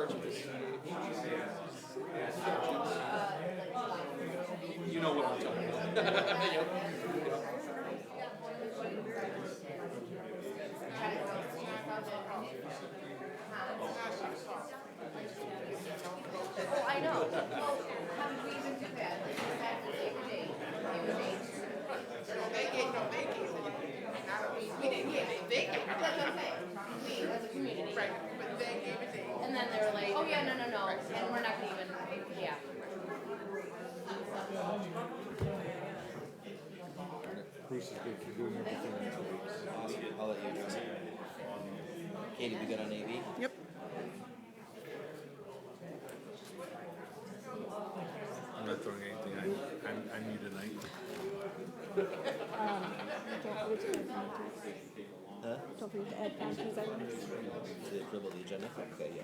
You know what I'm talking about. Yep. Oh, I know. Well, how did we even do that? Like, we had to take a date, give a date. We didn't get it. They gave it. That's what I'm saying. We, as a community. Right, but they gave a date. And then they were like, oh, yeah, no, and we're not gonna even, yeah. Bruce is good for doing everything in 2 weeks. Awesome. I'll let you address it. Katie, we good on AV? Yep. I'm not throwing anything. I need a night. Huh? Don't forget to add Fontaines items. To the approval of the agenda? Okay, yeah.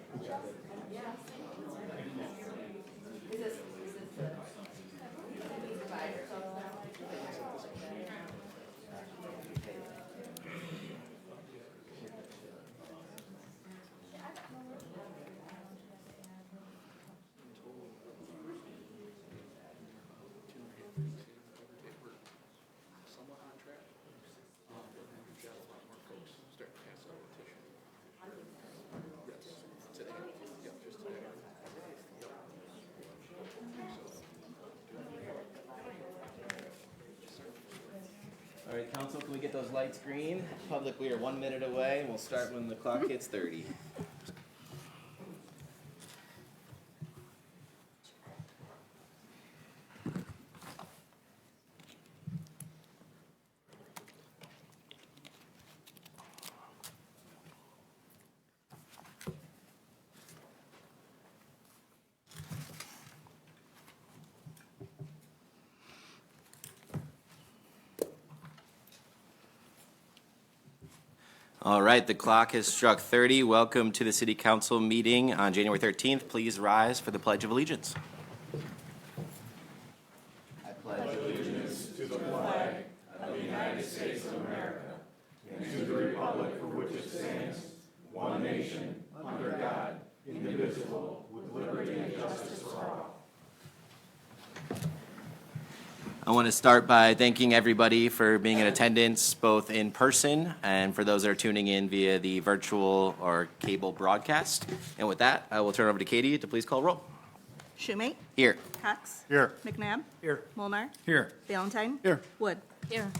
Somewhat on track. We've got a lot more folks starting to pass out a petition. Yes, today. Yep, just today. All right, council, can we get those lights green? Public, we are 1 minute away, and we'll start when the clock hits 30. All right, the clock has struck 30. Welcome to the City Council meeting on January 13th. Please rise for the Pledge of Allegiance. I pledge allegiance. I want to start by thanking everybody for being in attendance, both in person and for those that are tuning in via the virtual or cable broadcast. And with that, I will turn it over to Katie to please call roll. Schumate, Here. Cox. Here. McNabb. Here. Molnar. Here. Valentine. Here. Wood. Here.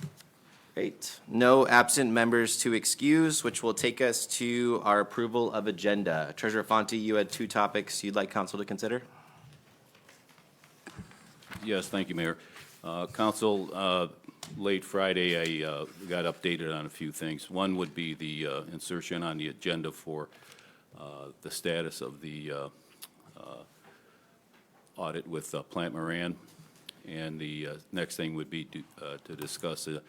Great. No absent members to excuse, which will take us to our approval of agenda. Treasurer Fonte, you had 2 topics you'd like council to consider? Yes, thank you, Mayor. Council, late Friday, I got updated on a few things. One would be the insertion on the agenda for the status of the audit with Plant Moran. And the next thing would be to discuss the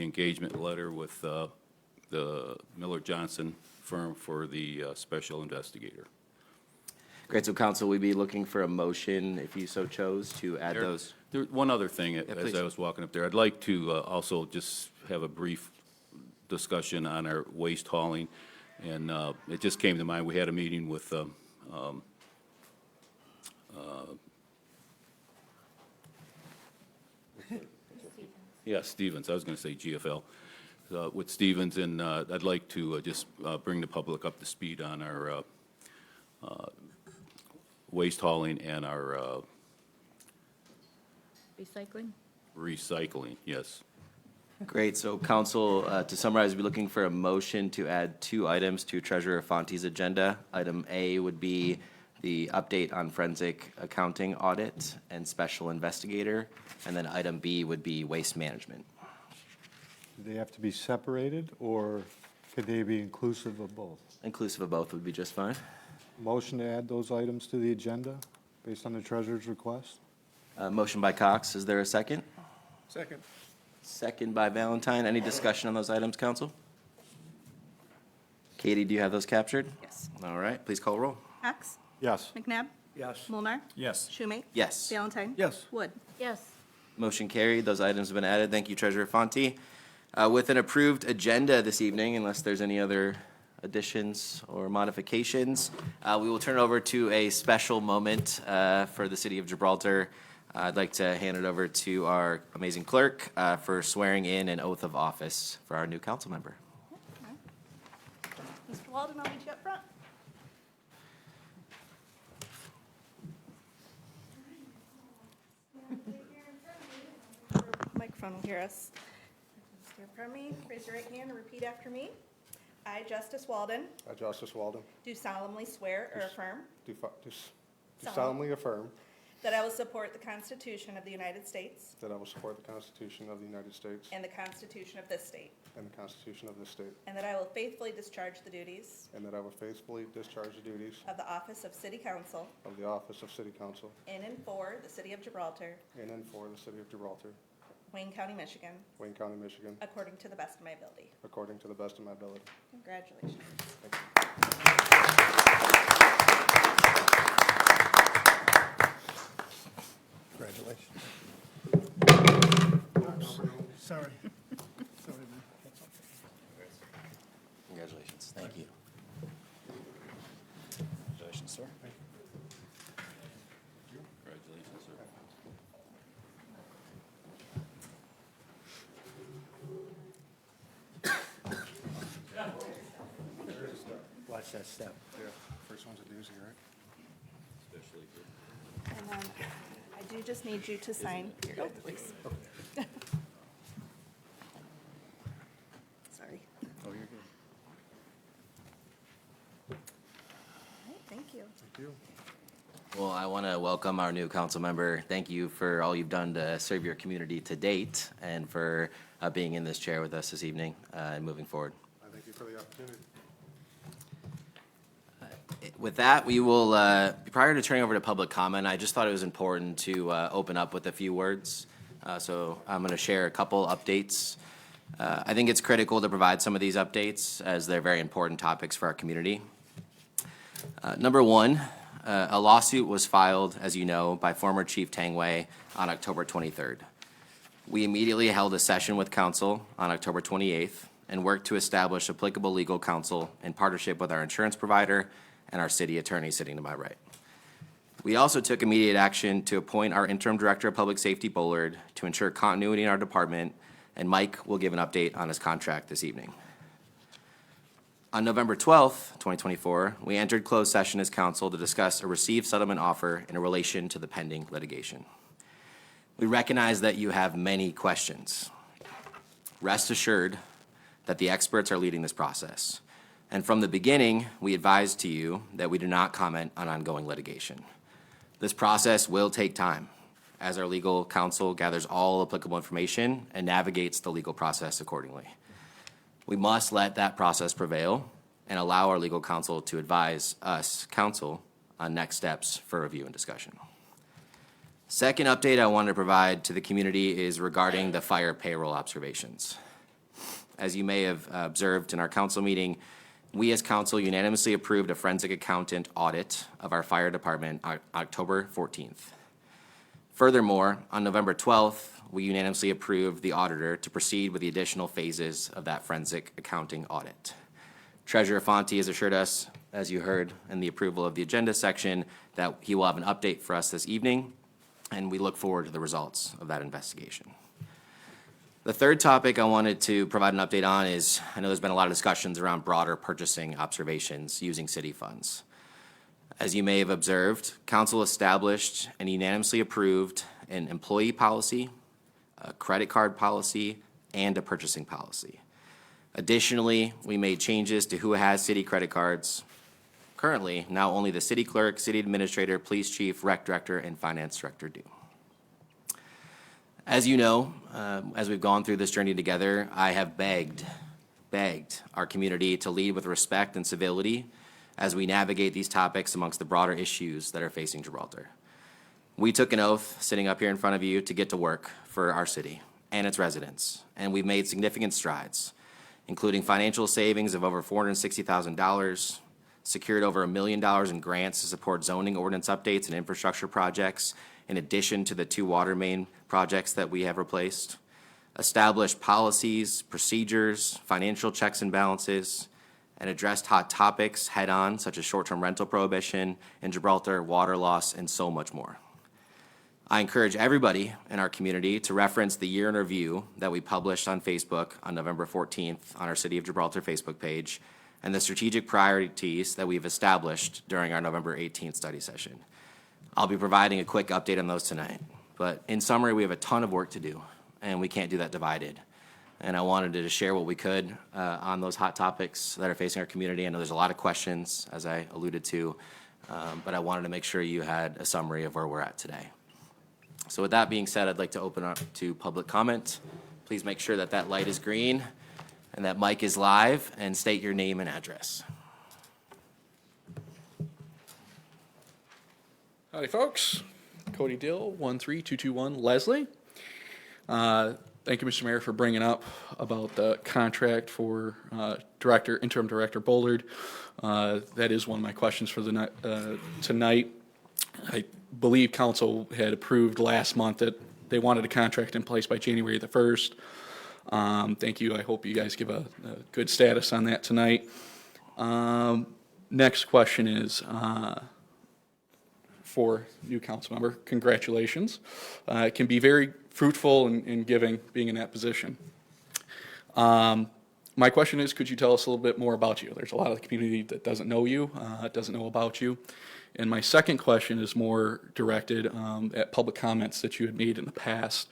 engagement letter with the Miller Johnson firm for the special investigator. Great. So council, we'd be looking for a motion, if you so chose, to add those. One other thing, as please. I was walking up there, I'd like to also just have a brief discussion on our waste hauling. And it just came to mind, we had a meeting with Stevens, I was going to say GFL, with Stevens, and I'd like to just bring the public up to speed on our waste hauling and our recycling, yes. Great. So council, to summarize, we'd be looking for a motion to add 2 items to Treasurer Fonte's agenda. Item A would be the update on forensic accounting audit and special investigator. And then item B would be waste management. Do they have to be separated, or could they be inclusive of both? Inclusive of both would be just fine. Motion to add those items to the agenda based on the treasurer's request? Motion by Cox. Is there a second? Second. Second by Valentine. Any discussion on those items, council? Katie, do you have those captured? Yes. All right, please call roll. Cox. Yes. McNabb. Yes. Molnar. Yes. Schumate. Yes. Valentine. Yes. Wood. Yes. Motion carried. Those items have been added. Thank you, Treasurer Fonte. With an approved agenda this evening, unless there's any other additions or modifications, we will turn it over to a special moment for the City of Gibraltar. I'd like to hand it over to our amazing clerk for swearing in an oath of office for our new council member. Mr. Walden, I'll meet you up front. Microphone will hear us. Stand in front of me, raise your right hand and repeat after me. I, Justice Walden, I, Justice Walden, do solemnly swear or affirm do solemnly affirm that I will support the Constitution of the United States that I will support the Constitution of the United States and the Constitution of this state, and the Constitution of this state, and that I will faithfully discharge the duties and that I will faithfully discharge the duties of the office of City Council of the office of City Council in and for the City of Gibraltar, in and for the City of Gibraltar, Wayne County, Michigan, Wayne County, Michigan, according to the best of my ability. according to the best of my ability. Congratulations. Thank you. Congratulations. Sorry. Congratulations. Thank you. Congratulations, sir. Congratulations, sir. Watch that step. Yeah, first one's a doozy, right? Especially good. And then I do just need you to sign your oath, please. Sorry. Oh, you're good. All right, thank you. Thank you. Well, I want to welcome our new council member. Thank you for all you've done to serve your community to date and for being in this chair with us this evening and moving forward. I thank you for the opportunity. With that, we will, prior to turning over to public comment, I just thought it was important to open up with a few words. So I'm going to share a couple updates. I think it's critical to provide some of these updates as they're very important topics for our community. Number one, a lawsuit was filed, as you know, by former Chief Tangway on October 23rd. We immediately held a session with council on October 28th and worked to establish applicable legal counsel in partnership with our insurance provider and our city attorney sitting to my right. We also took immediate action to appoint our interim director of public safety, Bullard, to ensure continuity in our department, and Mike will give an update on his contract this evening. On November 12th, 2024, we entered closed session as council to discuss a received settlement offer in relation to the pending litigation. We recognize that you have many questions. Rest assured that the experts are leading this process. And from the beginning, we advised to you that we do not comment on ongoing litigation. This process will take time as our legal counsel gathers all applicable information and navigates the legal process accordingly. We must let that process prevail and allow our legal counsel to advise us, council, on next steps for review and discussion. Second update I wanted to provide to the community is regarding the fire payroll observations. As you may have observed in our council meeting, we as council unanimously approved a forensic accountant audit of our fire department on October 14th. Furthermore, on November 12th, we unanimously approved the auditor to proceed with the additional phases of that forensic accounting audit. Treasurer Fonte has assured us, as you heard in the approval of the agenda section, that he will have an update for us this evening, and we look forward to the results of that investigation. The third topic I wanted to provide an update on is, I know there's been a lot of discussions around broader purchasing observations using city funds. As you may have observed, council established and unanimously approved an employee policy, a credit card policy, and a purchasing policy. Additionally, we made changes to who has city credit cards. Currently, now only the city clerk, city administrator, police chief, rec director, and finance director do. As you know, as we've gone through this journey together, I have begged our community to lead with respect and civility as we navigate these topics amongst the broader issues that are facing Gibraltar. We took an oath, sitting up here in front of you, to get to work for our city and its residents, and we've made significant strides, including financial savings of over $460,000, secured over $1 million in grants to support zoning ordinance updates and infrastructure projects, in addition to the 2 water main projects that we have replaced, established policies, procedures, financial checks and balances, and addressed hot topics head-on, such as short-term rental prohibition in Gibraltar, water loss, and so much more. I encourage everybody in our community to reference the year in review that we published on Facebook on November 14th on our City of Gibraltar Facebook page, and the strategic priorities that we've established during our November 18th study session. I'll be providing a quick update on those tonight, but in summary, we have a ton of work to do, and we can't do that divided. And I wanted to share what we could on those hot topics that are facing our community. I know there's a lot of questions, as I alluded to, but I wanted to make sure you had a summary of where we're at today. So with that being said, I'd like to open up to public comment. Please make sure that that light is green and that mic is live, and state your name and address. Howdy, folks. Cody Dill, 13221 Leslie. Thank you, Mr. Mayor, for bringing up about the contract for Interim Director Bullard. That is one of my questions for the tonight. I believe council had approved last month that they wanted a contract in place by January the 1st. Thank you. I hope you guys give a good status on that tonight. Next question is for new council member. Congratulations. It can be very fruitful and giving being in that position. My question is, could you tell us a little bit more about you? There's a lot of the community that doesn't know you, doesn't know about you. And my second question is more directed at public comments that you had made in the past.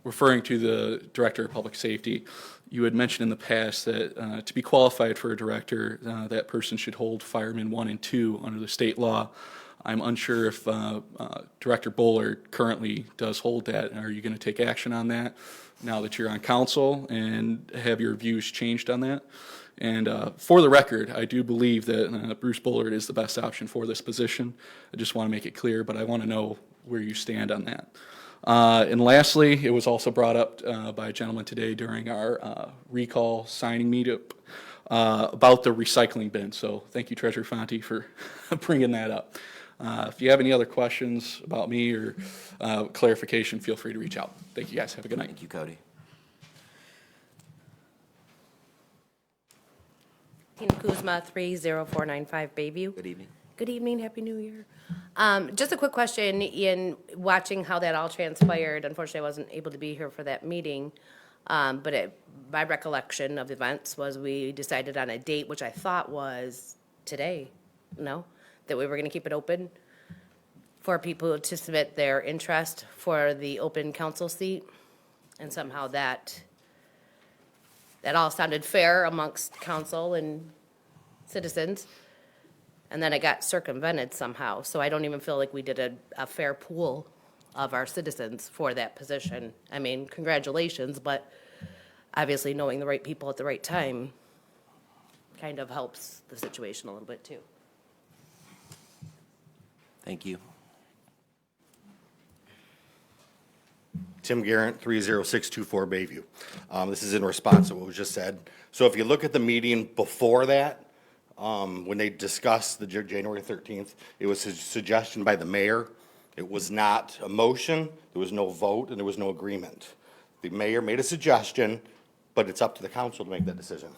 Referring to the Director of Public Safety, you had mentioned in the past that to be qualified for a director, that person should hold Fireman 1 and 2 under the state law. I'm unsure if Director Bullard currently does hold that. Are you going to take action on that now that you're on council, and have your views changed on that? And for the record, I do believe that Bruce Bullard is the best option for this position. I just want to make it clear, but I want to know where you stand on that. And lastly, it was also brought up by a gentleman today during our recall signing meetup about the recycling bin. So thank you, Treasurer Fonte, for bringing that up. If you have any other questions about me or clarification, feel free to reach out. Thank you, guys. Have a good night. Thank you, Cody. Tina Kuzma, 30495 Bayview. Good evening. Good evening, Happy New Year. Just a quick question, in watching how that all transpired, unfortunately I wasn't able to be here for that meeting, but my recollection of the events was we decided on a date, which I thought was today, no? That we were gonna keep it open for people to submit their interest for the open council seat, and somehow that all sounded fair amongst council and citizens. And then it got circumvented somehow. So I don't even feel like we did a fair pool of our citizens for that position. I mean, congratulations, but obviously knowing the right people at the right time kind of helps the situation a little bit too. Thank you. Tim Garrett, 30624 Bayview. This is in response to what was just said. So if you look at the meeting before that, when they discussed the January 13th, it was a suggestion by the mayor. It was not a motion, there was no vote, and there was no agreement. The mayor made a suggestion, but it's up to the council to make that decision.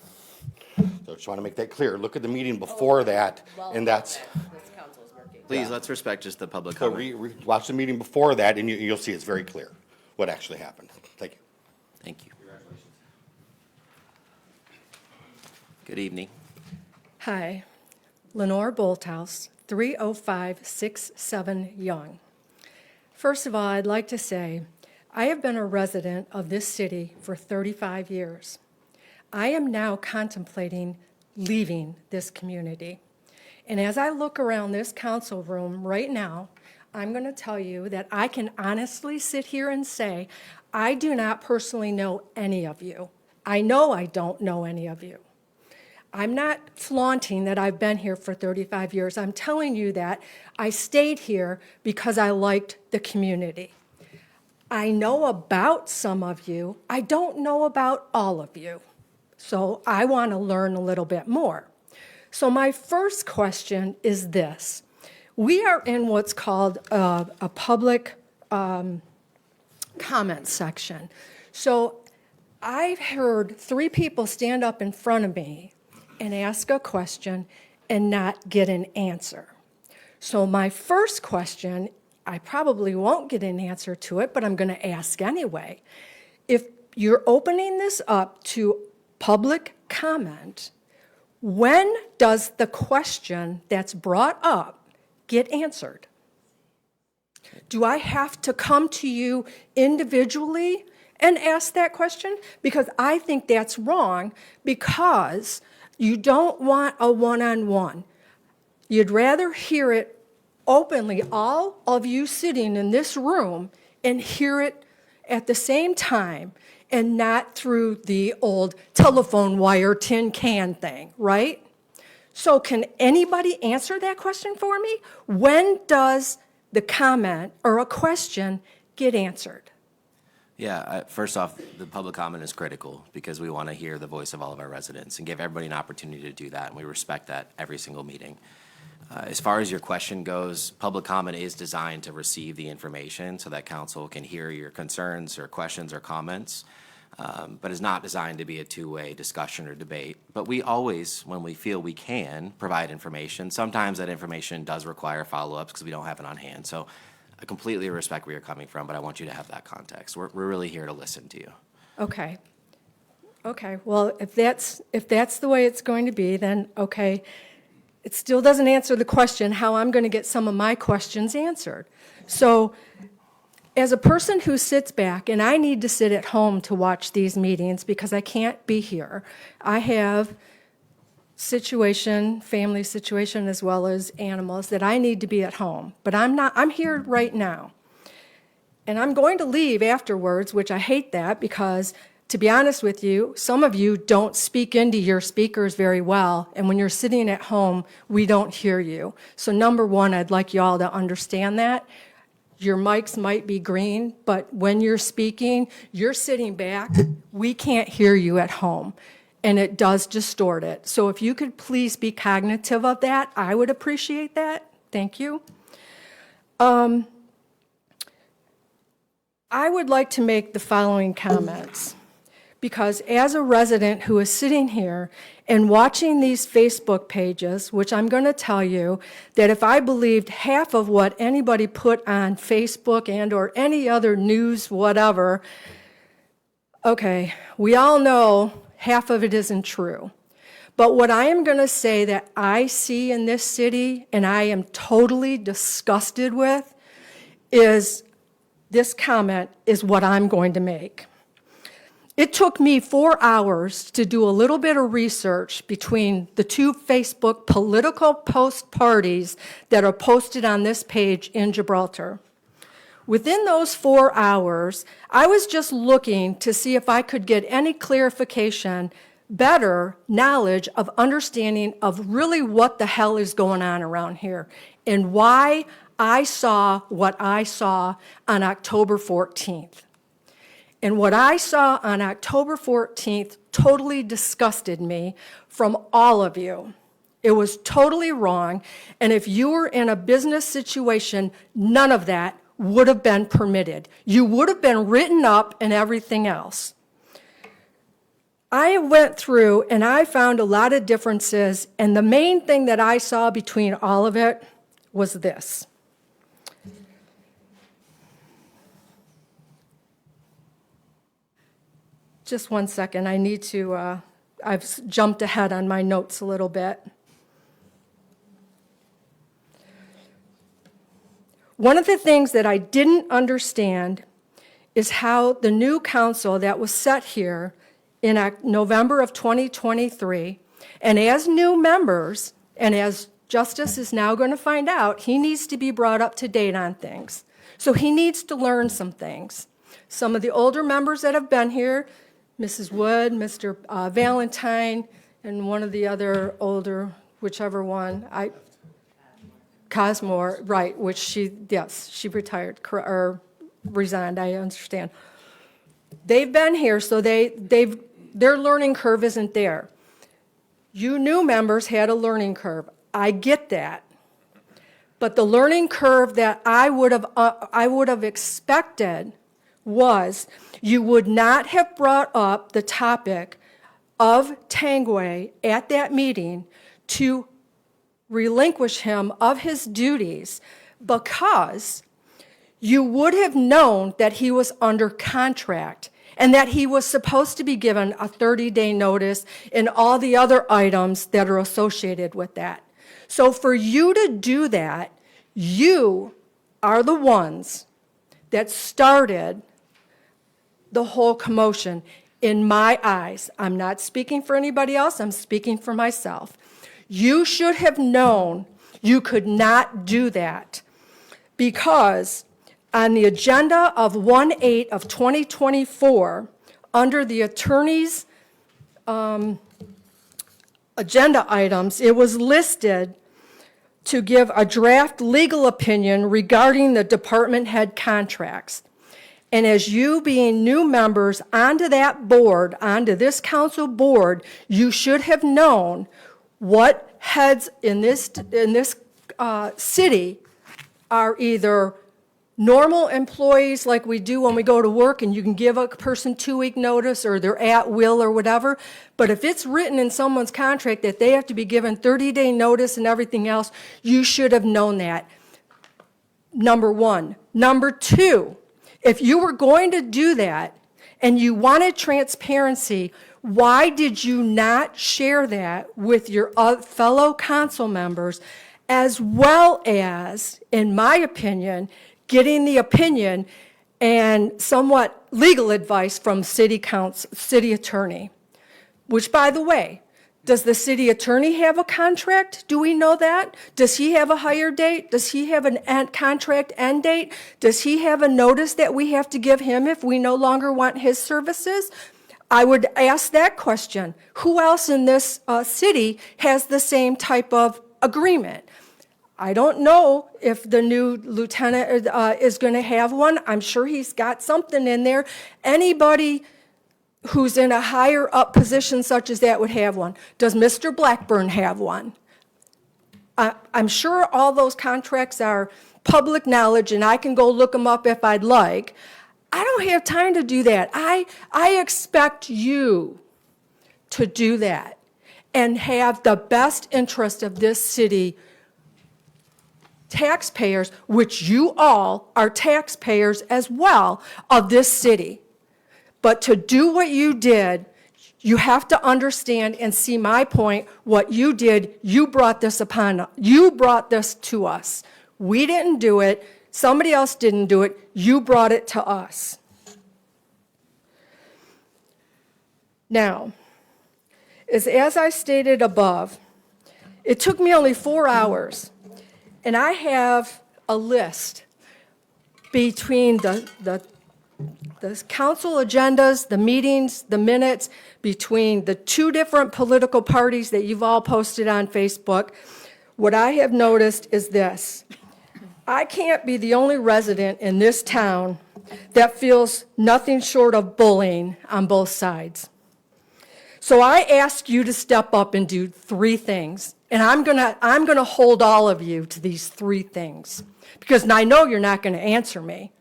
So I just want to make that clear. Look at the meeting before that, and that's, This council's working. Please, let's respect just the public so comment. watch the meeting before that, and you'll see it's very clear what actually happened. Thank you. Thank you. Good evening. Hi, Lenore Bolthouse, 30567 Young. First of all, I'd like to say I have been a resident of this city for 35 years. I am now contemplating leaving this community. And as I look around this council room right now, I'm going to tell you that I can honestly sit here and say I do not personally know any of you. I know I don't know any of you. I'm not flaunting that I've been here for 35 years. I'm telling you that I stayed here because I liked the community. I know about some of you. I don't know about all of you. So I want to learn a little bit more. So my first question is this. We are in what's called a public comment section. So I've heard 3 people stand up in front of me and ask a question and not get an answer. So my first question, I probably won't get an answer to it, but I'm going to ask anyway. If you're opening this up to public comment, when does the question that's brought up get answered? Do I have to come to you individually and ask that question? Because I think that's wrong, because you don't want a one-on-one. You'd rather hear it openly, all of you sitting in this room, and hear it at the same time, and not through the old telephone wire tin can thing, right? So can anybody answer that question for me? When does the comment or a question get answered? Yeah, first off, the public comment is critical because we want to hear the voice of all of our residents and give everybody an opportunity to do that, and we respect that every single meeting. As far as your question goes, public comment is designed to receive the information so that council can hear your concerns or questions or comments, but is not designed to be a two-way discussion or debate. But we always, when we feel we can, provide information. Sometimes that information does require follow-ups because we don't have it on hand. So I completely respect where you're coming from, but I want you to have that context. We're really here to listen to you. Okay. Okay, well, if that's the way it's going to be, then okay. It still doesn't answer the question how I'm going to get some of my questions answered. So as a person who sits back, and I need to sit at home to watch these meetings because I can't be here. I have family situation, as well as animals that I need to be at home. But I'm here right now. And I'm going to leave afterwards, which I hate that because, to be honest with you, some of you don't speak into your speakers very well, and when you're sitting at home, we don't hear you. So number one, I'd like you all to understand that. Your mics might be green, but when you're speaking, you're sitting back, we can't hear you at home, and it does distort it. So if you could please be cognitive of that, I would appreciate that. Thank you. I would like to make the following comments. Because as a resident who is sitting here and watching these Facebook pages, which I'm going to tell you that if I believed half of what anybody put on Facebook and or any other news, whatever, okay, we all know half of it isn't true. But what I am going to say that I see in this city and I am totally disgusted with is this comment is what I'm going to make. It took me 4 hours to do a little bit of research between the two Facebook political post parties that are posted on this page in Gibraltar. Within those 4 hours, I was just looking to see if I could get any clarification, better knowledge of understanding of really what the hell is going on around here and why I saw what I saw on October 14th. And what I saw on October 14th totally disgusted me from all of you. It was totally wrong. And if you were in a business situation, none of that would have been permitted. You would have been written up and everything else. I went through and I found a lot of differences. And the main thing that I saw between all of it was this. Just one second, I need to, I've jumped ahead on my notes a little bit. One of the things that I didn't understand is how the new council that was set here in November of 2023, and as new members, and as Justice is now going to find out, he needs to be brought up to date on things. So he needs to learn some things. Some of the older members that have been here, Mrs. Wood, Mr. Valentine, and one of the other older, whichever one, Cosmore, right, which she retired, or resigned, I understand. They've been here, so their learning curve isn't there. You new members had a learning curve. I get that. But the learning curve that I would have expected was you would not have brought up the topic of Tangway at that meeting to relinquish him of his duties because you would have known that he was under contract and that he was supposed to be given a 30-day notice and all the other items that are associated with that. So for you to do that, you are the ones that started the whole commotion. In my eyes, I'm not speaking for anybody else, I'm speaking for myself. You should have known you could not do that because on the agenda of 1/8 of 2024, under the attorney's agenda items, it was listed to give a draft legal opinion regarding the department head contracts. And as you being new members onto that board, onto this council board, you should have known what heads in this city are either normal employees like we do when we go to work and you can give a person 2-week notice or they're at will or whatever. But if it's written in someone's contract that they have to be given 30-day notice and everything else, you should have known that. Number one. Number two, if you were going to do that and you wanted transparency, why did you not share that with your fellow council members, as well as, in my opinion, getting the opinion and somewhat legal advice from city attorney? Which, by the way, does the city attorney have a contract? Do we know that? Does he have a hire date? Does he have a contract end date? Does he have a notice that we have to give him if we no longer want his services? I would ask that question. Who else in this city has the same type of agreement? I don't know if the new lieutenant is going to have one. I'm sure he's got something in there. Anybody who's in a higher up position such as that would have one. Does Mr. Blackburn have one? I'm sure all those contracts are public knowledge and I can go look them up if I'd like. I don't have time to do that. I expect you to do that and have the best interest of this city taxpayers, which you all are taxpayers as well of this city. But to do what you did, you have to understand and see my point. What you did, you brought this to us. We didn't do it. Somebody else didn't do it. You brought it to us. Now, as I stated above, it took me only 4 hours, and I have a list between the council agendas, the meetings, the minutes, between the 2 different political parties that you've all posted on Facebook. What I have noticed is this. I can't be the only resident in this town that feels nothing short of bullying on both sides. So I ask you to step up and do 3 things. And I'm gonna hold all of you to these 3 things. Because I know you're not gonna answer me.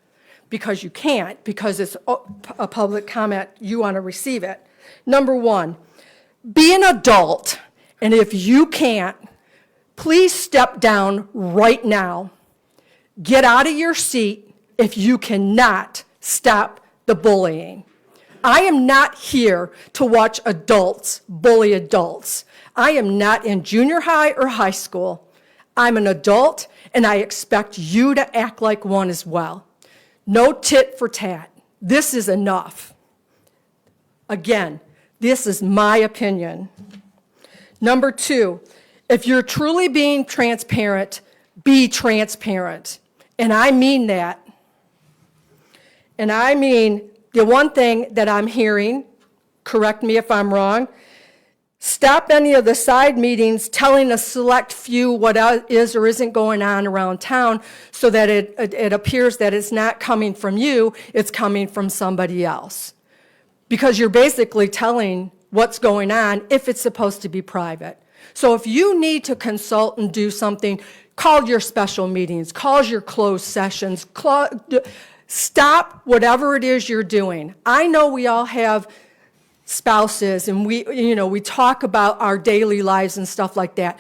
Because you can't, because it's a public comment, you want to receive it. Number 1, be an adult, and if you can't, please step down right now. Get out of your seat if you cannot stop the bullying. I am not here to watch adults bully adults. I am not in junior high or high school. I'm an adult, and I expect you to act like one as well. No tit for tat. This is enough. Again, this is my opinion. Number 2, if you're truly being transparent, be transparent. And I mean that. And I mean the one thing that I'm hearing, correct me if I'm wrong, stop any of the side meetings telling a select few what is or isn't going on around town so that it appears that it's not coming from you, it's coming from somebody else. Because you're basically telling what's going on if it's supposed to be private. So if you need to consult and do something, call your special meetings, call your closed sessions, stop whatever it is you're doing. I know we all have spouses, and we talk about our daily lives and stuff like that.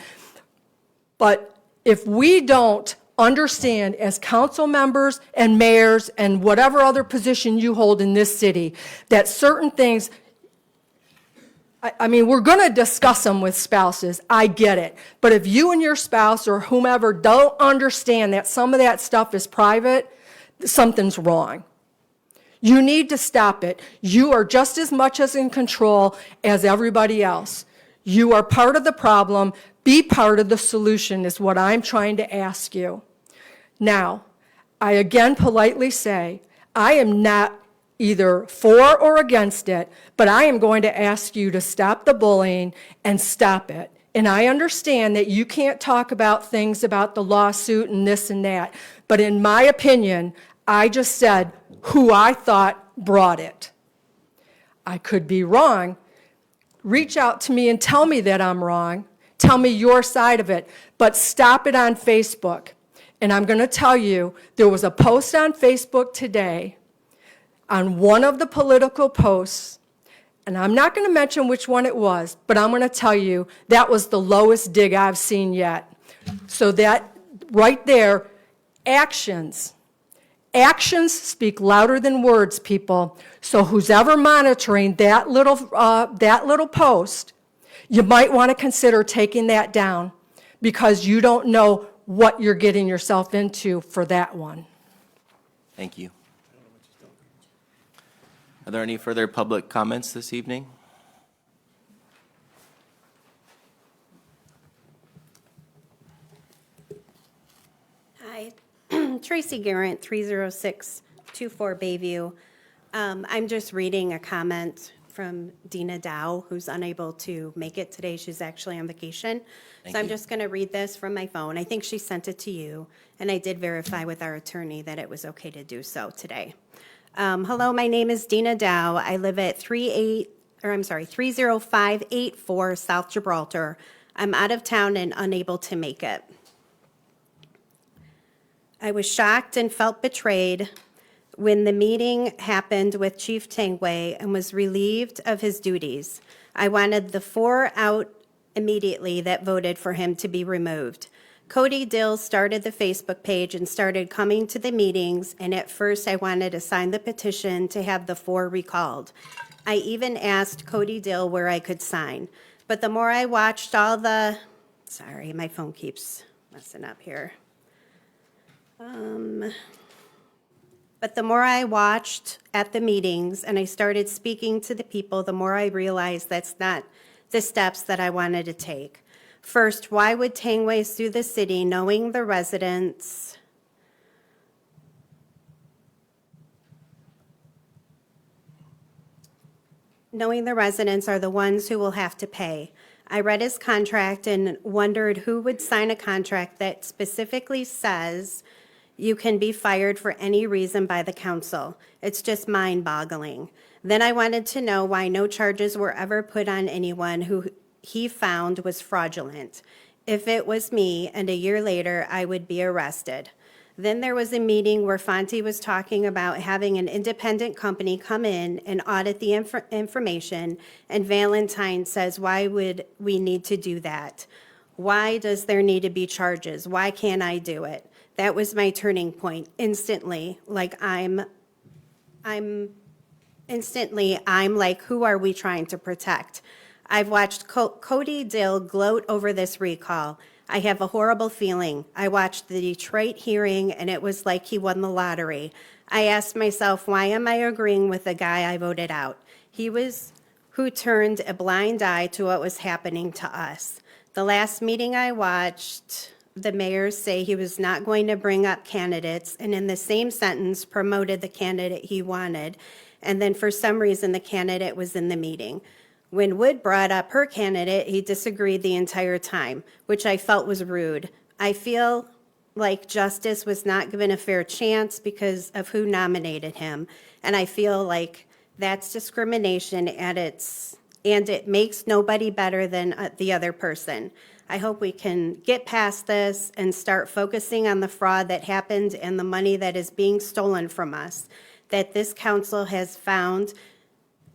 But if we don't understand as council members and mayors and whatever other position you hold in this city, that certain things, I mean, we're going to discuss them with spouses. I get it. But if you and your spouse or whomever don't understand that some of that stuff is private, something's wrong. You need to stop it. You are just as much as in control as everybody else. You are part of the problem. Be part of the solution is what I'm trying to ask you. Now, I again politely say, I am not either for or against it, but I am going to ask you to stop the bullying and stop it. And I understand that you can't talk about things about the lawsuit and this and that, but in my opinion, I just said who I thought brought it. I could be wrong. Reach out to me and tell me that I'm wrong. Tell me your side of it, but stop it on Facebook. And I'm going to tell you, there was a post on Facebook today on one of the political posts, and I'm not going to mention which one it was, but I'm going to tell you that was the lowest dig I've seen yet. So that right there, actions speak louder than words, people. So who's ever monitoring that little post, you might want to consider taking that down because you don't know what you're getting yourself into for that one. Thank you. Are there any further public comments this evening? Hi, Tracy Garrett, 30624 Bayview. I'm just reading a comment from Dina Dow, who's unable to make it today. She's actually on vacation. So I'm just going to read this from my phone. I think she sent it to you, and I did verify with our attorney that it was okay to do so today. Hello, my name is Dina Dow. I live at 30584 South Gibraltar. I'm out of town and unable to make it. I was shocked and felt betrayed when the meeting happened with Chief Tangway and was relieved of his duties. I wanted the 4 out immediately that voted for him to be removed. Cody Dill started the Facebook page and started coming to the meetings, and at first I wanted to sign the petition to have the 4 recalled. I even asked Cody Dill where I could sign. But the more I watched all the, sorry, my phone keeps messing up here. But the more I watched at the meetings and I started speaking to the people, the more I realized that's not the steps that I wanted to take. First, why would Tangway sue the city knowing the residents are the ones who will have to pay? I read his contract and wondered who would sign a contract that specifically says you can be fired for any reason by the council. It's just mind-boggling. Then I wanted to know why no charges were ever put on anyone who he found was fraudulent. If it was me and a year later, I would be arrested. Then there was a meeting where Fonte was talking about having an independent company come in and audit the information, and Valentine says, why would we need to do that? Why does there need to be charges? Why can't I do it? That was my turning point. Instantly, like I'm like, who are we trying to protect? I've watched Cody Dill gloat over this recall. I have a horrible feeling. I watched the Detroit hearing, and it was like he won the lottery. I asked myself, why am I agreeing with the guy I voted out? He was who turned a blind eye to what was happening to us. The last meeting I watched, the mayor say he was not going to bring up candidates, and in the same sentence promoted the candidate he wanted, and then for some reason the candidate was in the meeting. When Wood brought up her candidate, he disagreed the entire time, which I felt was rude. I feel like Justice was not given a fair chance because of who nominated him, and I feel like that's discrimination and it makes nobody better than the other person. I hope we can get past this and start focusing on the fraud that happened and the money that is being stolen from us, that this council has found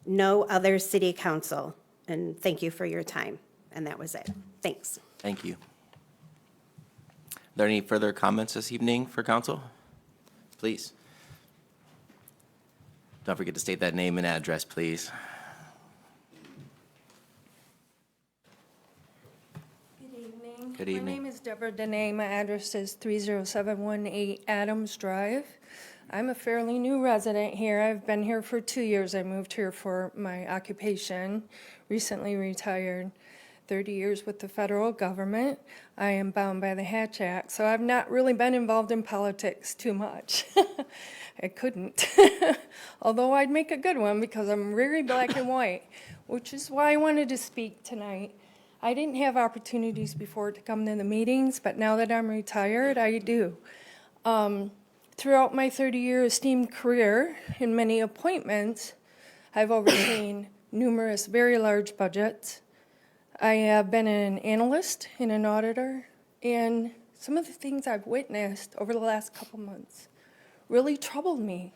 no other city council. And thank you for your time. And that was it. Thanks. Thank you. Are there any further comments this evening for council? Please. Don't forget to state that name and address, please. Good evening. Good evening. My name is Deborah Dene. My address is 30718 Adams Drive. I'm a fairly new resident here. I've been here for 2 years. I moved here for my occupation, recently retired. 30 years with the federal government. I am bound by the Hatch Act, so I've not really been involved in politics too much. I couldn't, although I'd make a good one because I'm very black and white, which is why I wanted to speak tonight. I didn't have opportunities before to come to the meetings, but now that I'm retired, I do. Throughout my 30-year esteemed career in many appointments, I've overseen numerous very large budgets. I have been an analyst and an auditor, and some of the things I've witnessed over the last couple months really troubled me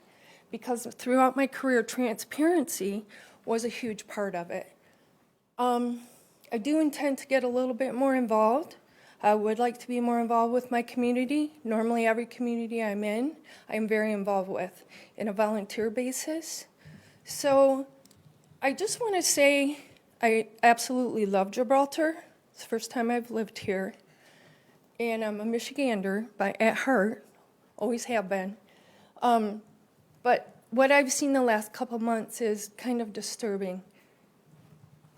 because throughout my career, transparency was a huge part of it. I do intend to get a little bit more involved. I would like to be more involved with my community. Normally, every community I'm in, I'm very involved with in a volunteer basis. So I just want to say I absolutely love Gibraltar. It's the first time I've lived here. And I'm a Michigander at heart, always have been. But what I've seen the last couple months is kind of disturbing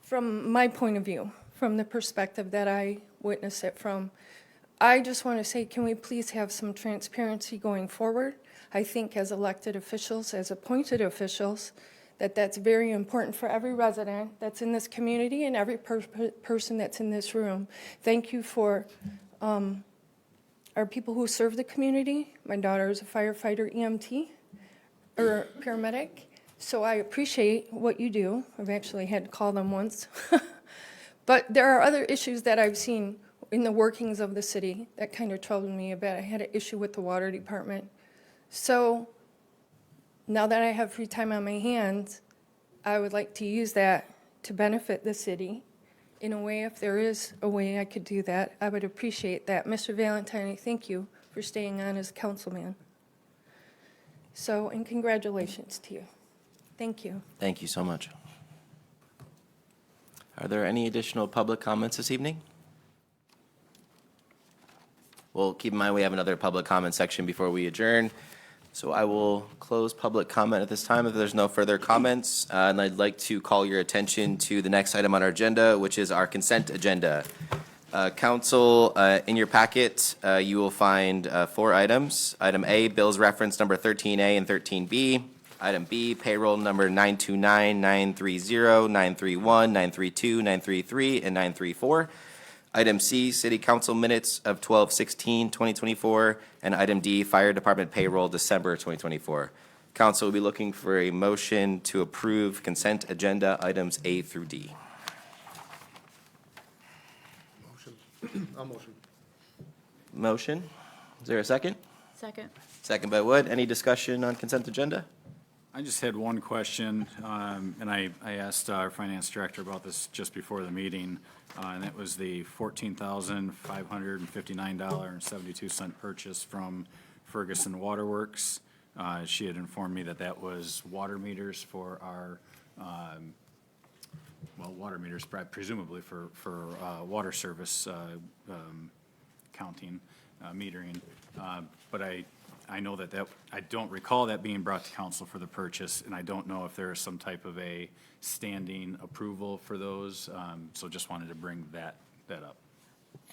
from my point of view, from the perspective that I witness it from. I just want to say, can we please have some transparency going forward? I think as elected officials, as appointed officials, that's very important for every resident that's in this community and every person that's in this room. Thank you for our people who serve the community. My daughter is a firefighter EMT, or paramedic, so I appreciate what you do. I've actually had to call them once. But there are other issues that I've seen in the workings of the city that kind of troubled me a bit. I had an issue with the water department. So now that I have free time on my hands, I would like to use that to benefit the city in a way. If there is a way I could do that, I would appreciate that. Mr. Valentine, I thank you for staying on as councilman. So, and congratulations to you. Thank you. Thank you so much. Are there any additional public comments this evening? Well, keep in mind we have another public comment section before we adjourn. So I will close public comment at this time if there's no further comments. And I'd like to call your attention to the next item on our agenda, which is our consent agenda. Council, in your packet, you will find 4 items. Item A, bills reference number 13A and 13B. Item B, payroll number 929, 930, 931, 932, 933, and 934. Item C, City Council minutes of 12/16/2024, and item D, Fire Department payroll December 2024. Council will be looking for a motion to approve consent agenda items A through D. I'll motion. Motion? Is there a second? Second. Second by Wood. Any discussion on consent agenda? I just had one question, and I asked our finance director about this just before the meeting, and it was the $14,559.72 purchase from Ferguson Waterworks. She had informed me that that was water meters for our, water meters presumably for water service counting, metering. But I know that I don't recall that being brought to council for the purchase, and I don't know if there is some type of a standing approval for those, so just wanted to bring that up.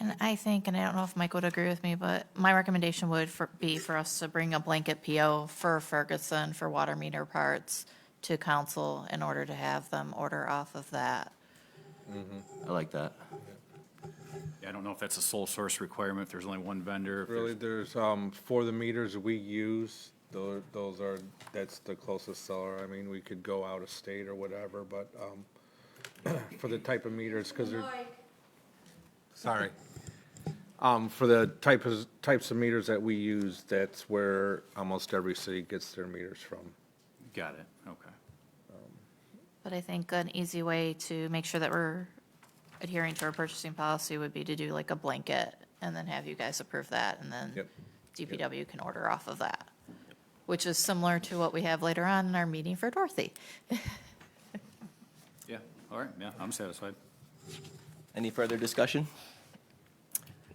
And I think, and I don't know if Mike would agree with me, but my recommendation would be for us to bring a blanket PO for Ferguson for water meter parts to council in order to have them order off of that. I like that. Yeah, I don't know if that's a sole source requirement, if there's only one vendor. if Really, there's- there's, for the meters we use, that's the closest seller. I mean, we could go out of state or whatever, but, for the type of meters, because they're. Sorry. For the types of meters that we use, that's where almost every city gets their meters from. Got it, okay. But I think an easy way to make sure that we're adhering to our purchasing policy would be to do like a blanket and then have you guys approve that, and then Yep. DPW can order off of that, which is similar to what we have later on in our meeting for Dorothy. Yeah, all right, yeah, I'm satisfied. Any further discussion?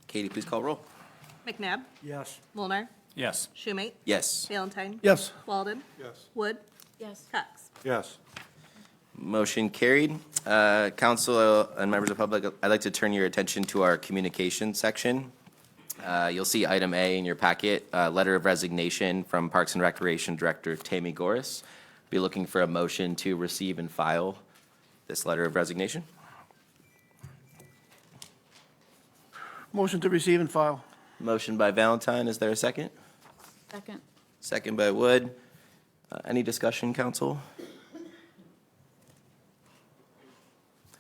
Katie, please call roll. McNabb. Yes. Mulnar. Yes. Schumate. Yes. Valentine. Yes. Walden. Yes. Wood. Yes. Cox. Yes. Motion carried. Council and members of the public, I'd like to turn your attention to our communication section. You'll see item A in your packet, letter of resignation from Parks and Recreation Director Tammy Goris. Be looking for a motion to receive and file this letter of resignation. Motion to receive and file. Motion by Valentine, is there a second? Second. Second by Wood. Any discussion, council?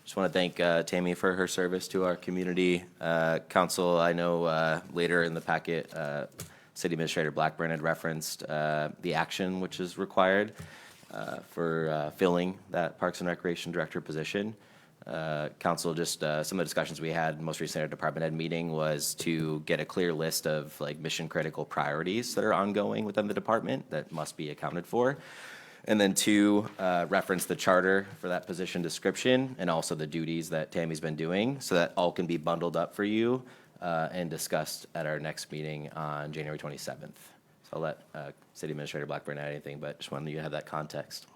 Just want to thank Tammy for her service to our community. Council, I know later in the packet, City Administrator Blackburn had referenced the action which is required for filling that Parks and Recreation Director position. Council, just some of the discussions we had most recently at our department head meeting was to get a clear list of like mission critical priorities that are ongoing within the department that must be accounted for. And then two, reference the charter for that position description and also the duties that Tammy's been doing, so that all can be bundled up for you and discussed at our next meeting on January 27th. So I'll let City Administrator Blackburn add anything, but just wanted you to have that context.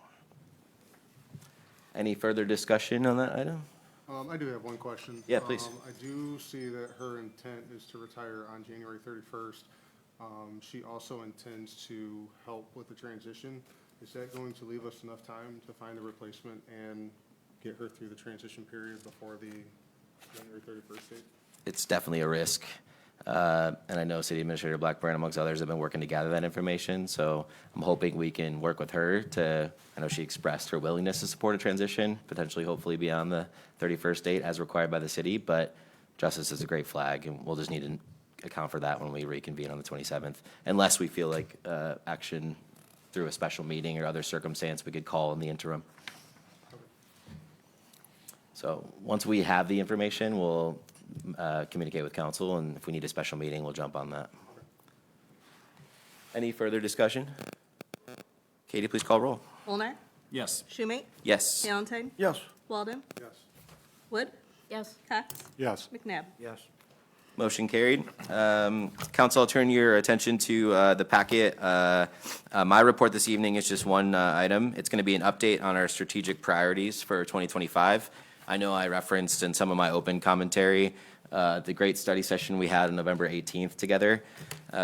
Any further discussion on that item? I do have one question. Yeah, please. I do see that her intent is to retire on January 31st. She also intends to help with the transition. Is that going to leave us enough time to find a replacement and get her through the transition period before the January 31st date? It's definitely a risk. And I know City Administrator Blackburn, amongst others, have been working to gather that information. So I'm hoping we can work with her to, I know she expressed her willingness to support a transition, potentially hopefully beyond the 31st date as required by the city. But justice is a great flag, and we'll just need to account for that when we reconvene on the 27th. Unless we feel like action through a special meeting or other circumstance we could call in the interim. So once we have the information, we'll communicate with council, and if we need a special meeting, we'll jump on that. Any further discussion? Katie, please call roll. Mulnar. Yes. Schumate. Yes. Valentine. Yes. Walden. Yes. Wood. Yes. Cox. Yes. McNabb. Yes. Motion carried. Council, I'll turn your attention to the packet. My report this evening is just one item. It's going to be an update on our strategic priorities for 2025. I know I referenced in some of my open commentary the great study session we had on November 18th together.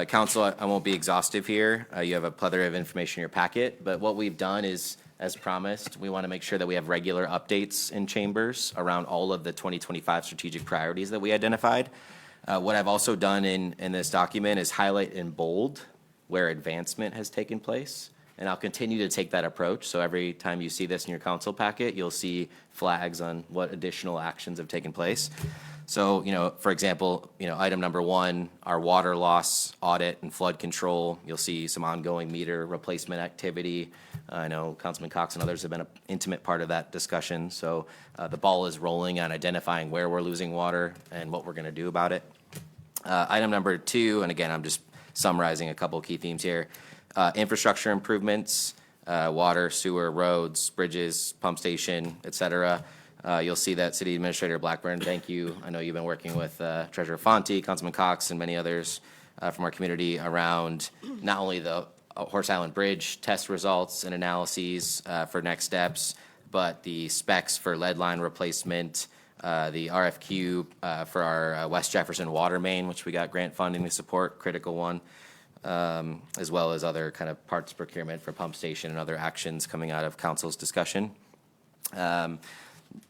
Council, I won't be exhaustive here. You have a plethora of information in your packet, but what we've done is, as promised, we want to make sure that we have regular updates in chambers around all of the 2025 strategic priorities that we identified. What I've also done in this document is highlight in bold where advancement has taken place. And I'll continue to take that approach. So every time you see this in your council packet, you'll see flags on what additional actions have taken place. So, for example, item number 1, our water loss audit and flood control. You'll see some ongoing meter replacement activity. I know Councilman Cox and others have been an intimate part of that discussion. So the ball is rolling on identifying where we're losing water and what we're going to do about it. Item number 2, and again, I'm just summarizing a couple key themes here. Infrastructure improvements, water, sewer, roads, bridges, pump station, et cetera. You'll see that City Administrator Blackburn, thank you. I know you've been working with Treasurer Fonte, Councilman Cox, and many others from our community around not only the Horse Island Bridge test results and analyses for next steps, but the specs for lead line replacement, the RFQ for our West Jefferson water main, which we got grant funding to support, critical one. As well as other kind of parts procurement for pump station and other actions coming out of council's discussion.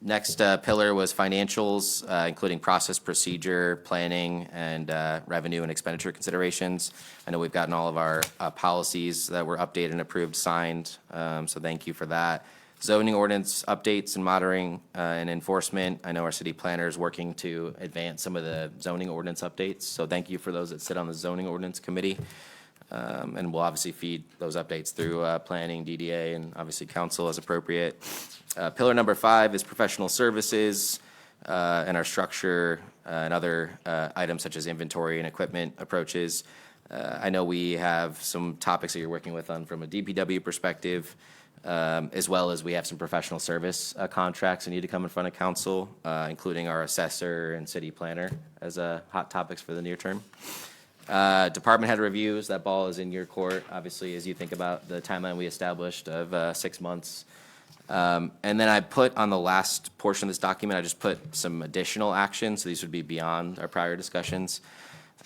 Next pillar was financials, including process, procedure, planning, and revenue and expenditure considerations. I know we've gotten all of our policies that were updated and approved signed, so thank you for that. Zoning ordinance updates and monitoring and enforcement. I know our city planner is working to advance some of the zoning ordinance updates, so thank you for those that sit on the zoning ordinance committee. And we'll obviously feed those updates through planning, DDA, and obviously council as appropriate. Pillar number 5 is professional services and our structure and other items such as inventory and equipment approaches. I know we have some topics that you're working with on from a DPW perspective, as well as we have some professional service contracts that need to come in front of council, including our assessor and city planner as hot topics for the near term. Department head reviews, that ball is in your court, obviously, as you think about the timeline we established of 6 months. And then I put on the last portion of this document, I just put some additional actions. So these would be beyond our prior discussions.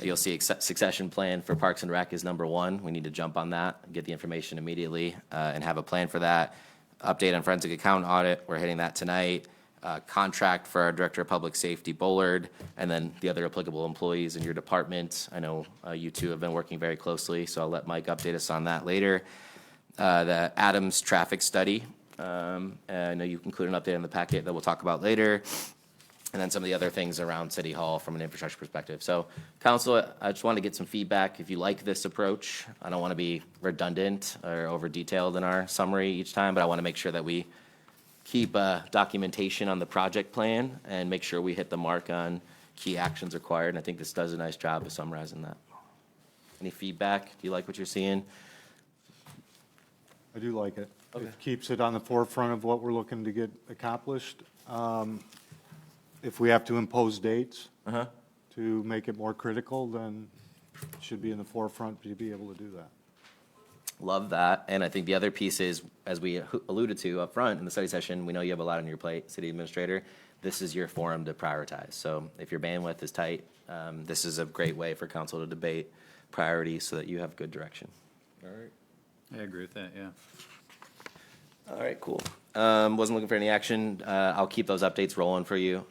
You'll see succession plan for Parks and Rec is number 1. We need to jump on that, get the information immediately, and have a plan for that. Update on forensic account audit, we're hitting that tonight. Contract for our Director of Public Safety, Bullard, and then the other applicable employees in your department. I know you two have been working very closely, so I'll let Mike update us on that later. The Adams traffic study, and I know you include an update in the packet that we'll talk about later. And then some of the other things around City Hall from an infrastructure perspective. So, council, I just want to get some feedback. If you like this approach, I don't want to be redundant or over-detailed in our summary each time, but I want to make sure that we keep documentation on the project plan and make sure we hit the mark on key actions required. And I think this does a nice job of summarizing that. Any feedback? Do you like what you're seeing? I do like it. Okay. It keeps it on the forefront of what we're looking to get accomplished. If we have to impose dates to make it more critical, then it should be in the forefront to be able to do that. Love that. And I think the other piece is, as we alluded to up front in the study session, we know you have a lot on your plate, city administrator. This is your forum to prioritize. So if your bandwidth is tight, this is a great way for council to debate priorities so that you have good direction. All right. I agree with that, yeah. All right, cool. Wasn't looking for any action. I'll keep those updates rolling for you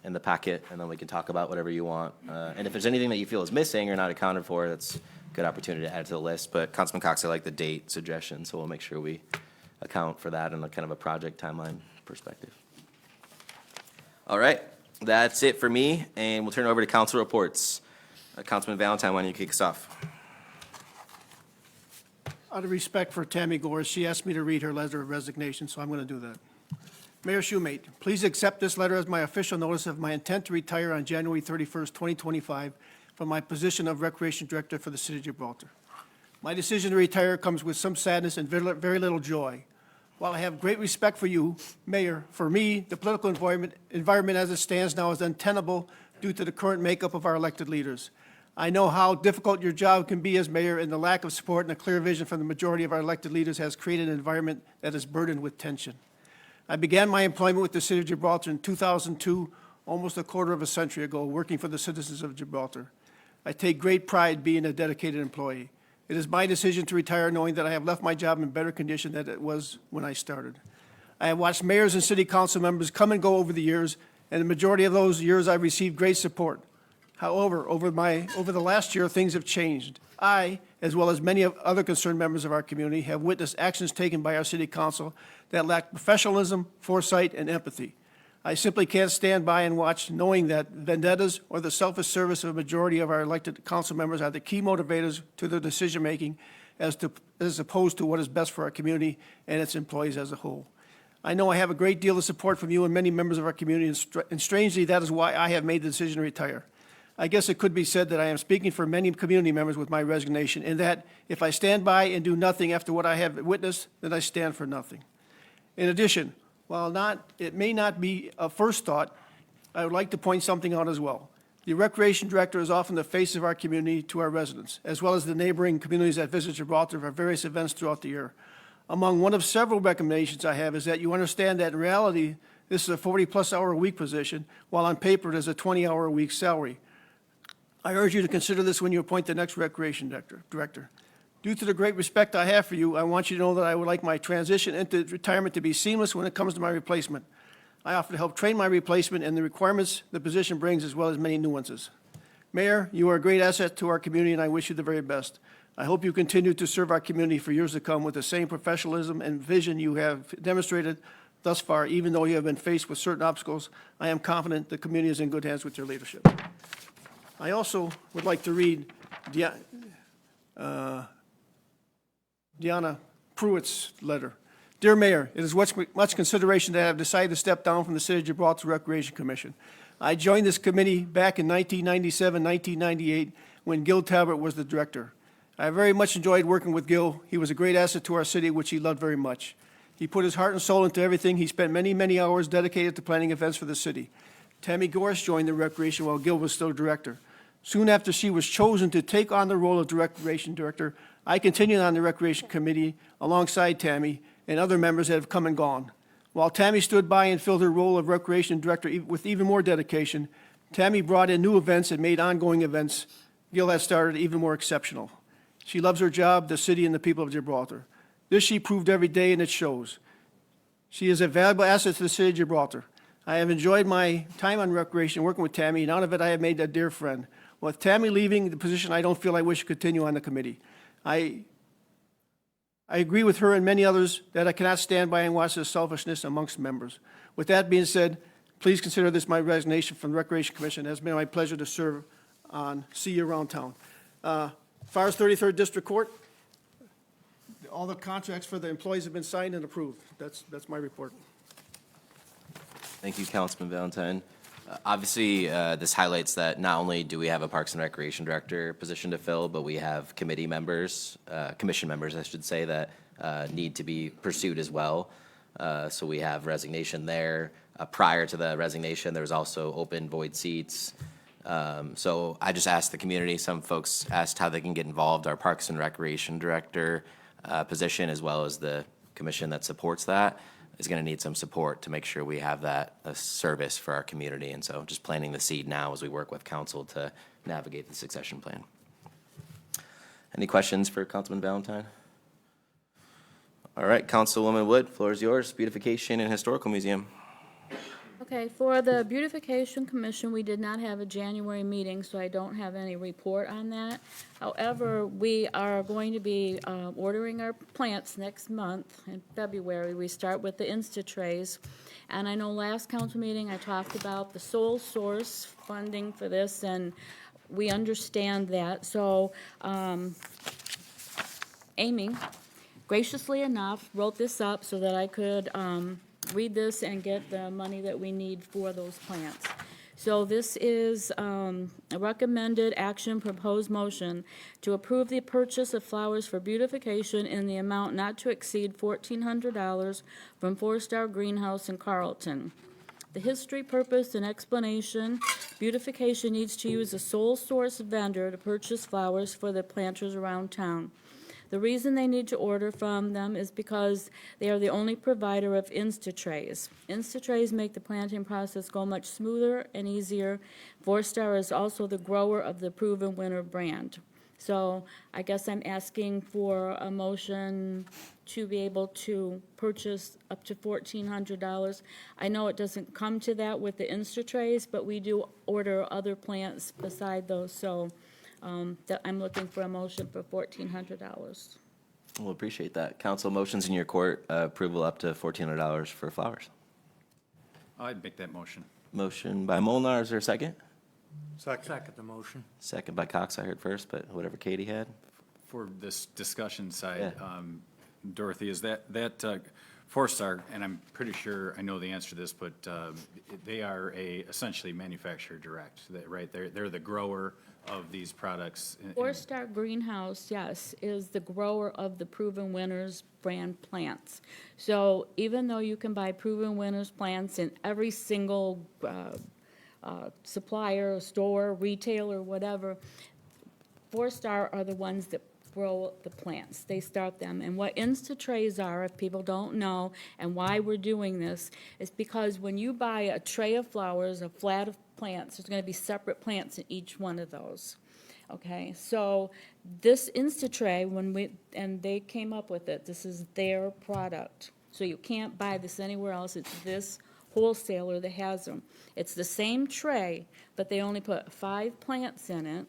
in the packet, and then we can talk about whatever you want. And if there's anything that you feel is missing or not accounted for, that's a good opportunity to add to the list. But Councilman Cox, I like the date suggestion, so we'll make sure we account for that in a kind of a project timeline perspective. All right, that's it for me, and we'll turn it over to council reports. Councilman Valentine, why don't you kick us off? Out of respect for Tammy Gores, she asked me to read her letter of resignation, so I'm going to do that. Mayor Shoemate, please accept this letter as my official notice of my intent to retire on January 31st, 2025 from my position of Recreation Director for the City of Gibraltar. My decision to retire comes with some sadness and very little joy. While I have great respect for you, Mayor, for me, the political environment as it stands now is untenable due to the current makeup of our elected leaders. I know how difficult your job can be as mayor, and the lack of support and a clear vision from the majority of our elected leaders has created an environment that is burdened with tension. I began my employment with the City of Gibraltar in 2002, almost a quarter of a century ago, working for the citizens of Gibraltar. I take great pride being a dedicated employee. It is my decision to retire knowing that I have left my job in better condition than it was when I started. I have watched mayors and city council members come and go over the years, and the majority of those years I've received great support. However, over the last year, things have changed. I, as well as many other concerned members of our community, have witnessed actions taken by our city council that lack professionalism, foresight, and empathy. I simply can't stand by and watch, knowing that vendettas or the selfish service of a majority of our elected council members are the key motivators to their decision-making as opposed to what is best for our community and its employees as a whole. I know I have a great deal of support from you and many members of our community, and strangely, that is why I have made the decision to retire. I guess it could be said that I am speaking for many community members with my resignation, in that if I stand by and do nothing after what I have witnessed, then I stand for nothing. In addition, while it may not be a first thought, I would like to point something out as well. The Recreation Director is often the face of our community to our residents, as well as the neighboring communities that visit Gibraltar for various events throughout the year. Among one of several recommendations I have is that you understand that in reality, this is a 40-plus hour a week position, while on paper it is a 20-hour a week salary. I urge you to consider this when you appoint the next Recreation Director. Due to the great respect I have for you, I want you to know that I would like my transition into retirement to be seamless when it comes to my replacement. I offer to help train my replacement and the requirements the position brings, as well as many nuances. Mayor, you are a great asset to our community, and I wish you the very best. I hope you continue to serve our community for years to come with the same professionalism and vision you have demonstrated thus far. Even though you have been faced with certain obstacles, I am confident the community is in good hands with your leadership. I also would like to read Deanna Pruitt's letter. Dear Mayor, it is much consideration that I have decided to step down from the City of Gibraltar Recreation Commission. I joined this committee back in 1997, 1998, when Gil Talbot was the director. I very much enjoyed working with Gil. He was a great asset to our city, which he loved very much. He put his heart and soul into everything. He spent many, many hours dedicated to planning events for the city. Tammy Gorse joined the Recreation while Gil was still director. Soon after she was chosen to take on the role of Recreation Director, I continued on the Recreation Committee alongside Tammy and other members that have come and gone. While Tammy stood by and filled her role of Recreation Director with even more dedication, Tammy brought in new events and made ongoing events Gil has started even more exceptional. She loves her job, the city, and the people of Gibraltar. This she proved every day, and it shows. She is a valuable asset to the city of Gibraltar. I have enjoyed my time on Recreation, working with Tammy, and out of it I have made a dear friend. With Tammy leaving the position, I don't feel I wish to continue on the committee. I agree with her and many others that I cannot stand by and watch the selfishness amongst members. With that being said, please consider this my resignation from the Recreation Commission. It has been my pleasure to serve on See You Around Town. As far as 33rd District Court, all the contracts for the employees have been signed and approved. That's my report. Thank you, Councilman Valentine. Obviously, this highlights that not only do we have a Parks and Recreation Director position to fill, but we have committee members, commission members, I should say, that need to be pursued as well. So we have resignation there. Prior to the resignation, there was also open void seats. So I just asked the community, some folks asked how they can get involved. Our Parks and Recreation Director position, as well as the commission that supports that, is going to need some support to make sure we have that service for our community. And so just planting the seed now as we work with council to navigate the succession plan. Any questions for Councilman Valentine? All right, Councilwoman Wood, floor is yours. Beautification and Historical Museum. Okay, for the Beautification Commission, we did not have a January meeting, so I don't have any report on that. However, we are going to be ordering our plants next month in February. We start with the Insta-trays. And I know last council meeting, I talked about the sole source funding for this, and we understand that. So Amy, graciously enough, wrote this up so that I could read this and get the money that we need for those plants. So this is a recommended action proposed motion to approve the purchase of flowers for beautification in the amount not to exceed $1,400 from 4-Star Greenhouse in Carlton. The history, purpose, and explanation: beautification needs to use a sole source vendor to purchase flowers for the planters around town. The reason they need to order from them is because they are the only provider of Insta-trays. Insta-trays make the planting process go much smoother and easier. 4-Star is also the grower of the Proven Winner brand. So I guess I'm asking for a motion to be able to purchase up to $1,400. I know it doesn't come to that with the Insta-trays, but we do order other plants beside those, so that I'm looking for a motion for $1,400. We'll appreciate that. Council, motions in your court, approval up to $1,400 for flowers. I'd make that motion. Motion by Molnar, is there a second? Second the motion. Second by Cox, I heard first, but whatever Katie had. For this discussion side, Yeah. Dorothy, is that 4-Star, and I'm pretty sure I know the answer to this, but they are essentially manufacturer direct, right? They're the grower of these products. 4-Star Greenhouse, yes, is the grower of the Proven Winners brand plants. So even though you can buy Proven Winners plants in every single supplier, store, retailer, whatever, 4-Star are the ones that grow the plants. They start them. And what Insta-trays are, if people don't know, and why we're doing this, is because when you buy a tray of flowers, a flat of plants, there's going to be separate plants in each one of those. Okay, so this Insta-tray, and they came up with it, this is their product. So you can't buy this anywhere else. It's this wholesaler that has them. It's the same tray, but they only put 5 plants in it.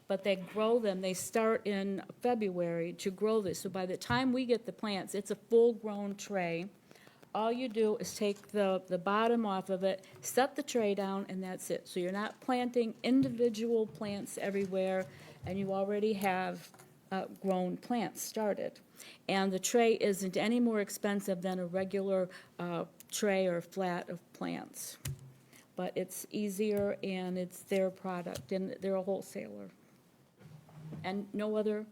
But they grow them. They start in February to grow this. So by the time we get the plants, it's a full-grown tray. All you do is take the bottom off of it, set the tray down, and that's it. So you're not planting individual plants everywhere, and you already have grown plants started. And the tray isn't any more expensive than a regular tray or flat of plants. But it's easier and it's their product and they're a wholesaler. And no other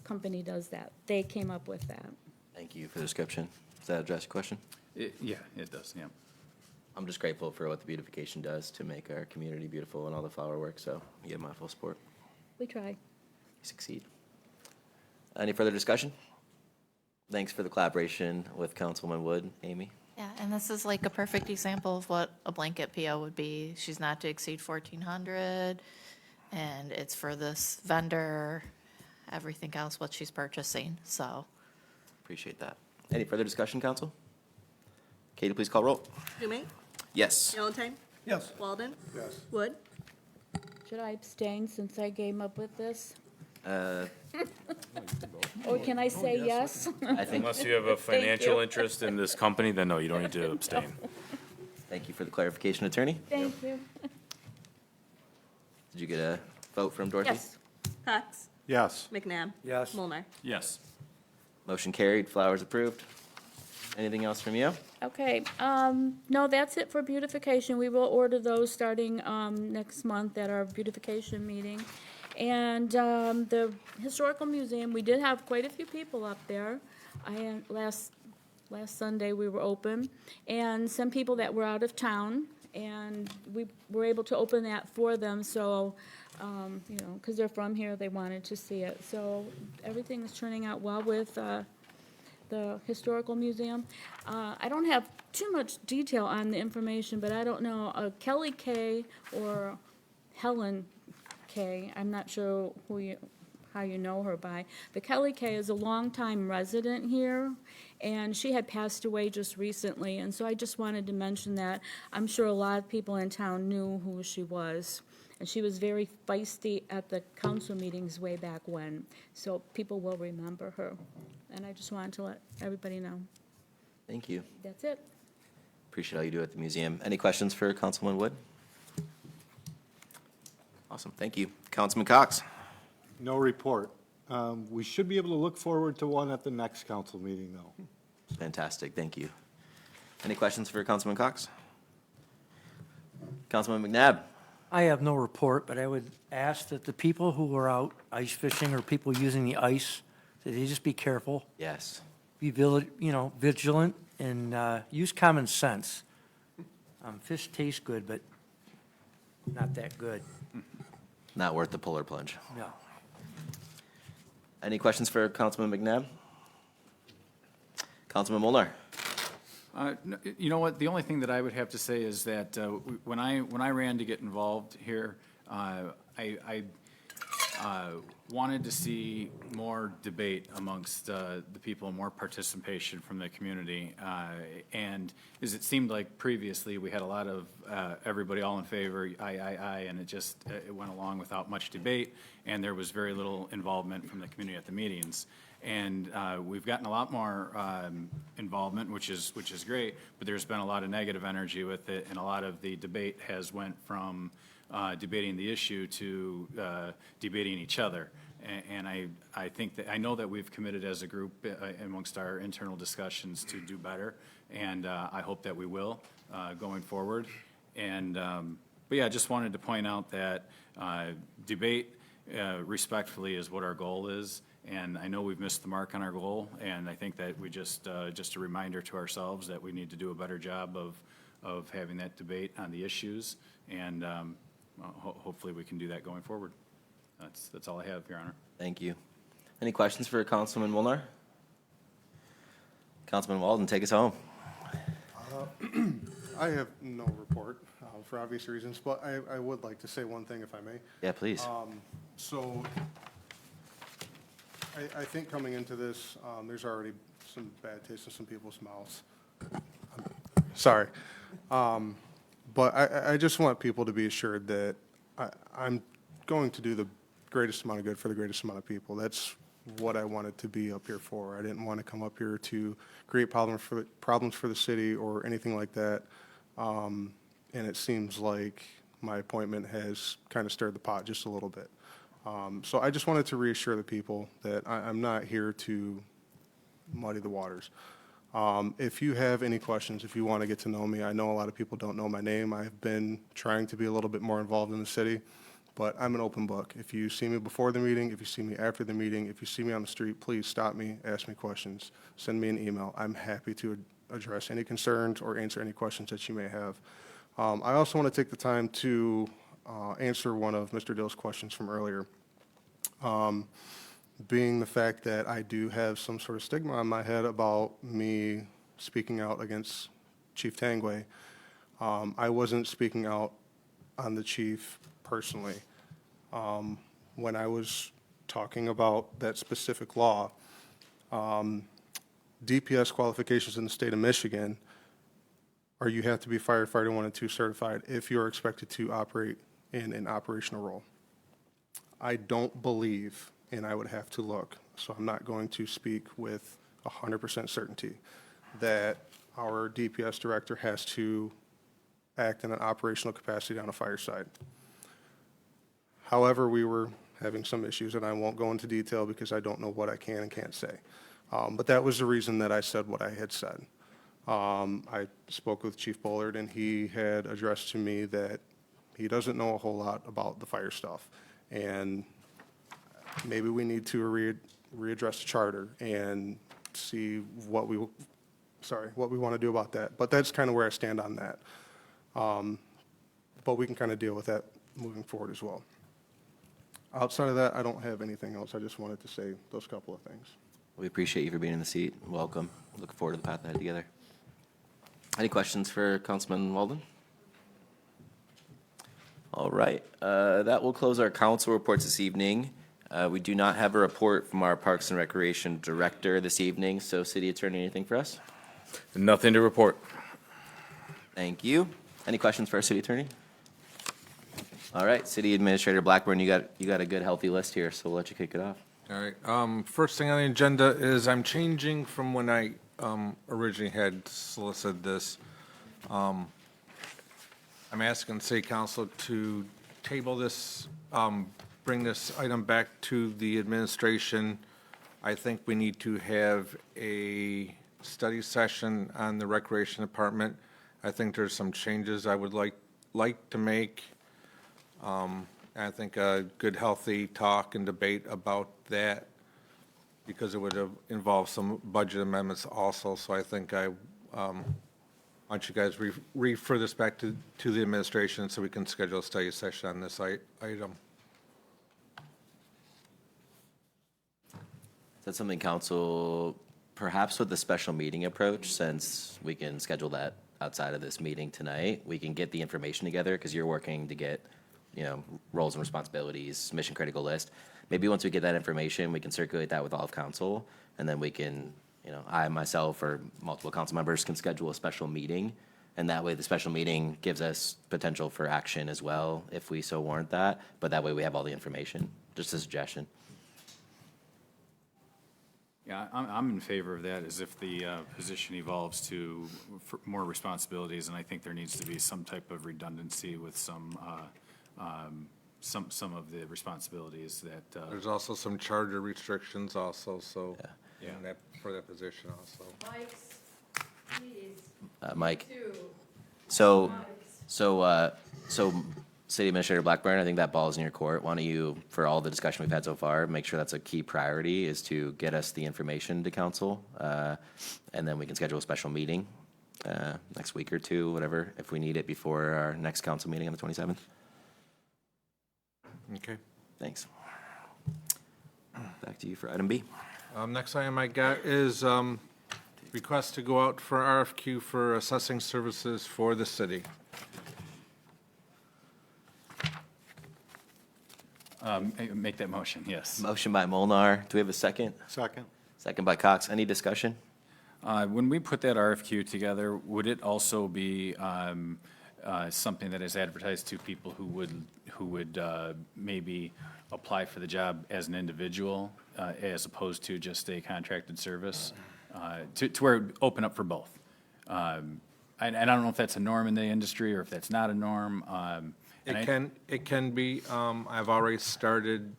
company does that. They came up with that. Thank you for the description. Does that address your question? Yeah, it does, yeah. I'm just grateful for what the beautification does to make our community beautiful and all the flower work, so you get my full support. We try. You succeed. Any further discussion? Thanks for the collaboration with Councilwoman Wood. Amy? Yeah, and this is like a perfect example of what a blanket PO would be. She's not to exceed 1,400, and it's for this vendor, everything else, what she's purchasing, so. Appreciate that. Any further discussion, council? Katie, please call roll. Schumate? Yes. Valentine? Yes. Walden? Yes. Wood? Should I abstain since I came up with this? Uh, Or can I say yes? I think, Unless you have a Thank financial you. interest in this company, then no, you don't need to abstain. thank you for the clarification, attorney. Thank you. Did you get a vote from Dorothy? Yes. Cox? Yes. McNabb? Yes. Mulnar? Yes. Motion carried, flowers approved. Anything else from you? Okay, no, that's it for beautification. We will order those starting, next month at our beautification meeting. And, the Historical Museum, we did have quite a few people up there. Last Sunday, we were open, and some people that were out of town, and we were able to open that for them, so, you know, because they're from here, they wanted to see it. So everything is turning out well with, the Historical Museum. I don't have too much detail on the information, but I don't know, Kelly Kay or Helen Kay, I'm not sure how you know her by, but Kelly Kay is a longtime resident here, and she had passed away just recently, and so I just wanted to mention that. I'm sure a lot of people in town knew who she was, and she was very feisty at the council meetings way back when, so people will remember her. And I just wanted to let everybody know. Thank you. That's it. Appreciate all you do at the museum. Any questions for Councilman Wood? Awesome, thank you. Councilman Cox? No report. We should be able to look forward to one at the next council meeting, though. Fantastic, thank you. Any questions for Councilman Cox? Councilman McNabb? I have no report, but I would ask that the people who are out ice fishing or people using the ice, that they just be careful, Yes. be vigilant, and use common sense. Fish taste good, but not that good. Not worth the polar plunge. No. Any questions for Councilman McNabb? Councilman Molnar? You know what, the only thing that I would have to say is that when I ran to get involved here, I wanted to see more debate amongst the people, more participation from the community. And as it seemed like previously, we had a lot of everybody all in favor, aye, and it went along without much debate, and there was very little involvement from the community at the meetings. And we've gotten a lot more involvement, which is great, but there's been a lot of negative energy with it, and a lot of the debate has went from debating the issue to debating each other. And I think that, I know that we've committed as a group amongst our internal discussions to do better, and I hope that we will going forward. And, but yeah, I just wanted to point out that debate respectfully is what our goal is. And I know we've missed the mark on our goal, and I think that we just a reminder to ourselves that we need to do a better job of having that debate on the issues, and hopefully we can do that going forward. That's all I have, Your Honor. Thank you. Any questions for Councilman Molnar? Councilman Walden, take us home. I have no report, for obvious reasons, but I would like to say one thing, if I may. Yeah, please. So I think coming into this, there's already some bad taste in some people's mouths. Sorry. But I just want people to be assured that I'm going to do the greatest amount of good for the greatest amount of people. That's what I wanted to be up here for. I didn't want to come up here to create problems for the city or anything like that. And it seems like my appointment has kind of stirred the pot just a little bit. So I just wanted to reassure the people that I'm not here to muddy the waters. If you have any questions, if you want to get to know me, I know a lot of people don't know my name. I've been trying to be a little bit more involved in the city, but I'm an open book. If you see me before the meeting, if you see me after the meeting, if you see me on the street, please stop me, ask me questions, send me an email. I'm happy to address any concerns or answer any questions that you may have. I also want to take the time to answer one of Mr. Dill's questions from earlier. Being the fact that I do have some sort of stigma on my head about me speaking out against Chief Tangway, I wasn't speaking out on the chief personally. When I was talking about that specific law, DPS qualifications in the state of Michigan are you have to be firefighter 1 and 2 certified if you're expected to operate in an operational role. I don't believe, and I would have to look, so I'm not going to speak with 100% certainty, that our DPS director has to act in an operational capacity on a fire site. However, we were having some issues, and I won't go into detail because I don't know what I can and can't say. But that was the reason that I said what I had said. I spoke with Chief Bullard, and he had addressed to me that he doesn't know a whole lot about the fire stuff. And maybe we need to readdress the charter and see what we want to do about that. But that's kind of where I stand on that. But we can kind of deal with that moving forward as well. Outside of that, I don't have anything else. I just wanted to say those couple of things. We appreciate you for being in the seat. Welcome. Looking forward to the path ahead together. Any questions for Councilman Walden? All right, that will close our council reports this evening. We do not have a report from our Parks and Recreation Director this evening, so City Attorney, anything for us? Nothing to report. Thank you. Any questions for our City Attorney? All right, City Administrator Blackburn, you got a good, healthy list here, so we'll let you kick it off. All right, first thing on the agenda is I'm changing from when I originally had solicited this. I'm asking City Council to table this, bring this item back to the administration. I think we need to have a study session on the Recreation Department. I think there's some changes I would like to make. I think a good, healthy talk and debate about that, because it would involve some budget amendments also. So I think I want you guys refer this back to the administration so we can schedule a study session on this item. Is that something council, perhaps with the special meeting approach, since we can schedule that outside of this meeting tonight, we can get the information together, because you're working to get, roles and responsibilities, mission critical list. Maybe once we get that information, we can circulate that with all of council, and then we can, I, myself, or multiple council members can schedule a special meeting, and that way the special meeting gives us potential for action as well, if we so warrant that, but that way we have all the information. Just a suggestion. Yeah, I'm in favor of that, as if the position evolves to more responsibilities, and I think there needs to be some type of redundancy with some of the responsibilities that. There's also some charter restrictions also, so, Yeah. for that position also. Mike. So City Administrator Blackburn, I think that ball's in your court. Why don't you, for all the discussion we've had so far, make sure that's a key priority, is to get us the information to council, and then we can schedule a special meeting next week or two, whatever, if we need it before our next council meeting on the 27th. Okay. Thanks. Back to you for item B. Next item I got is request to go out for RFQ for assessing services for the city. Make that motion, yes. Motion by Molnar. Do we have a second? Second. Second by Cox. Any discussion? When we put that RFQ together, would it also be something that is advertised to people who would maybe apply for the job as an individual, as opposed to just a contracted service, to where it would open up for both? And I don't know if that's a norm in the industry or if that's not a norm. It can be. I've already started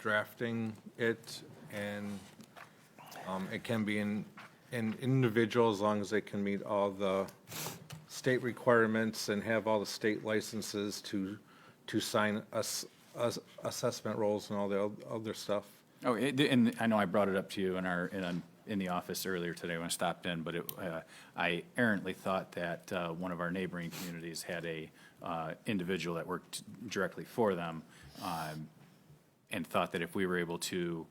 drafting it, and it can be an individual as long as they can meet all the state requirements and have all the state licenses to sign assessment rolls and all the other stuff. Oh, and I know I brought it up to you in the office earlier today when I stopped in, but I errantly thought that one of our neighboring communities had a individual that worked directly for them, and thought that if we were able to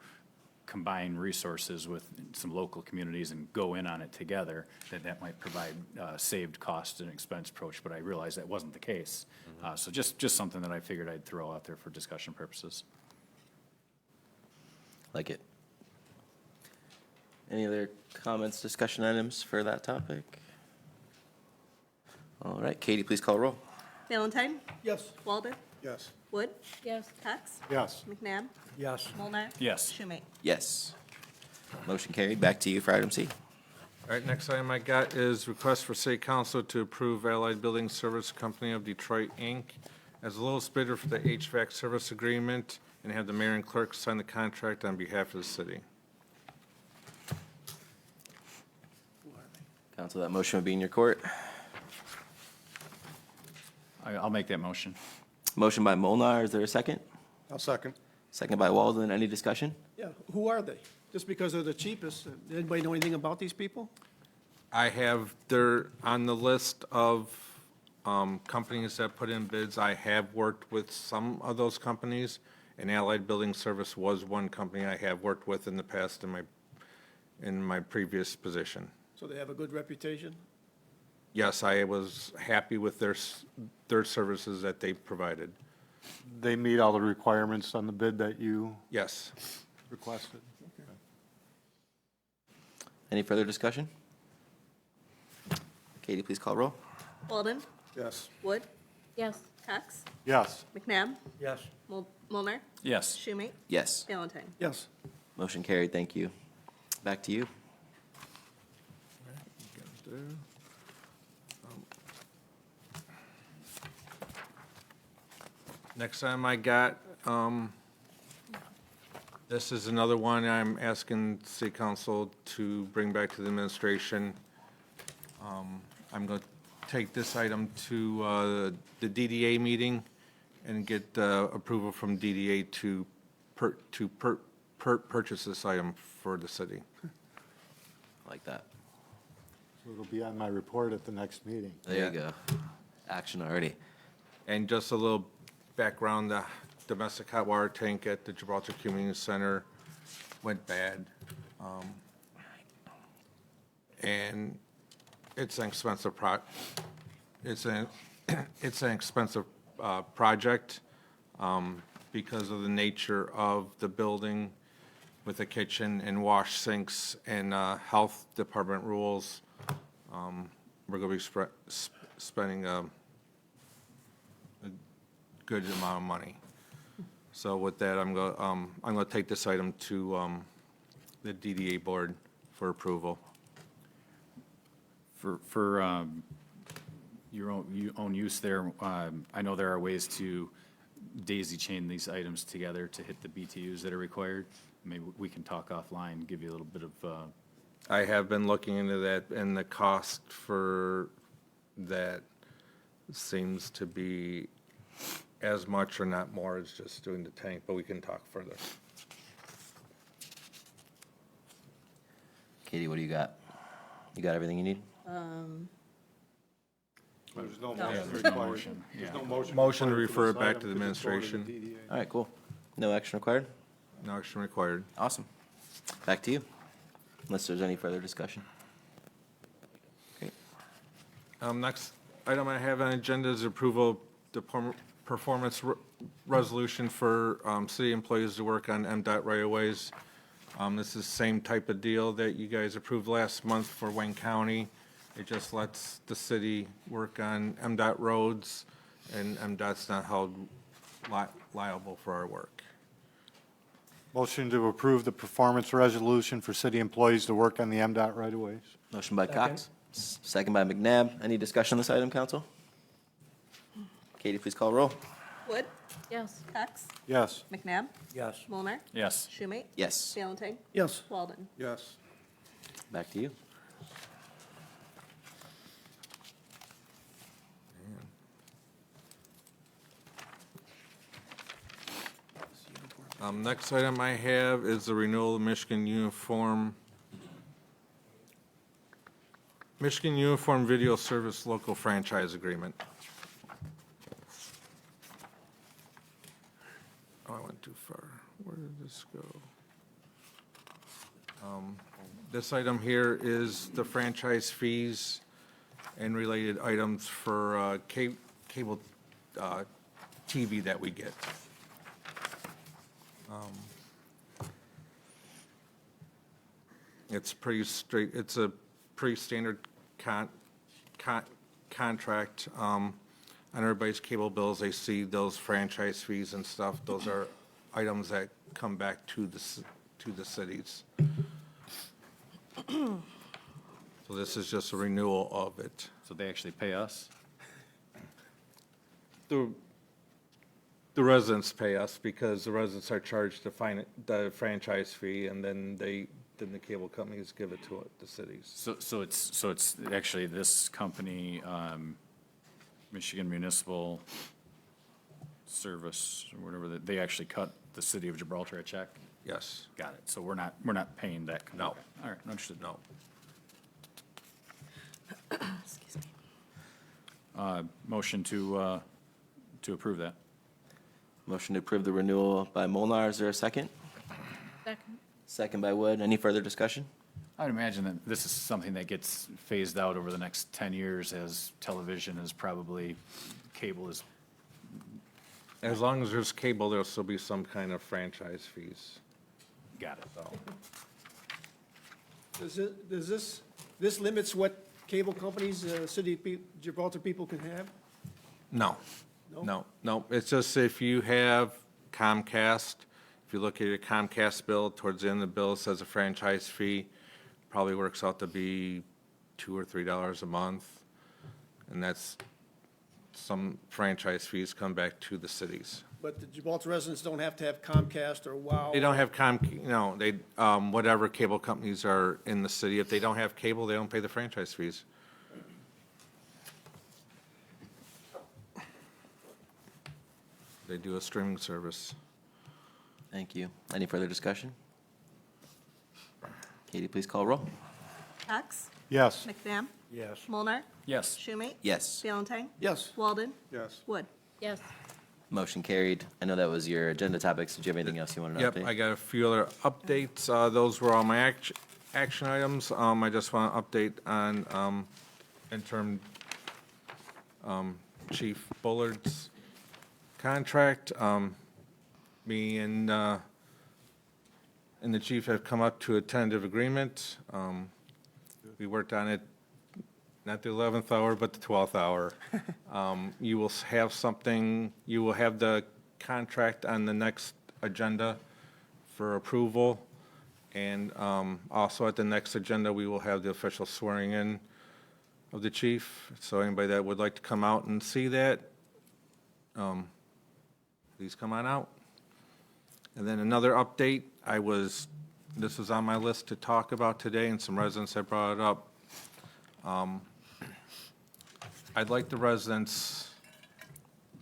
combine resources with some local communities and go in on it together, that might provide saved cost and expense approach, but I realized that wasn't the case. So just something that I figured I'd throw out there for discussion purposes. Like it. Any other comments, discussion items for that topic? All right, Katie, please call roll. Valentine? Yes. Walden? Yes. Wood? Yes. Cox? Yes. McNabb? Yes. Molnar? Yes. Schumate? Yes. Motion carried. Back to you for item C. All right, next item I got is request for city council to approve Allied Building Service Company of Detroit, Inc. as the lowest bidder for the HVAC service agreement, and have the mayor and clerk sign the contract on behalf of the city. Council, that motion would be in your court. I'll make that motion. Motion by Molnar. Is there a second? I'll second. Second by Walden. Any discussion? Yeah, who are they? Just because they're the cheapest, anybody know anything about these people? They're on the list of companies that put in bids. I have worked with some of those companies, and Allied Building Service was one company I have worked with in the past in my previous position. So they have a good reputation? Yes, I was happy with their services that they provided. They meet all the requirements on the bid that you Yes. requested. Any further discussion? Katie, please call roll. Walden? Yes. Wood? Yes. Cox? Yes. McNabb? Yes. Molnar? Yes. Schumate? Yes. Valentine? Yes. Motion carried. Thank you. Back to you. Next time I got, this is another one I'm asking city council to bring back to the administration. I'm going to take this item to the DDA meeting and get approval from DDA to purchase this item for the city. Like that. So it'll be on my report at the next meeting. There you go. Action already. And just a little background, the domestic hot water tank at the Gibraltar Community Center went bad. And it's an expensive it's an expensive project because of the nature of the building with the kitchen and wash sinks and health department rules. We're going to be spending a good amount of money. So with that, I'm going to take this item to the DDA board for approval. For your own use there, I know there are ways to daisy chain these items together to hit the BTUs that are required. Maybe we can talk offline, give you a little bit of, I have been looking into that, and the cost for that seems to be as much or not more as just doing the tank, but we can talk further. Katie, what do you got? You got everything you need? There's no No. motion There's no required. motion, There's yeah. no motion. Motion to required for refer this it back item to the because it's voted in administration. DDA. All right, cool. No action required? No action required. Awesome. Back to you, unless there's any further discussion. Great. Next item I have on the agenda is approval of the performance resolution for city employees to work on MDOT right-of-ways. This is the same type of deal that you guys approved last month for Wayne County. It just lets the city work on MDOT roads, and MDOT's not held liable for our work. Motion to approve the performance resolution for city employees to work on the MDOT right-of-ways. Motion by Cox, second by McNabb. Any discussion on this item, council? Katie, please call roll. Wood? Yes. Cox. Yes. McNabb. Yes. Mulnar. Yes. Schumate. Yes. Valentine. Yes. Walden. Yes. Back to you. Next item I have is the renewal of Michigan Uniform Video Service Local Franchise Agreement. Oh, I went too far. Where did this go? This item here is the franchise fees and related items for cable TV that we get. It's pretty straight, it's a pretty standard contract. On everybody's cable bills, they see those franchise fees and stuff. Those are items that come back to the cities. So this is just a renewal of it. So they actually pay us? The residents pay us because the residents are charged the franchise fee, and then the cable companies give it to the cities. So it's actually this company, Michigan Municipal Service, or whatever, they actually cut the city of Gibraltar a check? Yes. Got it. So we're not paying that. No. Okay. All right, understood. No. Excuse me. Motion to approve that. Motion to approve the renewal by Molnar. Is there a second? Second. Second by Wood. Any further discussion? I'd imagine that this is something that gets phased out over the next 10 years as television is probably, cable is. As long as there's cable, there'll still be some kind of franchise fees. Got it. This limits what cable companies, Gibraltar people can have? No. No. It's just if you have Comcast, if you look at your Comcast bill, towards the end of the bill, it says a franchise fee, probably works out to be $2 or $3 a month. And that's, some franchise fees come back to the cities. But the Gibraltar residents don't have to have Comcast or WOW? They don't have they, whatever cable companies are in the city, if they don't have cable, they don't pay the franchise fees. They do a streaming service. Thank you. Any further discussion? Katie, please call roll. Cox. Yes. McNabb. Yes. Mulnar. Yes. Schumate. Yes. Valentine. Yes. Walden. Yes. Wood. Yes. Motion carried. I know that was your agenda topics. Did you have anything else you wanted to update? Yep, I got a few other updates. Those were all my action items. I just want to update on interim Chief Bullard's contract. Me and the chief have come up to a tentative agreement. We worked on it, not the 11th hour, but the 12th hour. You will have something, you will have the contract on the next agenda for approval. And also at the next agenda, we will have the official swearing in of the chief. So anybody that would like to come out and see that, please come on out. And then another update, this was on my list to talk about today, and some residents have brought it up. I'd like the residents,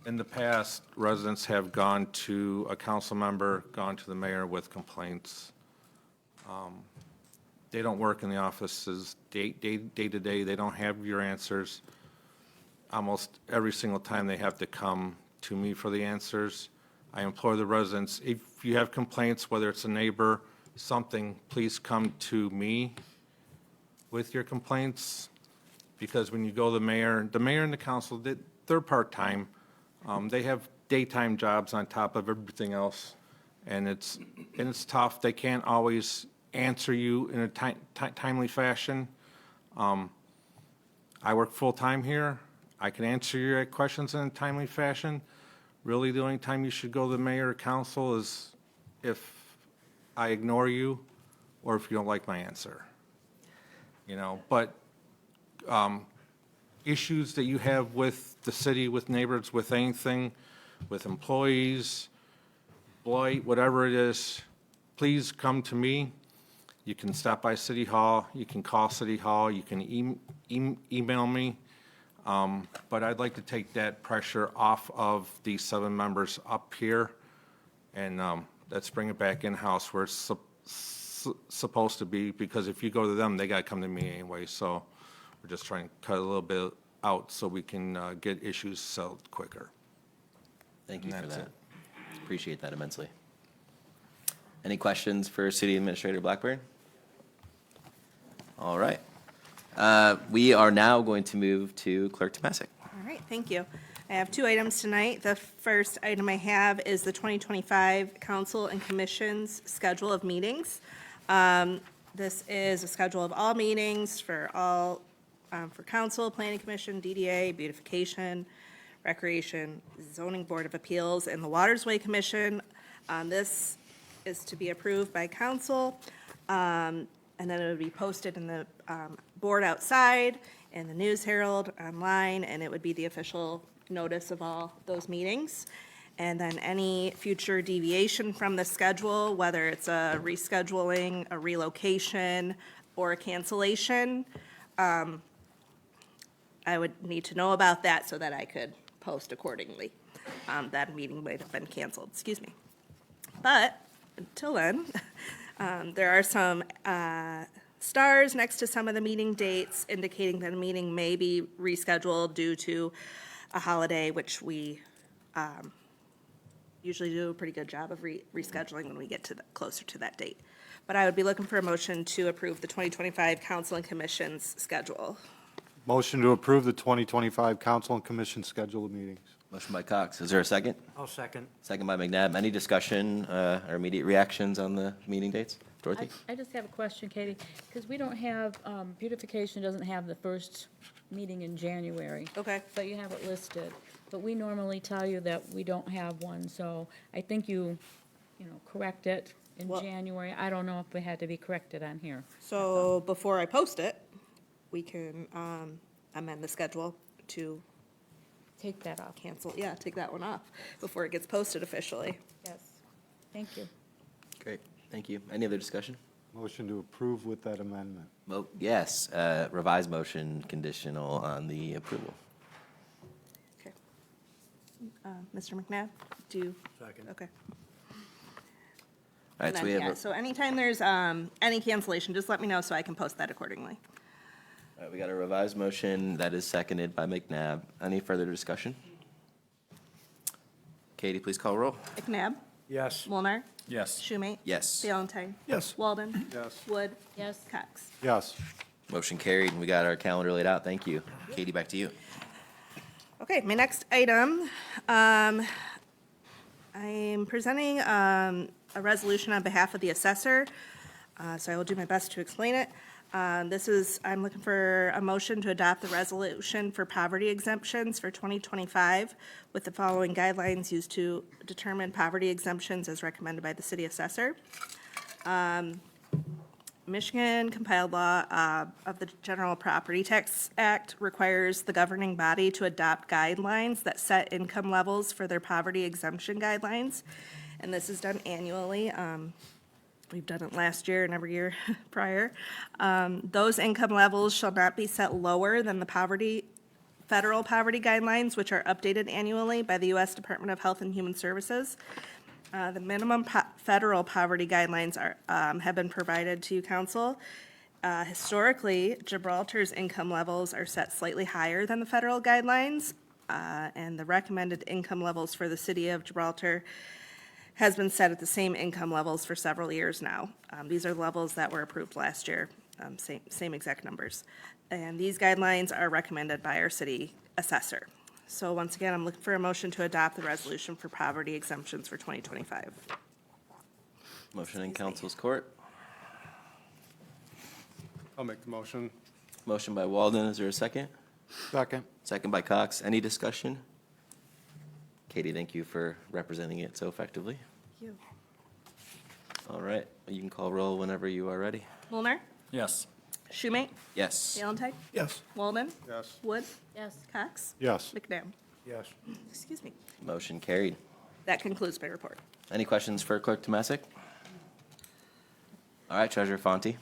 in the past, residents have gone to a council member, gone to the mayor with complaints. They don't work in the offices day to day, they don't have your answers. Almost every single time they have to come to me for the answers. I implore the residents, if you have complaints, whether it's a neighbor, something, please come to me with your complaints. Because when you go to the mayor and the council, they're part-time. They have daytime jobs on top of everything else. And it's tough. They can't always answer you in a timely fashion. I work full-time here. I can answer your questions in a timely fashion. Really, the only time you should go to the mayor or council is if I ignore you or if you don't like my answer. But issues that you have with the city, with neighbors, with anything, with employees, blight, whatever it is, please come to me. You can stop by City Hall, you can call City Hall, you can email me. But I'd like to take that pressure off of these 7 members up here, and let's bring it back in-house where it's supposed to be, because if you go to them, they gotta come to me anyway, so we're just trying to cut a little bit out so we can get issues settled quicker. Thank you for And that's that. it. Appreciate that immensely. Any questions for City Administrator Blackburn? All right. We are now going to move to Clerk Tomasic. All right, thank you. I have 2 items tonight. The first item I have is the 2025 Council and Commission's schedule of meetings. This is a schedule of all meetings for all, for Council, Planning Commission, DDA, Beautification, Recreation, Zoning Board of Appeals, and the Watersway Commission. This is to be approved by Council, and then it would be posted in the board outside, in the News Herald, online, and it would be the official notice of all those meetings. And then any future deviation from the schedule, whether it's a rescheduling, a relocation, or a cancellation, I would need to know about that so that I could post accordingly. That meeting might have been canceled, excuse me. But until then, there are some stars next to some of the meeting dates indicating that a meeting may be rescheduled due to a holiday, which we usually do a pretty good job of rescheduling when we get to closer to that date. But I would be looking for a motion to approve the 2025 Council and Commission's schedule. Motion to approve the 2025 Council and Commission schedule of meetings. Motion by Cox. Is there a second? I'll second. Second by McNabb. Any discussion or immediate reactions on the meeting dates? Dorothy? I just have a question, Katie, because we don't have, beautification doesn't have the first meeting in January. Okay. But you have it listed. But we normally tell you that we don't have one, so I think you correct it in Well- January. I don't know if it had to be corrected on here. So before I post it, we can amend the schedule to Take that off. cancel, yeah, take that one off before it gets posted officially. Yes. Thank you. Great. Thank you. Any other discussion? Motion to approve with that amendment. Yes, revised motion conditional on the approval. Okay. Mr. McNabb, do you? Second. Okay. All right, And so then, we have, yeah, so anytime there's any cancellation, just let me know so I can post that accordingly. all right, we got a revised motion that is seconded by McNabb. Any further discussion? Katie, please call roll. McNabb, Yes. Mulnar, Yes. Schumate. Yes. Valentine. Yes. Walden. Yes. Wood. Yes. Cox. Yes. Motion carried, and we got our calendar laid out. Thank you. Katie, back to you. Okay, my next item, I am presenting a resolution on behalf of the assessor, so I will do my best to explain it. I'm looking for a motion to adopt the resolution for poverty exemptions for 2025 with the following guidelines used to determine poverty exemptions as recommended by the city assessor. Michigan compiled law of the General Property Tax Act requires the governing body to adopt guidelines that set income levels for their poverty exemption guidelines. And this is done annually. We've done it last year and every year prior. Those income levels shall not be set lower than the federal poverty guidelines, which are updated annually by the U.S. Department of Health and Human Services. The minimum federal poverty guidelines have been provided to council. Historically, Gibraltar's income levels are set slightly higher than the federal guidelines, and the recommended income levels for the city of Gibraltar has been set at the same income levels for several years now. These are the levels that were approved last year, same exact numbers. And these guidelines are recommended by our city assessor. So once again, I'm looking for a motion to adopt the resolution for poverty exemptions for 2025. Motion in council's court. I'll make the motion. Motion by Walden. Is there a second? Second. Second by Cox. Any discussion? Katie, thank you for representing it so effectively. Thank you. All right, you can call roll whenever you are ready. Mulnar, Yes. Schumate, Yes. Valentine, Yes. Walden, Yes. Wood, Yes. Cox, Yes. McNabb. Yes. Excuse me. Motion carried. That concludes my report. Any questions for Clerk Tomasic? All right, Treasurer Fonte.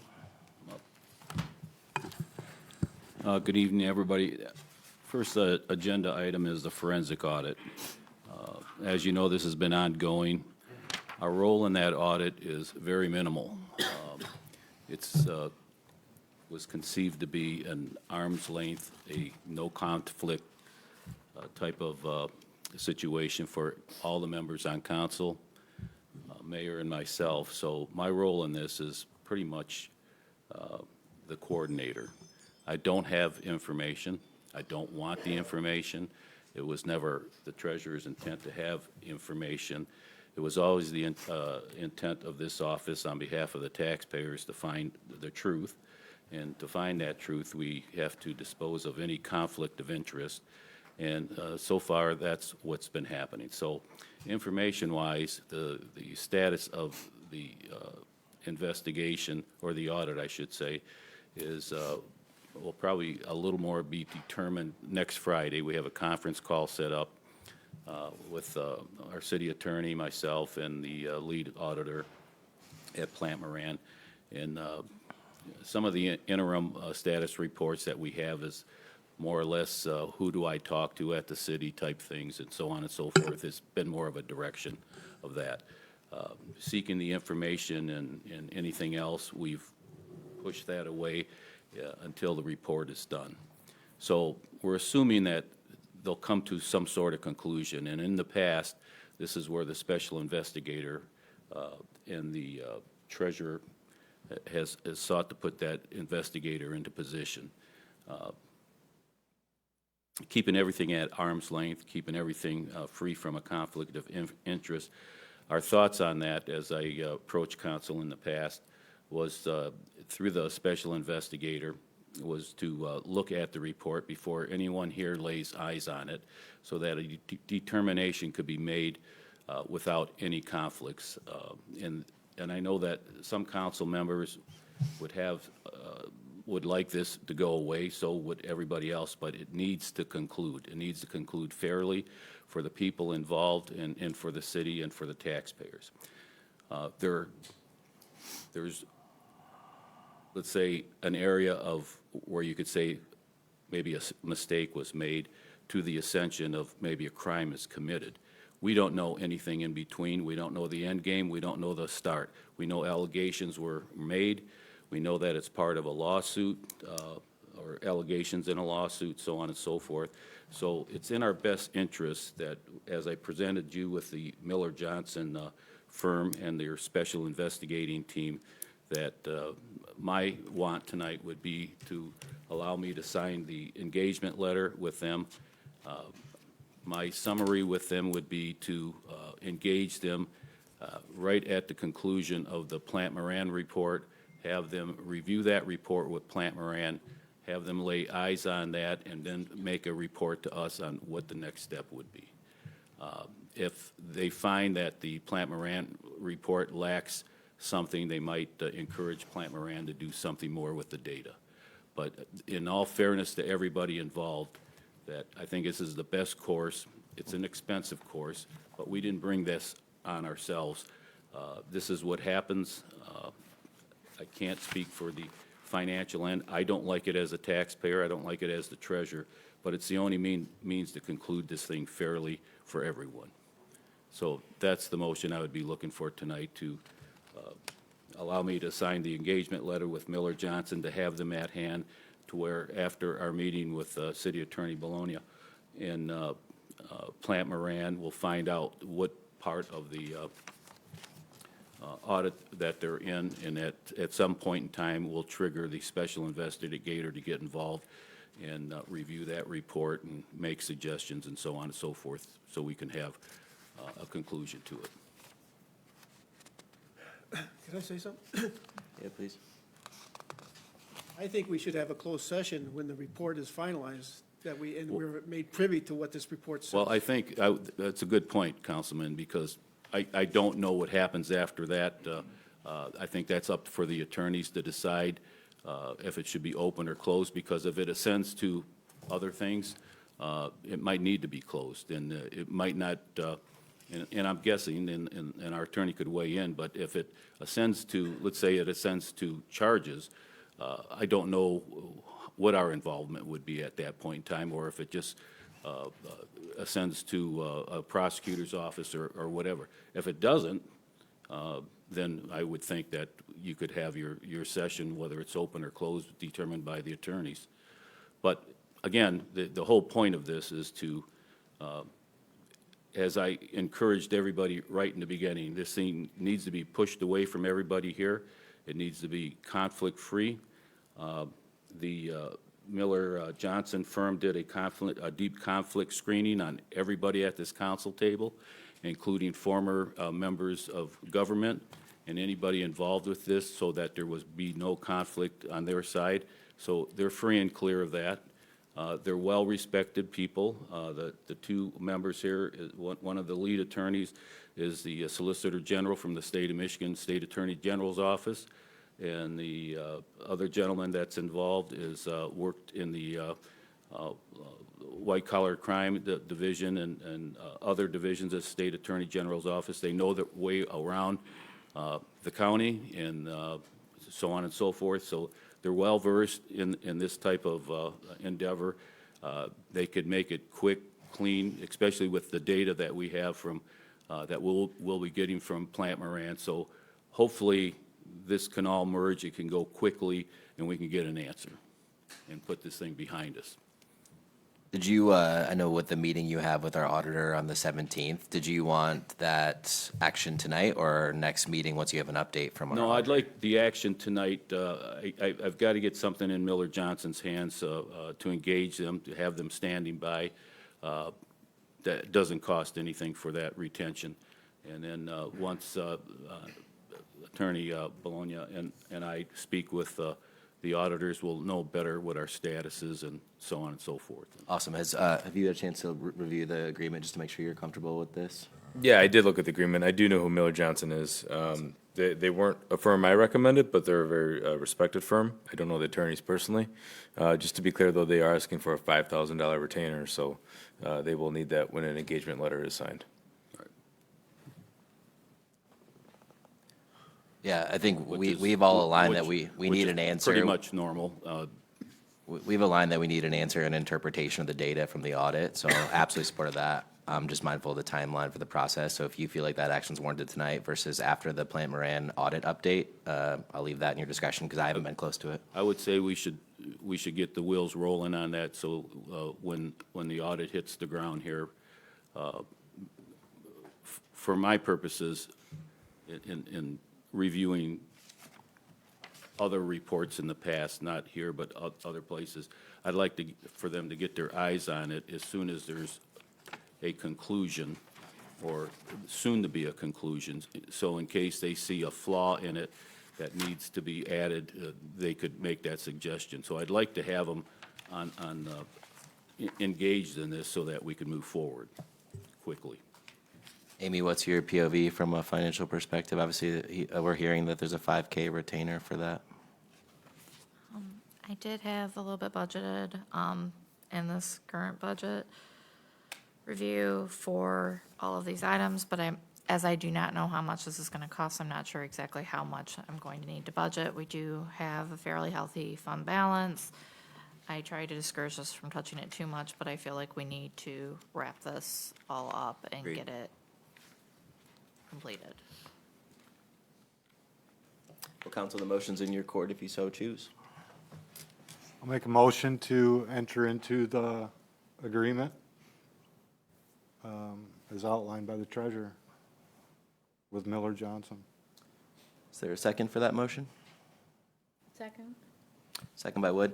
Good evening, everybody. First agenda item is the forensic audit. As you know, this has been ongoing. Our role in that audit is very minimal. It's was conceived to be an arm's length, a no conflict type of situation for all the members on council, mayor and myself. So my role in this is pretty much the coordinator. I don't have information. I don't want the information. It was never the treasurer's intent to have information. It was always the intent of this office on behalf of the taxpayers to find the truth. And to find that truth, we have to dispose of any conflict of interest. And so far, that's what's been happening. So information-wise, the status of the investigation, or the audit, I should say, is will probably a little more be determined next Friday. We have a conference call set up with our city attorney, myself, and the lead auditor at Plant Moran. And some of the interim status reports that we have is more or less who do I talk to at the city type things and so on and so forth. It's been more of a direction of that. Seeking the information and anything else, we've pushed that away until the report is done. So we're assuming that they'll come to some sort of conclusion. And in the past, this is where the special investigator and the treasurer has sought to put that investigator into position. Keeping everything at arm's length, keeping everything free from a conflict of interest. Our thoughts on that, as I approached council in the past, was through the special investigator, was to look at the report before anyone here lays eyes on it, so that a determination could be made without any conflicts. And I know that some council members would like this to go away, so would everybody else, but it needs to conclude. It needs to conclude fairly for the people involved and for the city and for the taxpayers. There's, let's say, an area of where you could say maybe a mistake was made to the ascension of maybe a crime is committed. We don't know anything in between. We don't know the end game. We don't know the start. We know allegations were made. We know that it's part of a lawsuit or allegations in a lawsuit, so on and so forth. So it's in our best interest that, as I presented you with the Miller Johnson firm and their special investigating team, that my want tonight would be to allow me to sign the engagement letter with them. My summary with them would be to engage them right at the conclusion of the Plant Moran report, have them review that report with Plant Moran, have them lay eyes on that, and then make a report to us on what the next step would be. If they find that the Plant Moran report lacks something, they might encourage Plant Moran to do something more with the data. But in all fairness to everybody involved, that I think this is the best course. It's an expensive course, but we didn't bring this on ourselves. This is what happens. I can't speak for the financial end. I don't like it as a taxpayer. I don't like it as the treasurer, but it's the only means to conclude this thing fairly for everyone. So that's the motion I would be looking for tonight, to allow me to sign the engagement letter with Miller Johnson, to have them at hand, to where after our meeting with City Attorney Bologna and Plant Moran, we'll find out what part of the audit that they're in, and at some point in time, we'll trigger the special investigator to get involved and review that report and make suggestions and so on and so forth, so we can have a conclusion to it. Can I say something? Yeah, please. I think we should have a closed session when the report is finalized, that we're made privy to what this report says. Well, I think that's a good point, Councilman, because I don't know what happens after that. I think that's up for the attorneys to decide if it should be open or closed, because if it ascends to other things, it might need to be closed, and it might not, and I'm guessing, and our attorney could weigh in, but if it ascends to, let's say it ascends to charges, I don't know what our involvement would be at that point in time, or if it just ascends to a prosecutor's office or whatever. If it doesn't, then I would think that you could have your session, whether it's open or closed, determined by the attorneys. But again, the whole point of this is to, as I encouraged everybody right in the beginning, this thing needs to be pushed away from everybody here. It needs to be conflict-free. The Miller Johnson firm did a deep conflict screening on everybody at this council table, including former members of government and anybody involved with this, so that there be no conflict on their side. So they're free and clear of that. They're well-respected people. The two members here, one of the lead attorneys is the Solicitor General from the State of Michigan, State Attorney General's office. And the other gentleman that's involved is worked in the white-collar crime division and other divisions of the State Attorney General's office. They know their way around the county and so on and so forth. So they're well-versed in this type of endeavor. They could make it quick, clean, especially with the data that we have from, that we'll be getting from Plant Moran. So hopefully this can all merge, it can go quickly, and we can get an answer and put this thing behind us. Did you, I know with the meeting you have with our auditor on the 17th, did you want that action tonight or next meeting once you have an update from our No, I'd auditor? like the action tonight. I've got to get something in Miller Johnson's hands to engage them, to have them standing by. That doesn't cost anything for that retention. And then once Attorney Bologna and I speak with the auditors, we'll know better what our status is and so on and so forth. Awesome. Have you had a chance to review the agreement just to make sure you're comfortable with this? Yeah, I did look at the agreement. I do know who Miller Johnson is. They weren't a firm I recommended, but they're a very respected firm. I don't know the attorneys personally. Just to be clear, though, they are asking for a $5,000 retainer, so they will need that when an engagement letter is signed. Yeah, I think Which is- we've all aligned that which- we which need is an answer. Pretty much normal. We've aligned that we need an answer and interpretation of the data from the audit, so absolutely support that. I'm just mindful of the timeline for the process, so if you feel like that action's warranted tonight versus after the Plant Moran audit update, I'll leave that in your discussion, because I haven't been close to it. I would say we should get the wheels rolling on that, so when the audit hits the ground here, for my purposes, in reviewing other reports in the past, not here, but other places, I'd like for them to get their eyes on it as soon as there's a conclusion, or soon to be a conclusion. So in case they see a flaw in it that needs to be added, they could make that suggestion. So I'd like to have them engaged in this so that we can move forward quickly. Amy, what's your POV from a financial perspective? Obviously, we're hearing that there's a 5K retainer for that. I did have a little bit budgeted in this current budget review for all of these items, but as I do not know how much this is going to cost, I'm not sure exactly how much I'm going to need to budget. We do have a fairly healthy fund balance. I try to discourage us from touching it too much, but I feel like we need to wrap this all up and Agreed. get it completed. Well, counsel, the motion's in your court if you so choose. I'll make a motion to enter into the agreement as outlined by the treasurer with Miller Johnson. Is there a second for that motion? Second? Second by Wood.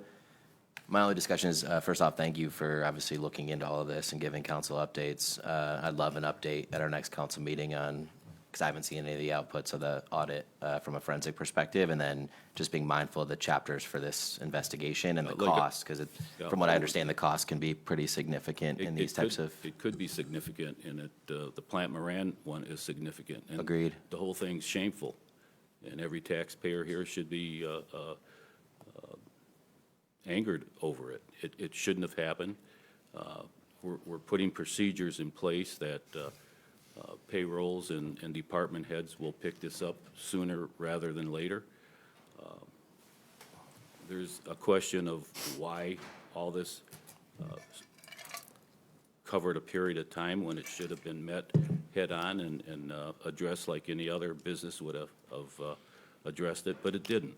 My only discussion is, first off, thank you for obviously looking into all of this and giving council updates. I'd love an update at our next council meeting on, because I haven't seen any of the outputs of the audit from a forensic perspective, and then just being mindful of the chapters for this investigation and the Like a- cost, because from what I understand, the cost can be pretty significant in these types of. It could be significant, and the Plant Moran one is significant. And Agreed. The whole thing's shameful, and every taxpayer here should be angered over it. It shouldn't have happened. we're putting procedures in place that payrolls and department heads will pick this up sooner rather than later. There's a question of why all this covered a period of time when it should have been met head-on and addressed like any other business would have addressed it, but it didn't.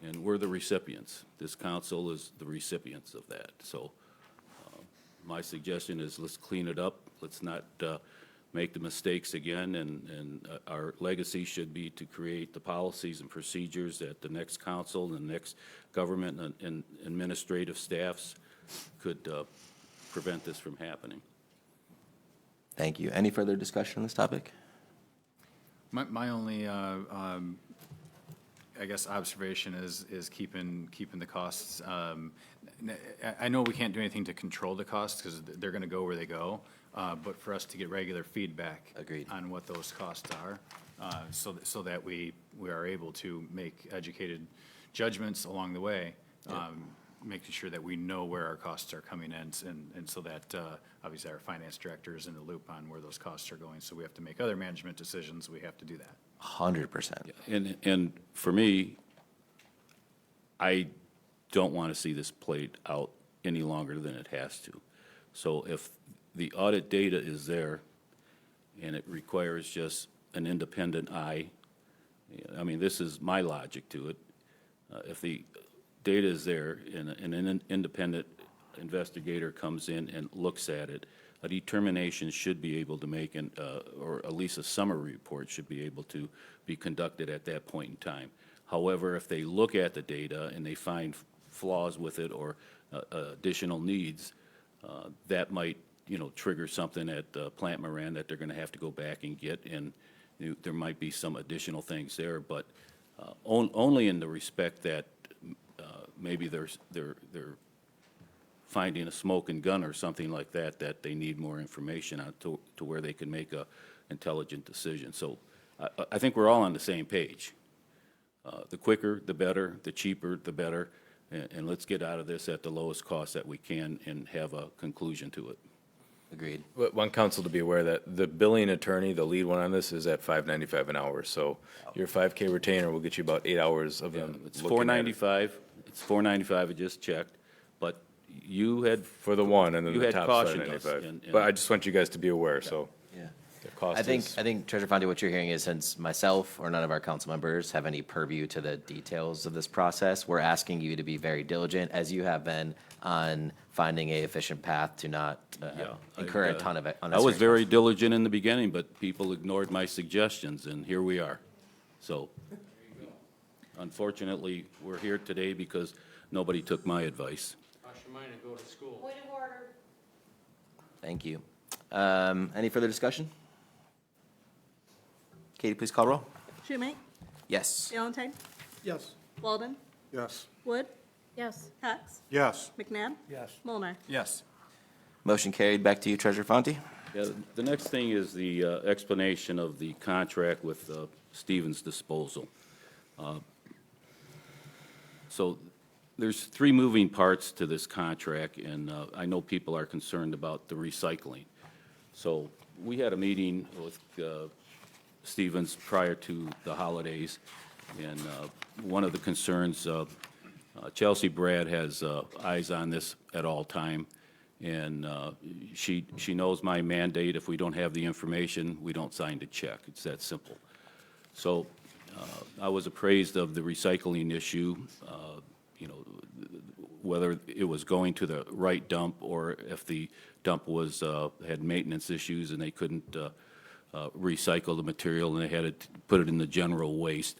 And we're the recipients. This council is the recipients of that. So my suggestion is let's clean it up. Let's not make the mistakes again, and our legacy should be to create the policies and procedures that the next council and the next government and administrative staffs could prevent this from happening. Thank you. Any further discussion on this topic? My only, I guess, observation is keeping the costs. I know we can't do anything to control the costs because they're going to go where they go, but for us to get regular feedback. Agreed. On what those costs are, so that we are able to make educated judgments along the way, making sure that we know where our costs are coming in, and so that obviously our finance director is in the loop on where those costs are going. So we have to make other management decisions. We have to do that. 100%. And for me, I don't want to see this played out any longer than it has to. So if the audit data is there and it requires just an independent eye, I mean, this is my logic to it. If the data is there and an independent investigator comes in and looks at it, a determination should be able to make, or at least a summary report should be able to be conducted at that point in time. However, if they look at the data and they find flaws with it or additional needs, that might, trigger something at Plant Moran that they're going to have to go back and get, and there might be some additional things there, but only in the respect that maybe they're finding a smoking gun or something like that, that they need more information on to where they can make a intelligent decision. So I think we're all on the same page. The quicker, the better, the cheaper, the better, and let's get out of this at the lowest cost that we can and have a conclusion to it. Agreed. Want council to be aware that the billing attorney, the lead one on this, is at $5.95 an hour. So your 5K retainer will get you about 8 hours of them. It's $4.95. It's $4.95. I just checked, but you had for the one, and then you the had top cautioned us, $5.95. But I just want you guys to be aware. So Yeah. the cost. I think Treasurer Fonte, what you're hearing is, since myself or none of our council members have any purview to the details of this process, we're asking you to be very diligent, as you have been, on finding a efficient path to not incur a ton of unnecessary. I was very diligent in the beginning, but people ignored my suggestions, and here we are. So, unfortunately, we're here today because nobody took my advice. Wash your mind and go to school. Point of order. Thank you. Any further discussion? Katie, please call roll. Schumate? Yes. Valentine? Yes. Walden? Yes. Wood? Yes. Cox? Yes. McNabb? Yes. Molnar? Yes. Motion carried. Back to you, Treasurer Fonte. Yeah, the next thing is the explanation of the contract with Stevens Disposal. So there's three moving parts to this contract, and I know people are concerned about the recycling. So we had a meeting with Stevens prior to the holidays, and one of the concerns, Chelsea Brad has eyes on this at all time, and she knows my mandate. If we don't have the information, we don't sign the check. It's that simple. So I was appraised of the recycling issue, whether it was going to the right dump or if the dump was had maintenance issues and they couldn't recycle the material and they had to put it in the general waste.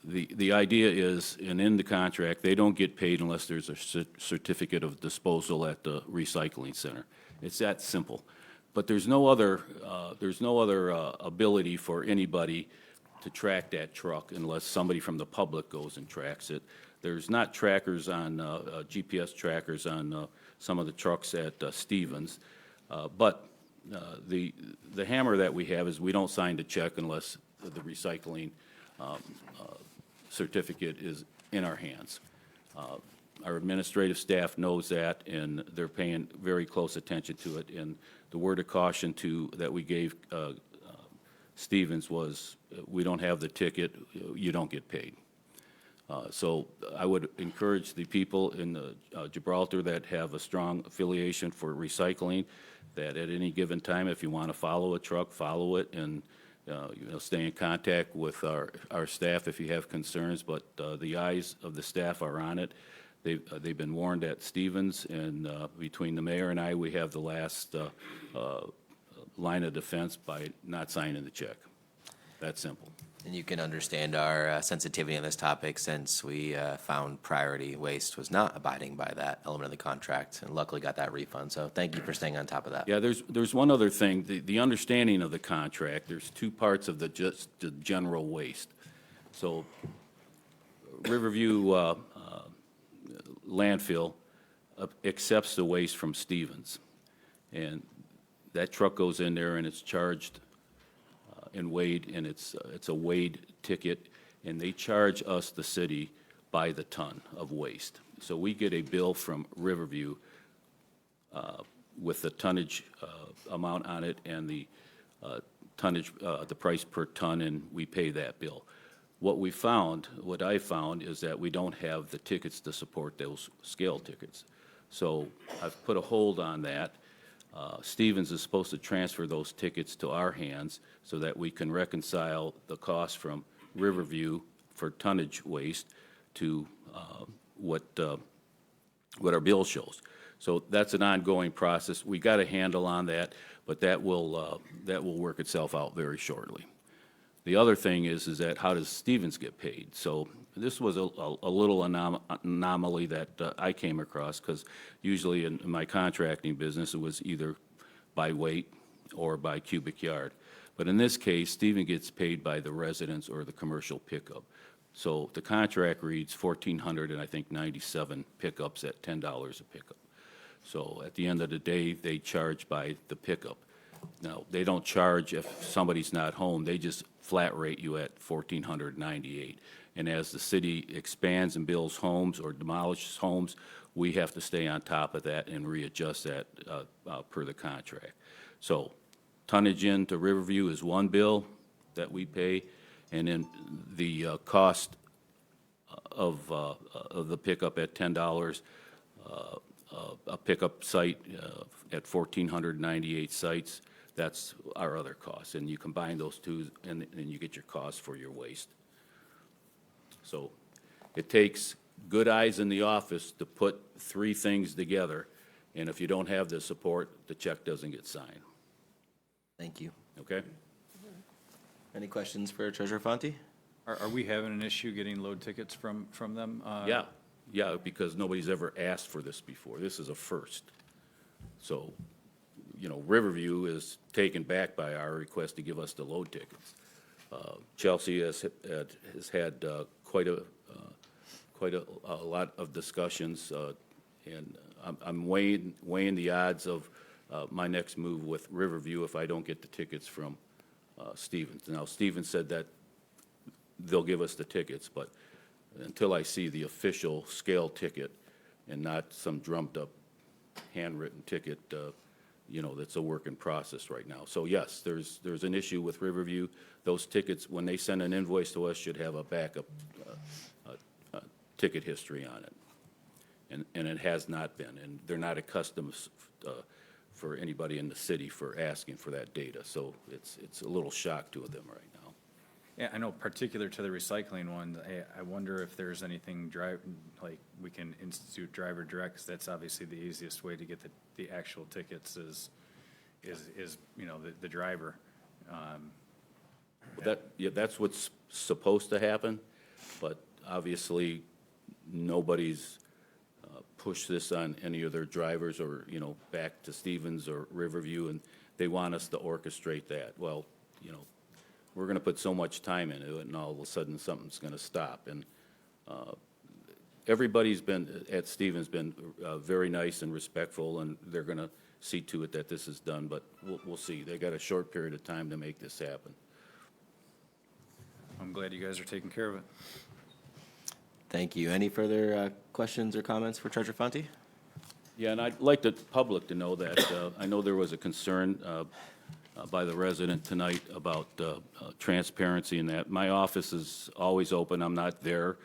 The idea is, and in the contract, they don't get paid unless there's a certificate of disposal at the recycling center. It's that simple. But there's no other ability for anybody to track that truck unless somebody from the public goes and tracks it. There's not trackers on, GPS trackers on some of the trucks at Stevens, but the hammer that we have is we don't sign the check unless the recycling certificate is in our hands. Our administrative staff knows that, and they're paying very close attention to it. And the word of caution that we gave Stevens was, we don't have the ticket, you don't get paid. So I would encourage the people in Gibraltar that have a strong affiliation for recycling, that at any given time, if you want to follow a truck, follow it, and stay in contact with our staff if you have concerns. But the eyes of the staff are on it. They've been warned at Stevens, and between the mayor and I, we have the last line of defense by not signing the check. That's simple. And you can understand our sensitivity on this topic since we found Priority Waste was not abiding by that element of the contract and luckily got that refund. So thank you for staying on top of that. Yeah, there's one other thing. The understanding of the contract, there's two parts of the general waste. So Riverview landfill accepts the waste from Stevens. And that truck goes in there and it's charged and weighed, and it's a weighed ticket, and they charge us, the city, by the ton of waste. So we get a bill from Riverview with the tonnage amount on it and the tonnage, the price per ton, and we pay that bill. What I found is that we don't have the tickets to support those scale tickets. So I've put a hold on that. Stevens is supposed to transfer those tickets to our hands so that we can reconcile the cost from Riverview for tonnage waste to what our bill shows. So that's an ongoing process. We got a handle on that, but that will work itself out very shortly. The other thing is that how does Stevens get paid? So this was a little anomaly that I came across, because usually in my contracting business, it was either by weight or by cubic yard. But in this case, Stevens gets paid by the residents or the commercial pickup. So the contract reads 1,400 and I think 97 pickups at $10 a pickup. So at the end of the day, they charge by the pickup. Now, they don't charge if somebody's not home. They just flat rate you at $1,498. And as the city expands and builds homes or demolishes homes, we have to stay on top of that and readjust that per the contract. So tonnage into Riverview is one bill that we pay, and then the cost of the pickup at $10, a pickup site at 1,498 sites, that's our other cost. And you combine those two, and you get your cost for your waste. So it takes good eyes in the office to put three things together, and if you don't have the support, the check doesn't get signed. Thank you. Okay? Any questions for Treasurer Fonte? Are we having an issue getting load tickets from them? Yeah, because nobody's ever asked for this before. This is a first. So, Riverview is taken back by our request to give us the load tickets. Chelsea has had quite a lot of discussions, and I'm weighing the odds of my next move with Riverview if I don't get the tickets from Stevens. Now, Stevens said that they'll give us the tickets, but until I see the official scale ticket and not some drummed-up handwritten ticket, that's a work in process right now. So yes, there's an issue with Riverview. Those tickets, when they send an invoice to us, should have a backup ticket history on it. And it has not been, and they're not accustomed for anybody in the city for asking for that data. So it's a little shock to them right now. Yeah, I know particular to the recycling one, I wonder if there's anything like we can institute driver direct, 'cause that's obviously the easiest way to get the actual tickets is the driver. That's what's supposed to happen, but obviously nobody's pushed this on any of their drivers or, back to Stevens or Riverview, and they want us to orchestrate that. Well, we're going to put so much time into it, and all of a sudden something's going to stop. And everybody's been at Stevens been very nice and respectful, and they're going to see to it that this is done. But we'll see. They got a short period of time to make this happen. I'm glad you guys are taking care of it. Thank you. Any further questions questions or comments for Treasurer Fonte? Yeah, and I'd like the public to know that, I know there was a concern by the resident tonight about transparency in that. My office is always open, I'm not there,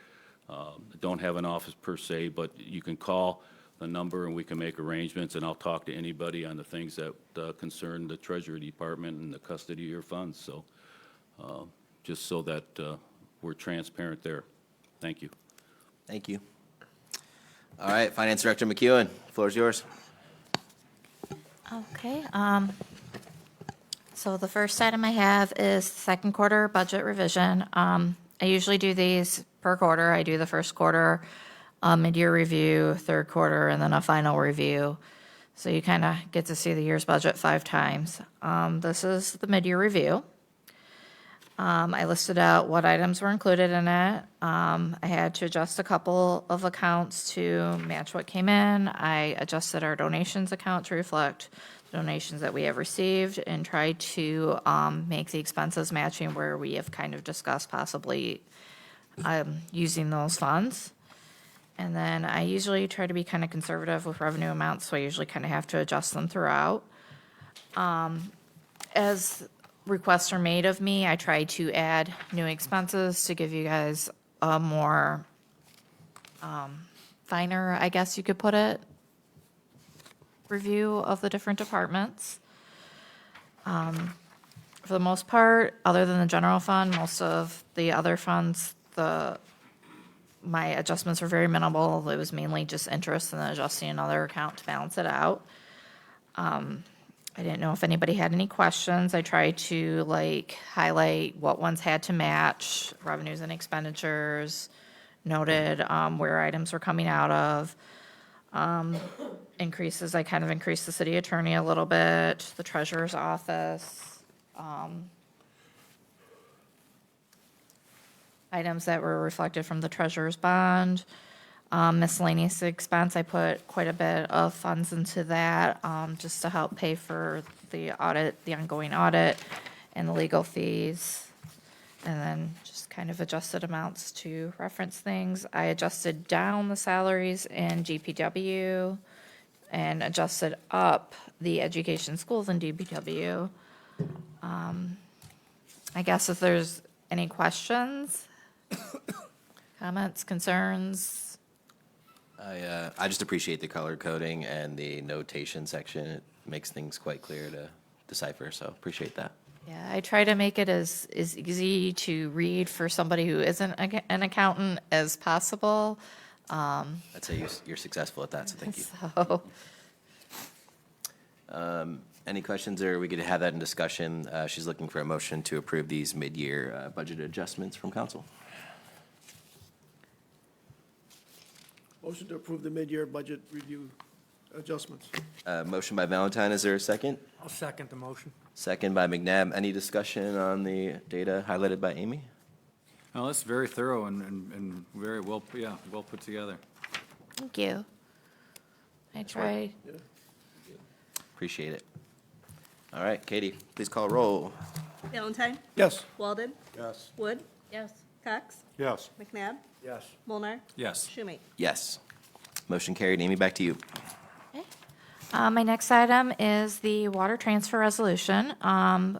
don't have an office per se, but you can call the number and we can make arrangements, and I'll talk to anybody on the things that concern the Treasury Department and the custody of your funds, so, just so that we're transparent there. Thank you. Thank you. All right, Finance Director McEwen, floor is yours. Okay, so the first item I have is second quarter budget revision. I usually do these per quarter. I do the first quarter, mid-year review, third quarter, and then a final review. So you kind of get to see the year's budget 5 times. This is the mid-year review. I listed out what items were included in it. I had to adjust a couple of accounts to match what came in. I adjusted our donations account to reflect donations that we have received and tried to make the expenses matching where we have kind of discussed possibly using those funds. And then I usually try to be kind of conservative with revenue amounts, so I usually kind of have to adjust them throughout. As requests are made of me, I try to add new expenses to give you guys a more finer, I guess you could put it, review of the different departments. For the most part, other than the general fund, most of the other funds, my adjustments were very minimal. It was mainly just interest and then adjusting another account to balance it out. I didn't know if anybody had any questions. I tried to highlight what ones had to match, revenues and expenditures, noted where items were coming out of. Increases, I kind of increased the city attorney a little bit, the treasurer's office. Items that were reflected from the treasurer's bond. Miscellaneous expense, I put quite a bit of funds into that, just to help pay for the audit, the ongoing audit, and the legal fees. And then just kind of adjusted amounts to reference things. I adjusted down the salaries in GPW and adjusted up the education schools in DPW. I guess if there's any questions, comments, concerns. I just appreciate the color coding and the notation section. It makes things quite clear to decipher, so appreciate that. Yeah, I try to make it as easy to read for somebody who isn't an accountant as possible. I'd say you're successful at that, so thank you. So, Any questions, or we could have that in discussion? She's looking for a motion to approve these mid-year budget adjustments from council. Motion to approve the mid-year budget review adjustments. Motion by Valentine, is there a second? I'll second the motion. Second by McNabb. Any discussion on the data highlighted by Amy? Well, that's very thorough and very well, well put together. thank you. I tried. Appreciate it. All right, Katie, please call roll. Valentine? Yes. Walden? Yes. Wood? Yes. Cox? Yes. McNabb? Yes. Molnar. Yes. Schumate. Yes. Motion carried. Amy, back to you. My next item is the water transfer resolution.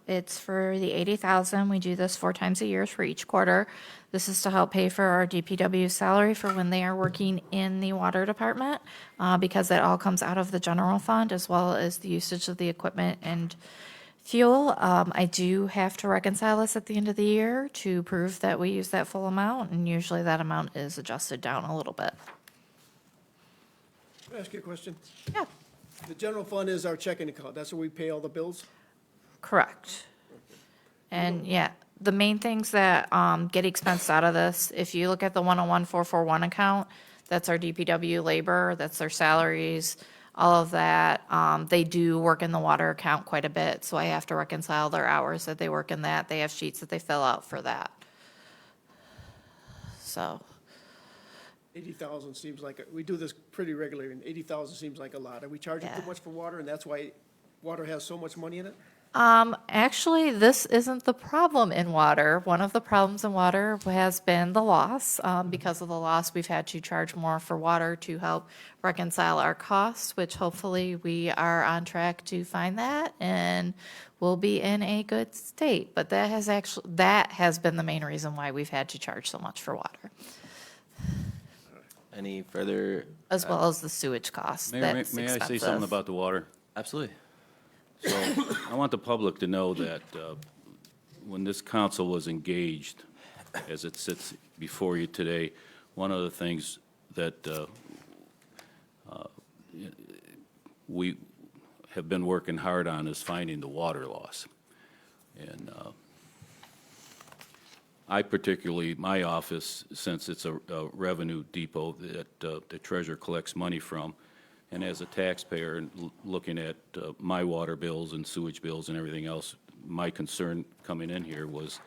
It's for the $80,000. We do this 4 times a year for each quarter. This is to help pay for our DPW salary for when they are working in the water department, because that all comes out of the general fund as well as the usage of the equipment and fuel. I do have to reconcile this at the end of the year to prove that we use that full amount, and usually that amount is adjusted down a little bit. Can I ask you a question? Yeah. The general fund is our checking account. That's where we pay all the bills? Correct. And yeah, the main things that get expensed out of this, if you look at the 101,441 account, that's our DPW labor, that's their salaries, all of that. They do work in the water account quite a bit, so I have to reconcile their hours that they work in that. They have sheets that they fill out for that. So, 80,000 seems like, we do this pretty regularly, and 80,000 seems like a lot. Are we charging too Yeah. much for water, and that's why water has so much money in it? Actually, this isn't the problem in water. One of the problems in water has been the loss. Because of the loss, we've had to charge more for water to help reconcile our costs, which hopefully we are on track to find that and we'll be in a good state. But that has been the main reason why we've had to charge so much for water, Any further? as well as the sewage costs. Mayor, That's may I say expensive. something about the water? Absolutely. So I want the public to know that when this council was engaged, as it sits before you today, one of the things that we have been working hard on is finding the water loss. And I particularly, my office, since it's a revenue depot that the treasurer collects money from, and as a taxpayer, and looking at my water bills and sewage bills and everything else, my concern coming in here was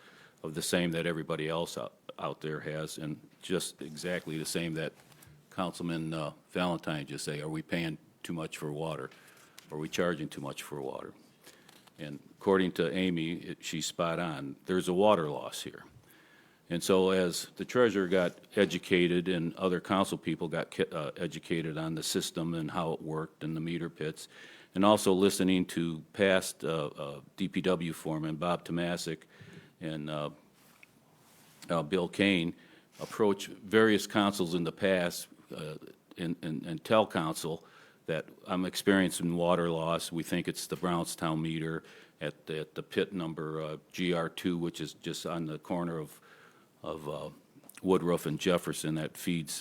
of the same that everybody else out there has, and just exactly the same that Councilman Valentine just say, are we paying too much for water? Are we charging too much for water? And according to Amy, she's spot on. There's a water loss here. And so as the treasurer got educated and other council people got educated on the system and how it worked and the meter pits, and also listening to past DPW foreman Bob Tomasic and Bill Kane approach various councils in the past and tell council that I'm experiencing water loss. We think it's the Brownstown meter at the pit number GR2, which is just on the corner of Woodruff and Jefferson that feeds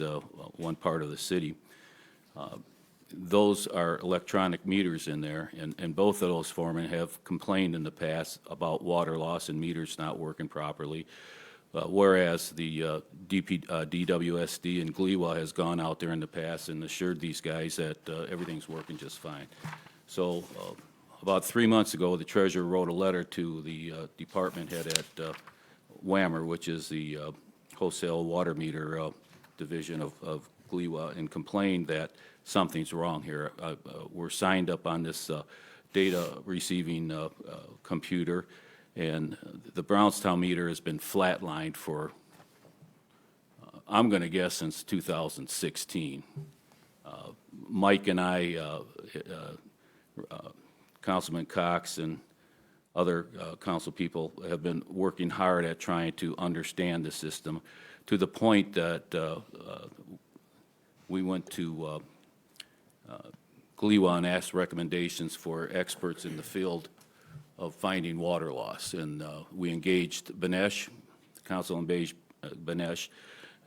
one part of the city. Those are electronic meters in there, and both of those foremen have complained in the past about water loss and meters not working properly, whereas the DWSD and GLEWA has gone out there in the past and assured these guys that everything's working just fine. So about 3 months ago, the treasurer wrote a letter to the department head at WAMR, which is the wholesale water meter division of GLEWA, and complained that something's wrong here. We're signed up on this data receiving computer, and the Brownstown meter has been flatlined for, I'm going to guess, since 2016. Mike and I, Councilman Cox and other council people have been working hard at trying to understand the system, to the point that we went to GLEWA and asked recommendations for experts in the field of finding water loss. And we engaged Benesh, Councilman Benesh.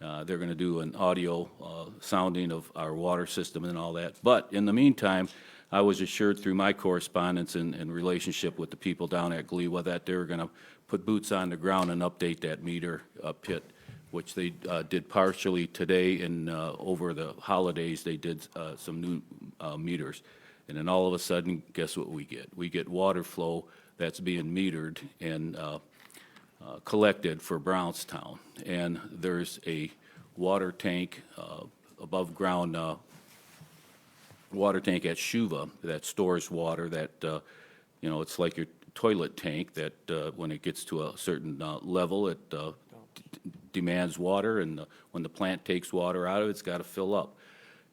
They're going to do an audio sounding of our water system and all that. But in the meantime, I was assured through my correspondence and relationship with the people down at GLEWA that they were going to put boots on the ground and update that meter pit, which they did partially today, and over the holidays they did some new meters. And then all of a sudden, guess what we get? We get water flow that's being metered and collected for Brownstown. And there's a water tank, above ground water tank at Shuva that stores water that, it's like your toilet tank that when it gets to a certain level, it demands water, and when the plant takes water out of it, it's got to fill up.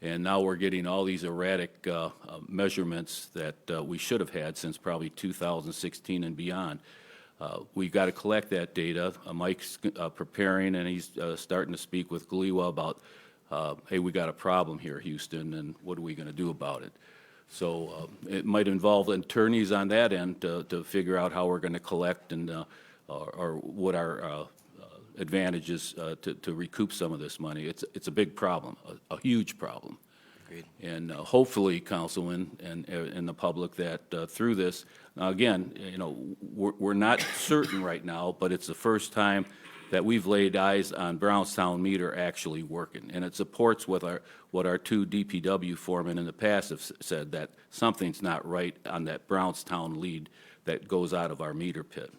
And now we're getting all these erratic measurements that we should have had since probably 2016 and beyond. We've got to collect that data. Mike's preparing, and he's starting to speak with GLEWA about, hey, we got a problem here, Houston, and what are we going to do about it? So it might involve attorneys on that end to figure out how we're going to collect and or what our advantages to recoup some of this money. It's a big problem, a huge problem. Agreed. And hopefully, Councilman and the public, that through this, now again, we're not certain right now, but it's the first time that we've laid eyes on Brownstown meter actually working. And it supports what our two DPW foremen in the past have said, that something's not right on that Brownstown lead that goes out of our meter pit.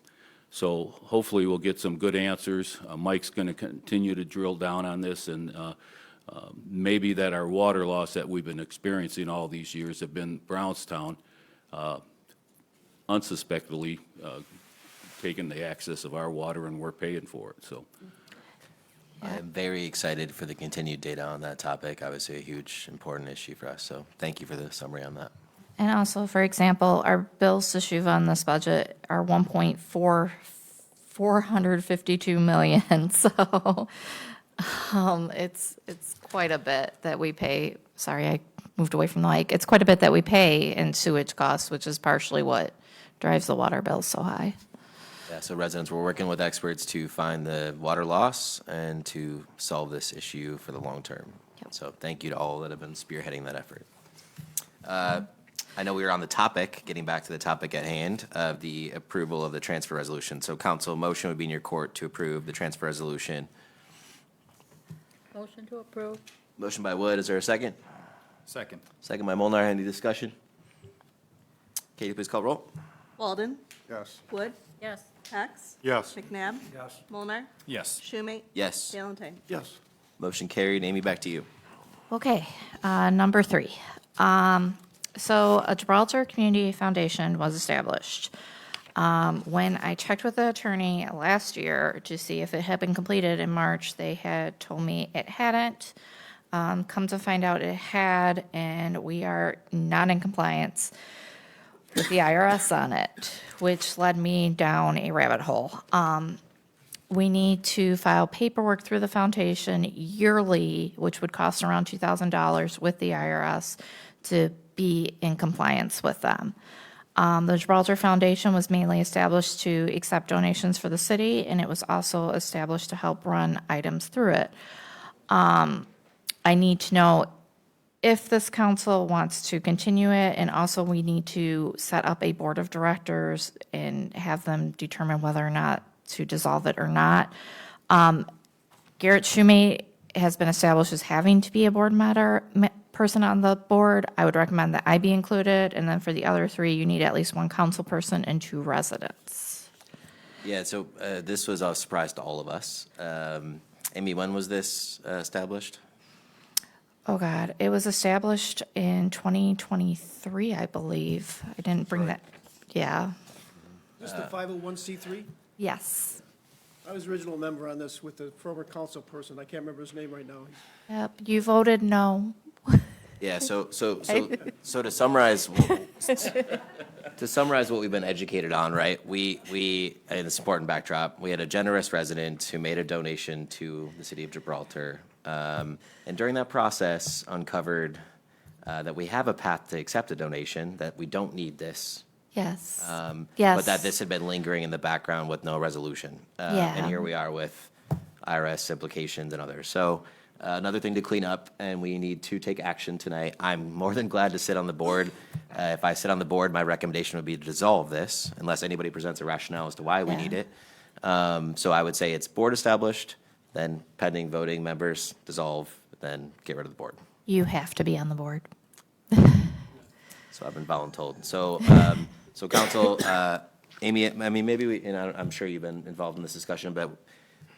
So hopefully we'll get some good answers. Mike's going to continue to drill down on this, and maybe that our water loss that we've been experiencing all these years have been Brownstown. unsuspectedly taking the access of our water, and we're paying for it, so. I'm very excited for the continued data on that topic. Obviously, a huge, important issue for us, so thank you for the summary on that. And also, for example, our bills to Shuva on this budget are 452 million. So it's quite a bit that we pay. Sorry, I moved away from the mic. It's quite a bit that we pay in sewage costs, which is partially what drives the water bills so high. Yeah, so residents, we're working with experts to find the water loss and to solve this issue for the long term. So thank you to all that have been spearheading that effort. I know we were on the topic, getting back to the topic at hand, of the approval of the transfer resolution. So council, motion would be in your court to approve the transfer resolution. Motion to approve. Motion by Wood, is there a second? Second. Second by Molnar, any discussion? Katie, please call roll. Walden. Yes. Wood. Yes. Cox. Yes. McNabb. Yes. Mulnar. Yes. Schumate. Yes. Valentine. Yes. Motion carried. Amy, back to you. Okay, number 3. So a Gibraltar Community Foundation was established. When I checked with the attorney last year to see if it had been completed in March, they had told me it hadn't. Come to find out it had, and we are not in compliance with the IRS on it, which led me down a rabbit hole. We need to file paperwork through the foundation yearly, which would cost around $2,000 with the IRS to be in compliance with them. The Gibraltar Foundation was mainly established to accept donations for the city, and it was also established to help run items through it. I need to know if this council wants to continue it, and also we need to set up a board of directors and have them determine whether or not to dissolve it or not. Garrett Schumate has been established as having to be a board person on the board. I would recommend that I be included, and then for the other 3, you need at least 1 council person and 2 residents. Yeah, so this was a surprise to all of us. Amy, when was this established? Oh, God, it was established in 2023, I believe. I didn't bring that, yeah. Is this the 501c3? Yes. I was original member on this with the former council person. I can't remember his name right now. Yep, you voted no. Yeah, so to summarize, what we've been educated on, right? We in this important backdrop, we had a generous resident who made a donation to the city of Gibraltar, and during that process uncovered that we have a path to accept a donation, that we don't need this. Yes. Yes. But that this had been lingering in the background with no resolution. Yeah. And here we are with IRS implications and others. So another thing to clean up, and we need to take action tonight. I'm more than glad to sit on the board. If I sit on the board, my recommendation would be to dissolve this, unless anybody presents a rationale as to why we need it. So I would say it's board established, then pending voting members dissolve, then get rid of the board. You have to be on the board. So I've been voluntold. So, so council, Amy, I mean, maybe we, and I'm sure you've been involved in this discussion, but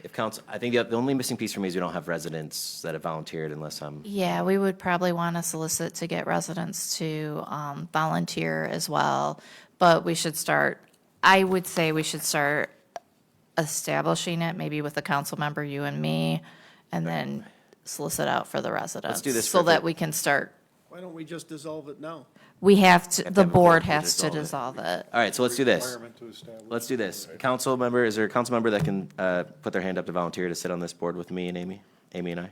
if council, I think the only missing piece for me is we don't have residents that have volunteered unless I'm. Yeah, we would probably want to solicit to get residents to volunteer as well. But we should start, I would say we should start establishing it, maybe with a council member, you and me, and then solicit out for the residents. do this so for that the- we can start. Why don't we just dissolve it now? We have to, Have to the have a board vote to has to dissolve dissolve it. All right, so let's do this. Requirement to establish. Let's do this. Council member, is there a council member that can put their hand up to volunteer to sit on this board with me and Amy? Amy and I?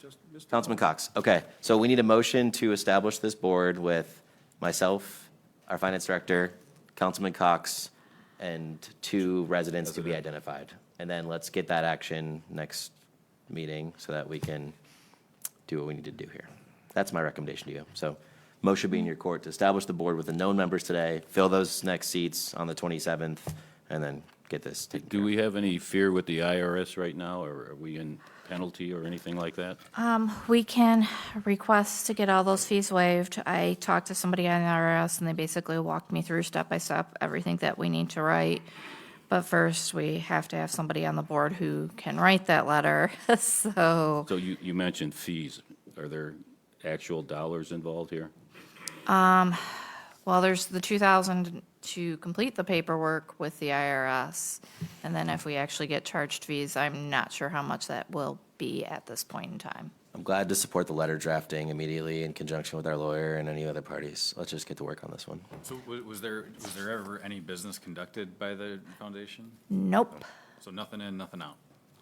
Just Mr. Councilman Cox. Okay, so we need a motion to establish this board with myself, our finance director, Councilman Cox, and 2 residents to be identified. And then let's get that action next meeting so that we can do what we need to do here. That's my recommendation to you. So motion be in your court to establish the board with the known members today, fill those next seats on the 27th, and then get this taken care Do of. we have any fear with the IRS right now, or are we in penalty or anything like that? We can request to get all those fees waived. I talked to somebody on the IRS, and they basically walked me through step by step everything that we need to write. But first, we have to have somebody on the board who can write that letter, so. So you mentioned fees. Are there actual dollars involved here? Well, there's the $2,000 to complete the paperwork with the IRS. And then if we actually get charged fees, I'm not sure how much that will be at this point in time. I'm glad to support the letter drafting immediately in conjunction with our lawyer and any other parties. Let's just get to work on this one. So was there ever any business conducted by the foundation? Nope, So nothing in, nothing out?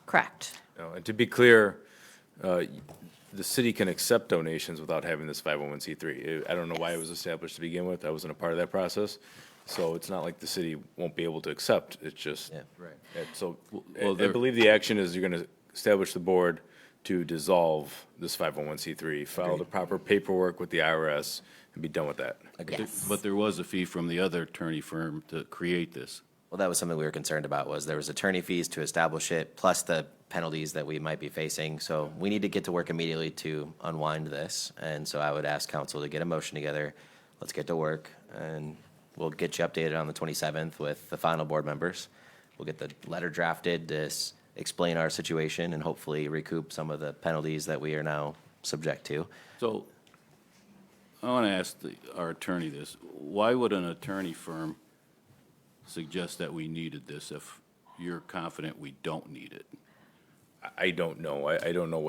correct. No, and to be clear, the city can accept donations without having this 501c3. I don't know why it was established to begin with. I wasn't a part of that process. So it's not like the city won't be able to accept. It's just. Yeah. Right. So Well, I there- believe the action is you're going to establish the board to dissolve this 501c3, file the proper paperwork with the IRS, and be done with that. Yes. But there was a fee from the other attorney firm to create this. Well, that was something we were concerned about, was there was attorney fees to establish it, plus the penalties that we might be facing. So we need to get to work immediately to unwind this. And so I would ask council to get a motion together. Let's get to work, and we'll get you updated on the 27th with the final board members. We'll get the letter drafted to explain our situation and hopefully recoup some of the penalties that we are now subject to. So I want to ask our attorney this. Why would an attorney firm suggest that we needed this if you're confident we don't need it? I don't know. I don't know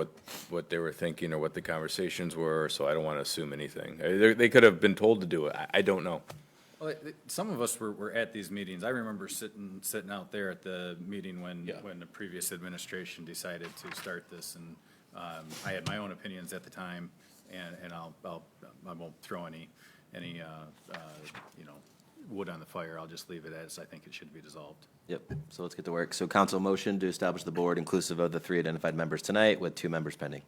what they were thinking or what the conversations were, so I don't want to assume anything. They could have been told to do it. I don't know. Well, some of us were at these meetings. I remember sitting out there at the meeting when the previous administration decided to start this, and I had my own opinions at the time, and I won't throw any wood on the fire. I'll just leave it as I think it should be dissolved. Yep, so let's get to work. So council motion to establish the board inclusive of the 3 identified members tonight with 2 members pending.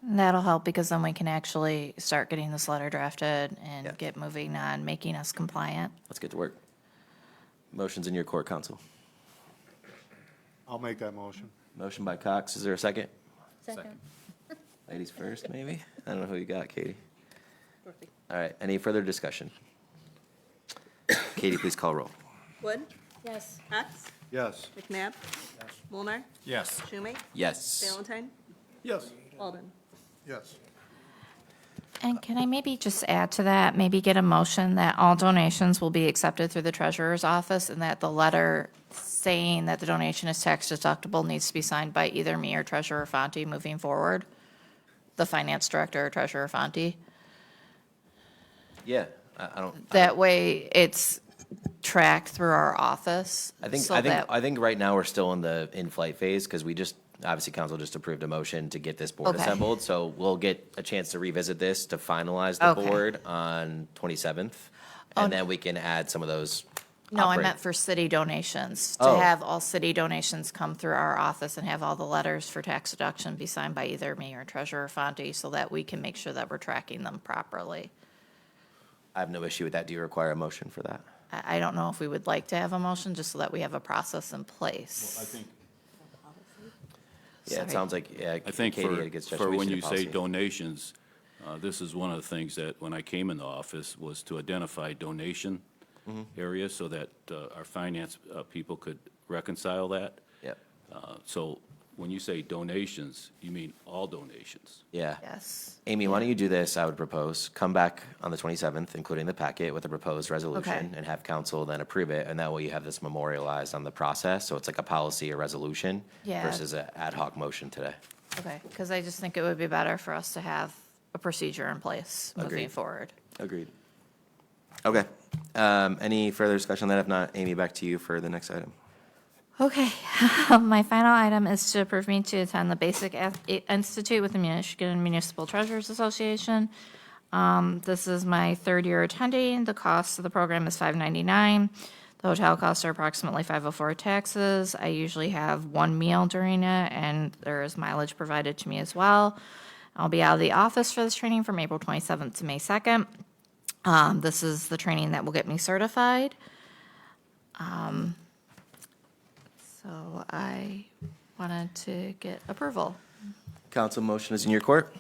That'll help because then we can actually start getting this letter drafted and Yeah. get moving on making us compliant. Let's get to work. Motion's in your court, council. I'll make that motion. Motion by Cox, is there a second? Second. Ladies first, maybe? I don't know who you got, Katie. All right, any further discussion? Katie, please call roll. Wood? Yes. Cox? Yes. McNabb? Mulnar? Yes. Schumate? Yes. Valentine? Yes. Walden? Yes. And can I maybe just add to that, maybe get a motion that all donations will be accepted through the treasurer's office and that the letter saying that the donation is tax deductible needs to be signed by either me or Treasurer Fonte moving forward? The finance director or Treasurer Fonte? Yeah, I don't. That way it's tracked through our office. I think, so I think, that- I think right now we're still in the in-flight phase because we just, obviously council just approved a motion to get this board Okay. assembled. So we'll get a chance to revisit this to finalize the Okay. board on 27th. Oh, And then we can add some of those. No, I operate- meant for city donations, to Oh. have all city donations come through our office and have all the letters for tax deduction be signed by either me or Treasurer Fonte so that we can make sure that we're tracking them properly. I have no issue with that. Do you require a motion for that? I don't know if we would like to have a motion, just so that we have a process in place. I think, Yeah, it Sorry. sounds like, yeah, I think Katie, it gets for when judged you say policy. donations, this is one of the things that, when I came in the office, was to identify donation areas so that our finance people could reconcile that. Yep. So when you say donations, you mean all donations? Yeah. Yes. Amy, why don't you do this, I would propose, come back on the 27th, including the packet with a proposed resolution, Okay. and have council then approve it, and that way you have this memorialized on the process, so it's like a policy or resolution Yeah. versus an ad hoc motion today. Okay, because I just think it would be better for us to have a procedure in place moving Agreed. forward. Agreed. Okay. Any further discussion on that? If not, Amy, back to you for the next item. Okay, my final item is to approve me to attend the Basic Institute with the Michigan Municipal Treasurers Association. This is my 3rd year attending. The cost of the program is $5.99. The hotel costs are approximately $5.04 taxes. I usually have 1 meal during it, and there is mileage provided to me as well. I'll be out of the office for this training from April 27th to May 2nd. This is the training that will get me certified. So I wanted to get approval. Council motion is in your court.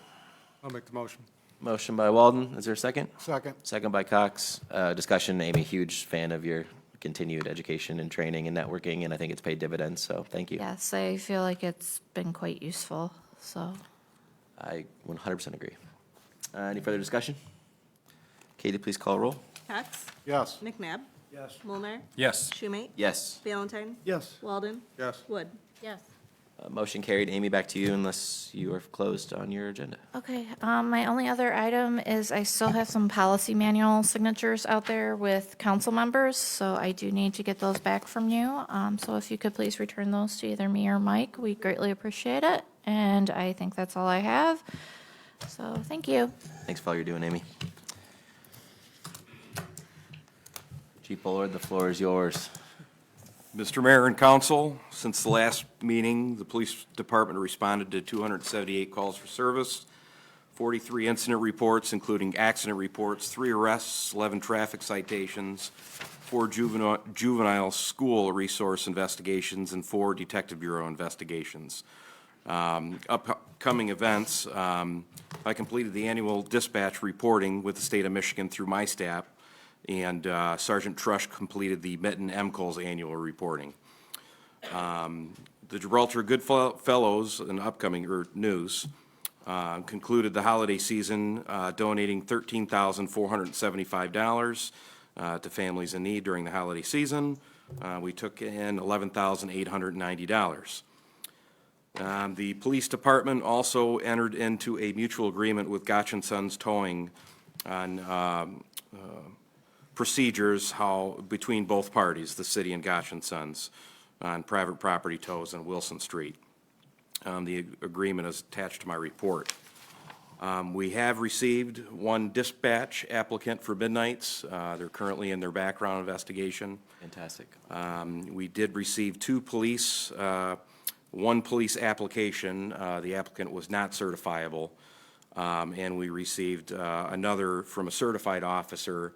I'll make the motion. Motion by Walden. Is there a second? Second. Second by Cox. Discussion, Amy, huge fan of your continued education and training and networking, and I think it's paid dividends, so thank you. Yes, I feel like it's been quite useful, so. I 100% agree. Any further discussion? Katie, please call roll. Cox? Yes. McNabb? Yes. Mulner? Yes. Schumate? Yes. Valentine? Yes. Walden? Yes. Wood? Yes. Motion carried. Amy, back to you unless you are closed on your agenda. Okay, my only other item is I still have some policy manual signatures out there with council members, so I do need to get those back from you. So if you could please return those to either me or Mike, we greatly appreciate it. And I think that's all I have. So thank you. Thanks for all you're doing, Amy. Chief Bullard, the floor is yours. Mr. Mayor and Council, since the last meeting, the police department responded to 278 calls for service, 43 incident reports, including accident reports, 3 arrests, 11 traffic citations, 4 juvenile school resource investigations, and 4 Detective Bureau investigations. Upcoming events, I completed the annual dispatch reporting with the state of Michigan through my staff, and Sergeant Trush completed the Mitten MCOL's annual reporting. The Gibraltar Goodfellows and upcoming news concluded the holiday season donating $13,475 to families in need during the holiday season. We took in $11,890. The police department also entered into a mutual agreement with Gotch & Sons Towing on procedures between both parties, the city and Gotch & Sons, on private property tows on Wilson Street. The agreement is attached to my report. We have received 1 dispatch applicant for Midnights. They're currently in their background investigation. Fantastic. We did receive 2 police, 1 police application. The applicant was not certifiable. And we received another from a certified officer.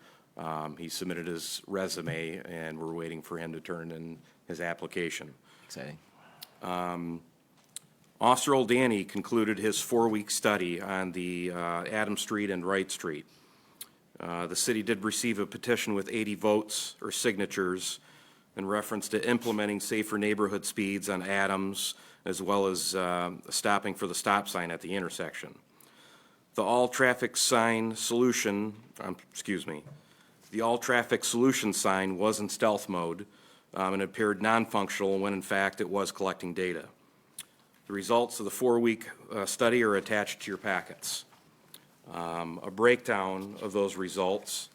He submitted his resume, and we're waiting for him to turn in his application. Exciting. Officer Old Danny concluded his 4-week study on the Adams Street and Wright Street. The city did receive a petition with 80 votes or signatures in reference to implementing safer neighborhood speeds on Adams, as well as stopping for the stop sign at the intersection. The all-traffic solution sign was in stealth mode and appeared non-functional when in fact it was collecting data. The results of the 4-week study are attached to your packets. A breakdown of those results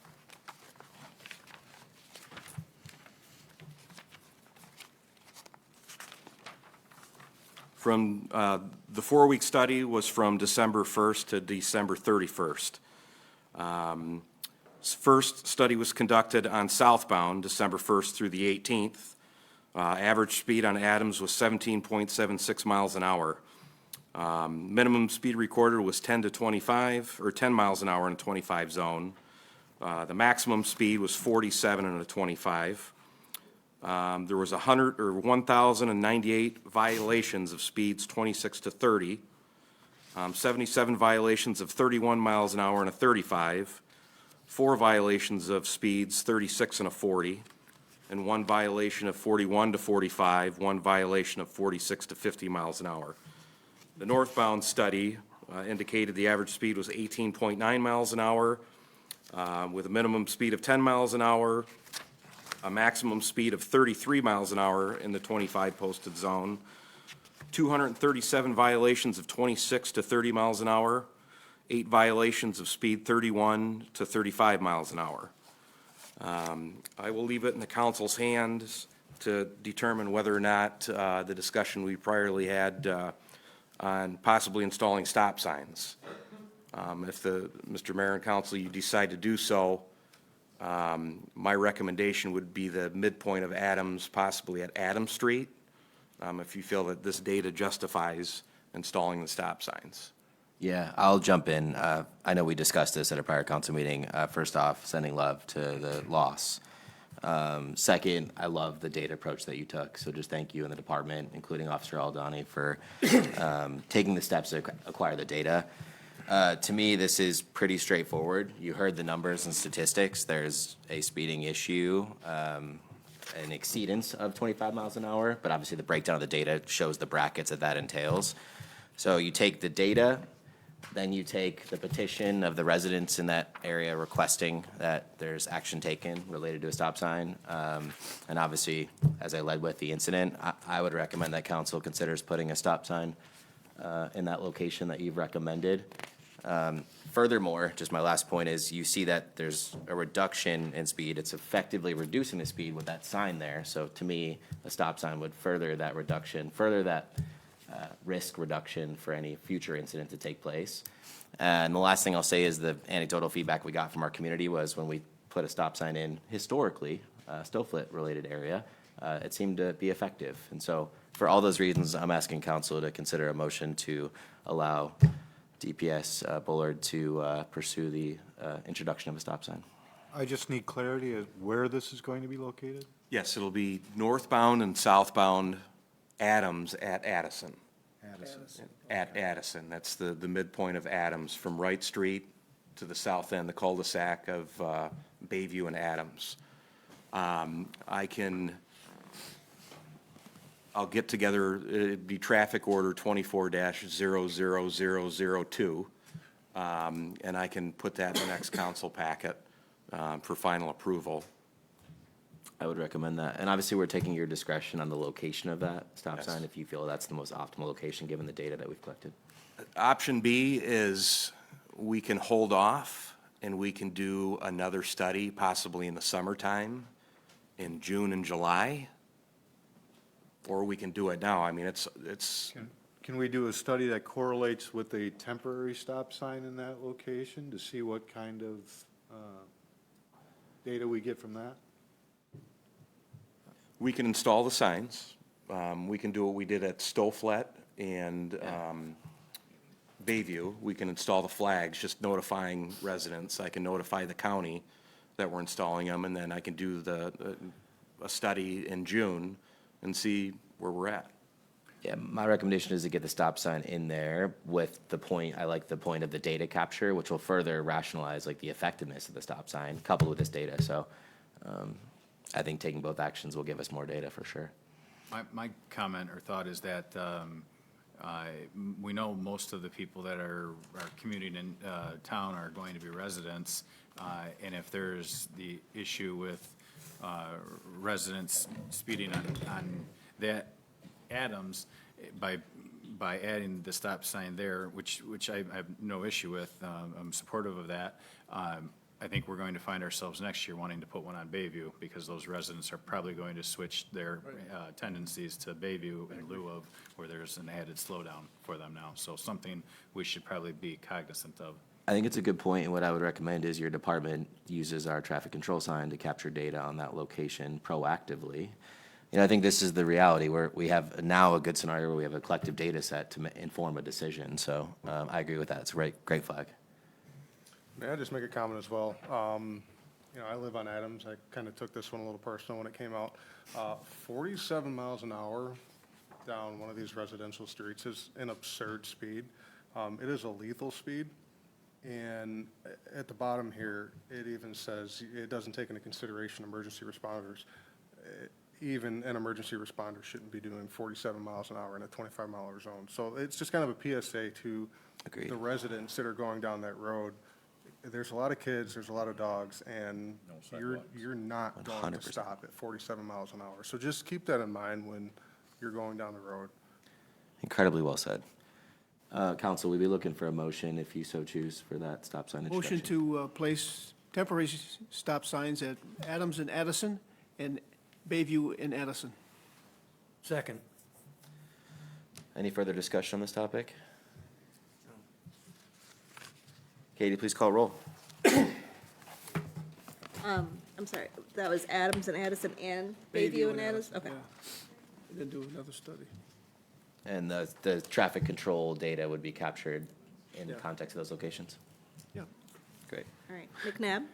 from the 4-week study was from December 1st to December 31st. First study was conducted on southbound, December 1st through the 18th. Average speed on Adams was 17.76 miles an hour. Minimum speed recorded was 10 to 25, or 10 miles an hour in a 25 zone. The maximum speed was 47 in a 25. There was 1,098 violations of speeds 26 to 30, 77 violations of 31 miles an hour in a 35, 4 violations of speeds 36 and a 40, and 1 violation of 41 to 45, 1 violation of 46 to 50 miles an hour. The northbound study indicated the average speed was 18.9 miles an hour, with a minimum speed of 10 miles an hour, a maximum speed of 33 miles an hour in the 25 posted zone, 237 violations of 26 to 30 miles an hour, 8 violations of speed 31 to 35 miles an hour. I will leave it in the council's hands to determine whether or not the discussion we priorly had on possibly installing stop signs. If Mr. Mayor and Council, you decide to do so, my recommendation would be the midpoint of Adams, possibly at Adams Street, if you feel that this data justifies installing the stop signs. Yeah, I'll jump in. I know we discussed this at a prior council meeting. First off, sending love to the loss. Second, I love the data approach that you took, so just thank you and the department, including Officer Aldani, for taking the steps to acquire the data. To me, this is pretty straightforward. You heard the numbers and statistics. There's a speeding issue, an exceedance of 25 miles an hour, but obviously the breakdown of the data shows the brackets that entails. So you take the data, Then you take the petition of the residents in that area requesting that there's action taken related to a stop sign. And obviously, as I led with the incident, I would recommend that council considers putting a stop sign in that location that you've recommended. Furthermore, just my last point is you see that there's a reduction in speed. It's effectively reducing the speed with that sign there. So to me, a stop sign would further that reduction, further that risk reduction for any future incident to take place. And the last thing I'll say is the anecdotal feedback we got from our community was when we put a stop sign in historically, Stoflet related area, it seemed to be effective. And so for all those reasons, I'm asking council to consider a motion to allow DPS Bullard to pursue the introduction of a stop sign. I just need clarity as where this is going to be located? Yes, it'll be northbound and southbound Adams at Addison. At Addison. That's the midpoint of Adams, from Wright Street to the south end, the cul-de-sac of Bayview and Adams. I'll get together, it'd be traffic order 24-00002, and I can put that in the next council packet for final approval. I would recommend that. And obviously, we're taking your discretion on the location of that stop sign if you feel that's the most optimal location, given the data that we've collected. Option B is we can hold off and we can do another study possibly in the summertime, in June and July, or we can do it now. I mean, it's. Can we do a study that correlates with a temporary stop sign in that location to see what kind of data we get from that? We can install the signs. We can do what we did at Stoflet and Bayview. We can install the flags, just notifying residents. I can notify the county that we're installing them, and then I can do a study in June and see where we're at. Yeah, my recommendation is to get the stop sign in there with the point, I like the point of the data capture, which will further rationalize like the effectiveness of the stop sign coupled with this data. So I think taking both actions will give us more data for sure. My comment or thought is that we know most of the people that are commuting in town are going to be residents, and if there's the issue with residents speeding on that Adams, by adding the stop sign there, which I have no issue with, I'm supportive of that. I think we're going to find ourselves next year wanting to put one on Bayview because those residents are probably going to switch their tendencies to Bayview in lieu of where there's an added slowdown for them now. So something we should probably be cognizant of. I think it's a good point, and what I would recommend is your department uses our traffic control sign to capture data on that location proactively. You know, I think this is the reality where we have now a good scenario where we have a collective data set to inform a decision. So I agree with that. It's a great flag. May I just make a comment as well? You know, I live on Adams. I kind of took this one a little personal when it came out. 47 miles an hour down one of these residential streets is an absurd speed. It is a lethal speed. And at the bottom here, it even says it doesn't take into consideration emergency responders. Even an emergency responder shouldn't be doing 47 miles an hour in a 25-mile zone. So it's just kind of a PSA to the residents that are going down that road. There's a lot of kids, there's a lot of dogs, and you're not going to stop at 47 miles an hour. So just keep that in mind when you're going down the road. Incredibly well said. Council, we'll be looking for a motion, if you so choose, for that stop sign introduction. Motion to place temporary stop signs at Adams and Addison and Bayview and Addison. Second. Any further discussion on this topic? Katie, please call roll. I'm sorry, that was Adams and Addison and Bayview and Addison? Okay. And then do another study. And the traffic control data would be captured in the Yeah. context of those locations? Yeah. Great. All right. McNabb?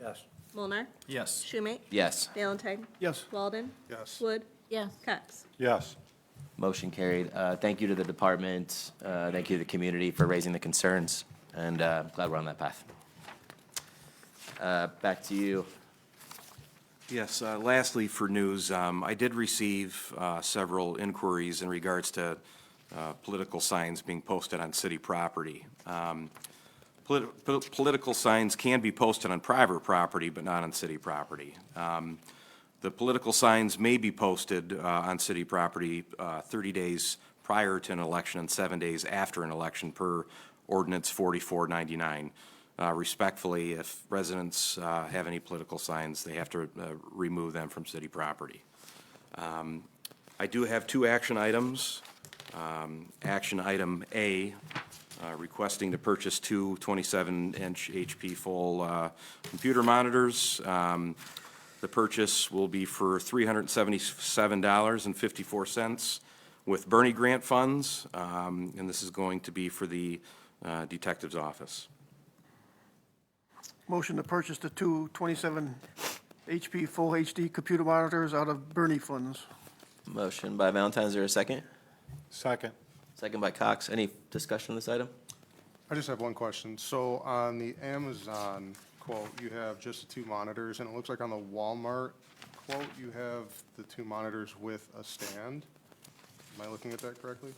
Yes. Molnar, Yes. Schumate? Yes. Valentine? Yes. Walden? Yes. Wood? Yes. Cox? Yes. Motion carried. Thank you to the department. Thank you to the community for raising the concerns, and glad we're on that path. Back to you. Yes, lastly for news, I did receive several inquiries in regards to political signs being posted on city property. Political signs can be posted on private property, but not on city property. The political signs may be posted on city property 30 days prior to an election and 7 days after an election per ordinance 4499. Respectfully, if residents have any political signs, they have to remove them from city property. I do have two action items. Action item A, requesting to purchase two 27-inch HP full computer monitors. The purchase will be for $377.54 with Bernie grant funds, and this is going to be for the detective's office. Motion to purchase the two 27 HP Full HD computer monitors out of Bernie funds. Motion by Valentine, is there a second? Second. Second by Cox. Any discussion on this item? I just have one question. So on the Amazon quote, you have just the two monitors, and it looks like on the Walmart quote, you have the two monitors with a stand. Am I looking at that correctly?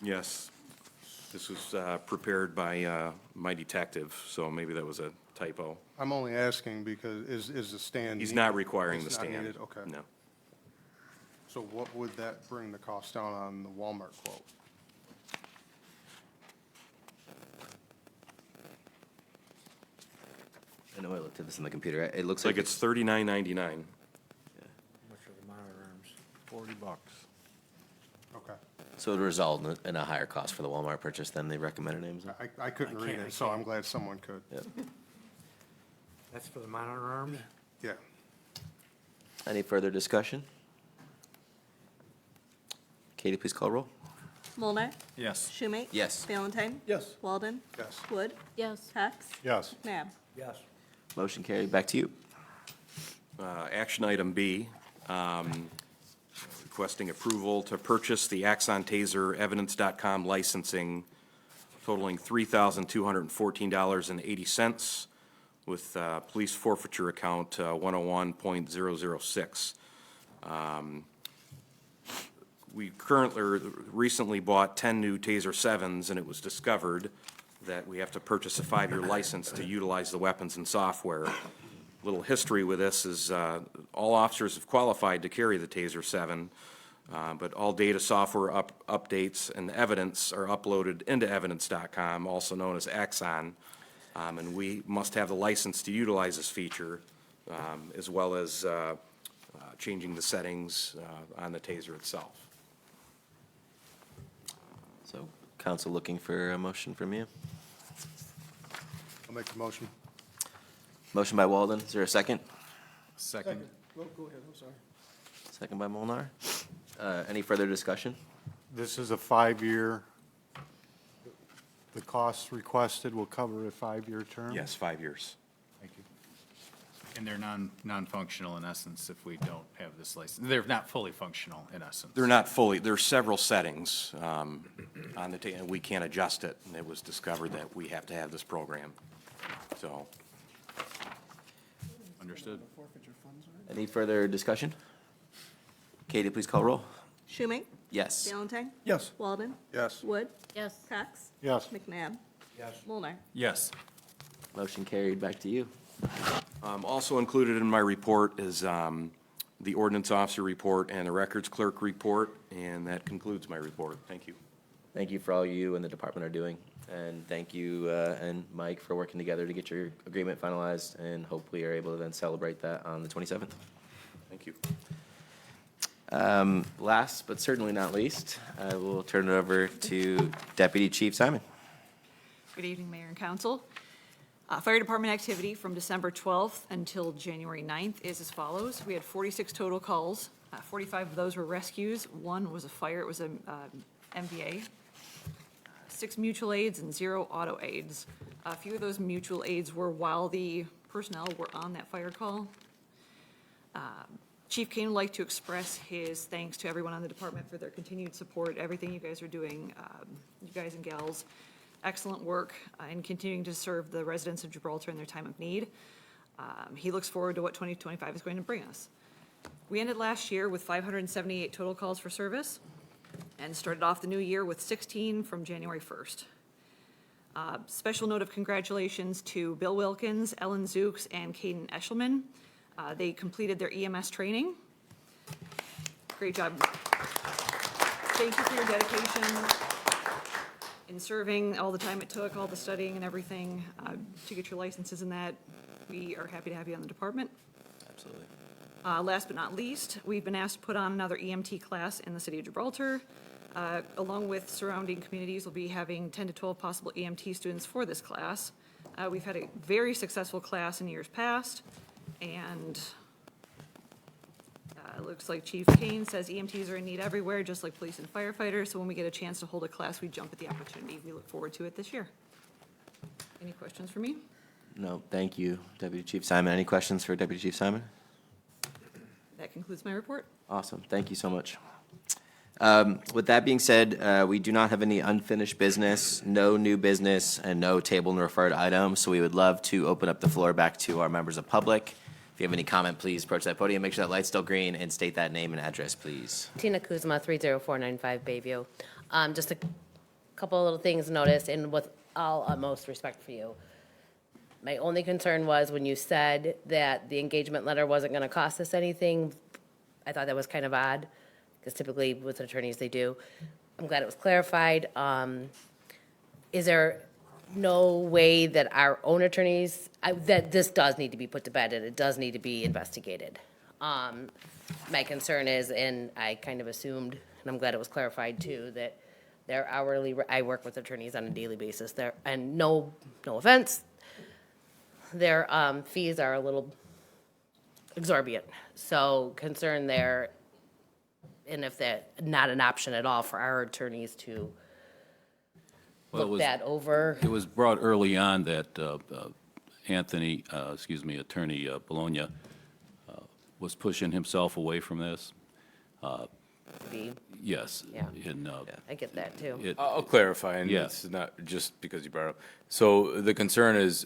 Yes, this was prepared by my detective, so maybe that was a typo. I'm only asking because is the stand? He's needed? not requiring the It's not stand. needed? Okay. No. So what would that bring the cost down on the Walmart quote? I know I looked at this in the computer. It looks It's like it's $39.99. How much are the monitor arms? $40. Okay. So it would result in a higher cost for the Walmart purchase than the recommended Amazon? I couldn't read it, so I'm glad someone could. Yep. That's for the monitor arms? Yeah. Any further discussion? Katie, please call roll. Mulnar. Yes. Schumate. Yes. Valentine. Yes. Walden. Yes. Wood. Yes. Cox. Yes. McNabb. Yes. Motion carried. Back to you. Action item B, requesting approval to purchase the Axon Taser Evidence.com licensing totaling $3,214.80 with police forfeiture account 101.006. We recently bought 10 new Taser 7s, and it was discovered that we have to purchase a 5-year license to utilize the weapons and software. Little history with this is all officers have qualified to carry the Taser 7, but all data, software updates, and evidence are uploaded into Evidence.com, also known as Axon, and we must have the license to utilize this feature, as well as changing the settings on the Taser itself. So council looking for a motion from you. I'll make the motion. Motion by Walden. Is there a second? Second. Go ahead, I'm sorry. Second by Molnar. Any further discussion? This is a 5-year, the costs requested will cover a 5-year term? Yes, 5 years. Thank you. And they're non-functional in essence if we don't have this license. They're not fully functional in essence. They're not fully, there's several settings on the, and we can't adjust it, and it was discovered that we have to have this program, so. Understood. Any further discussion? Katie, please call roll. Schumate. Yes. Valentine. Yes. Walden. Yes. Wood. Yes. Cox. Yes. McNabb. Yes. Mulnar. Yes. Motion carried. Back to you. Also included in my report is the ordinance officer report and the records clerk report, and that concludes my report. Thank you. Thank you for all you and the department are doing. And thank you, and Mike, for working together to get your agreement finalized, and hopefully are able to then celebrate that on the 27th. Thank you. Last but certainly not least, I will turn it over to Deputy Chief Simon. Good evening, Mayor and Council. Fire department activity from December 12th until January 9th is as follows. We had 46 total calls. 45 of those were rescues. 1 was a fire. It was a MVA. 6 mutual aids and 0 auto aids. A few of those mutual aids were while the personnel were on that fire call. Chief Kane would like to express his thanks to everyone on the department for their continued support, everything you guys are doing, you guys and gals. Excellent work in continuing to serve the residents of Gibraltar in their time of need. He looks forward to what 2025 is going to bring us. We ended last year with 578 total calls for service and started off the new year with 16 from January 1st. Special note of congratulations to Bill Wilkins, Ellen Zooks, and Caden Eshelman. They completed their EMS training. Great job. Thank you for your dedication in serving, all the time it took, all the studying and everything to get your licenses and that. We are happy to have you on the department. Absolutely. Last but not least, we've been asked to put on another EMT class in the city of Gibraltar. Along with surrounding communities, we'll be having 10 to 12 possible EMT students for this class. We've had a very successful class in years past, and it looks like Chief Kane says EMTs are in need everywhere, just like police and firefighters, so when we get a chance to hold a class, we jump at the opportunity. We look forward to it this year. Any questions for me? No, thank you, Deputy Chief Simon. Any questions for Deputy Chief Simon? That concludes my report. Awesome, thank you so much. With that being said, we do not have any unfinished business, no new business, and no table and referred items, so we would love to open up the floor back to our members of public. If you have any comment, please approach that podium, make sure that light's still green, and state that name and address, please. Tina Kuzma, 30495 Bayview. Just a couple of little things to notice, and with all utmost respect for you. My only concern was when you said that the engagement letter wasn't going to cost us anything. I thought that was kind of odd, because typically with attorneys, they do. I'm glad it was clarified. Is there no way that our own attorneys, that this does need to be put to bed and it does need to be investigated? My concern is, and I kind of assumed, and I'm glad it was clarified too, that they're hourly, I work with attorneys on a daily basis there, and no offense, their fees are a little exorbitant. So concern there, and if that's not an option at all for our attorneys to Well, it look was- that over. It was brought early on that Attorney Bologna was pushing himself away from this. Be- Yes. Yeah. And, I get that too. I'll clarify, and Yeah. this is not just because you brought it up. So the concern is,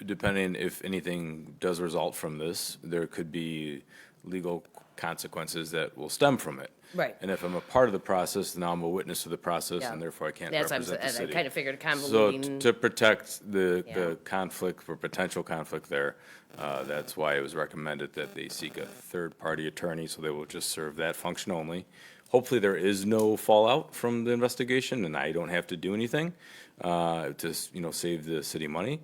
depending if anything does result from this, there could be legal consequences that will stem from it. Right. And if I'm a part of the process, now I'm a witness to the process, Yeah. and therefore I can't That's what I'm represent the saying. I city. kind of figured So convoluting. to protect Yeah. the conflict or potential conflict there, that's why it was recommended that they seek a third-party attorney, so they will just serve that function only. Hopefully, there is no fallout from the investigation, and I don't have to do anything to, save the city money.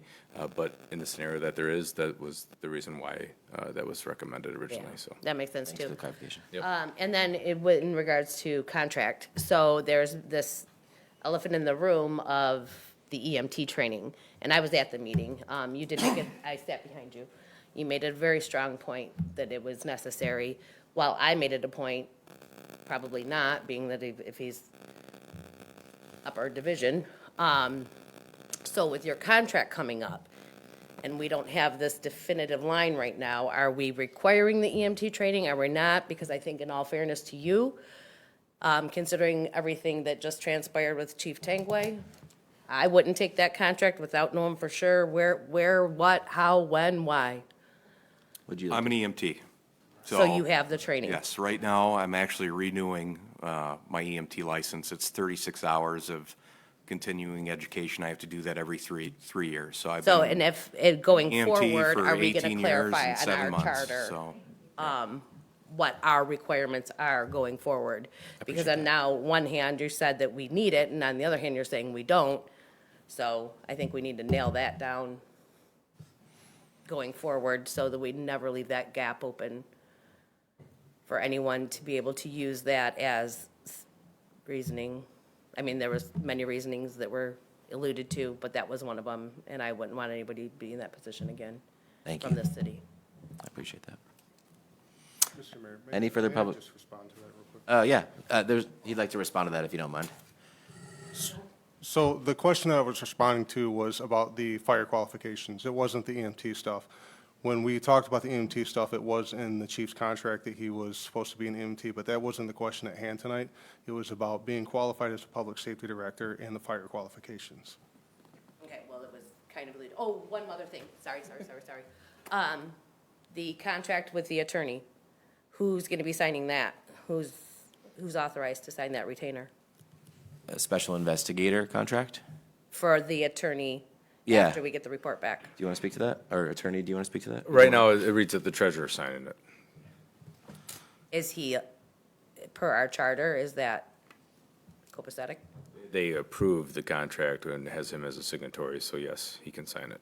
But in the scenario that there is, that was the reason why that was recommended originally, Yeah, so. that makes sense Thanks for too. the clarification. And then in regards to contract, so there's this elephant in the room of the EMT training, and I was at the meeting. You did make it, I sat behind you. You made a very strong point that it was necessary, while I made it a point, probably not, being that if he's upper division. So with your contract coming up, and we don't have this definitive line right now, are we requiring the EMT training? Are we not? Because I think in all fairness to you, considering everything that just transpired with Chief Tangway, I wouldn't take that contract without knowing for sure where, what, how, when, why. Would you? I'm an EMT. So you have the training? Yes, right now, I'm actually renewing my EMT license. It's 36 hours of continuing education. I have to do that every three years, so I've So, been and if, going EMT forward, for are we 18 gonna years clarify and on 7 our months, charter? so. What our requirements are going forward? Because on now, one hand, you said that we need it, and on the other hand, you're saying we don't. So I think we need to nail that down going forward, so that we never leave that gap open for anyone to be able to use that as reasoning. I mean, there was many reasonings that were alluded to, but that was one of them, and I wouldn't want anybody to be in that position again. Thank From you. this city. I appreciate that. Mr. Mayor, Any further may I public? just respond to that real quick? Yeah, he'd like to respond to that if you don't mind. So the question that I was responding to was about the fire qualifications. It wasn't the EMT stuff. When we talked about the EMT stuff, it was in the chief's contract that he was supposed to be an EMT, but that wasn't the question at hand tonight. It was about being qualified as a public safety director and the fire qualifications. Okay, well, it was kind of, one other thing, sorry. The contract with the attorney, who's gonna be signing that? Who's authorized to sign that retainer? A special investigator contract? For the attorney? Yeah. After we get the report back? Do you want to speak to that? Or attorney, do you want to speak to that? Right now, it reads that the treasurer signing it. Is he, per our charter, is that copacetic? They approve the contract and has him as a signatory, so yes, he can sign it.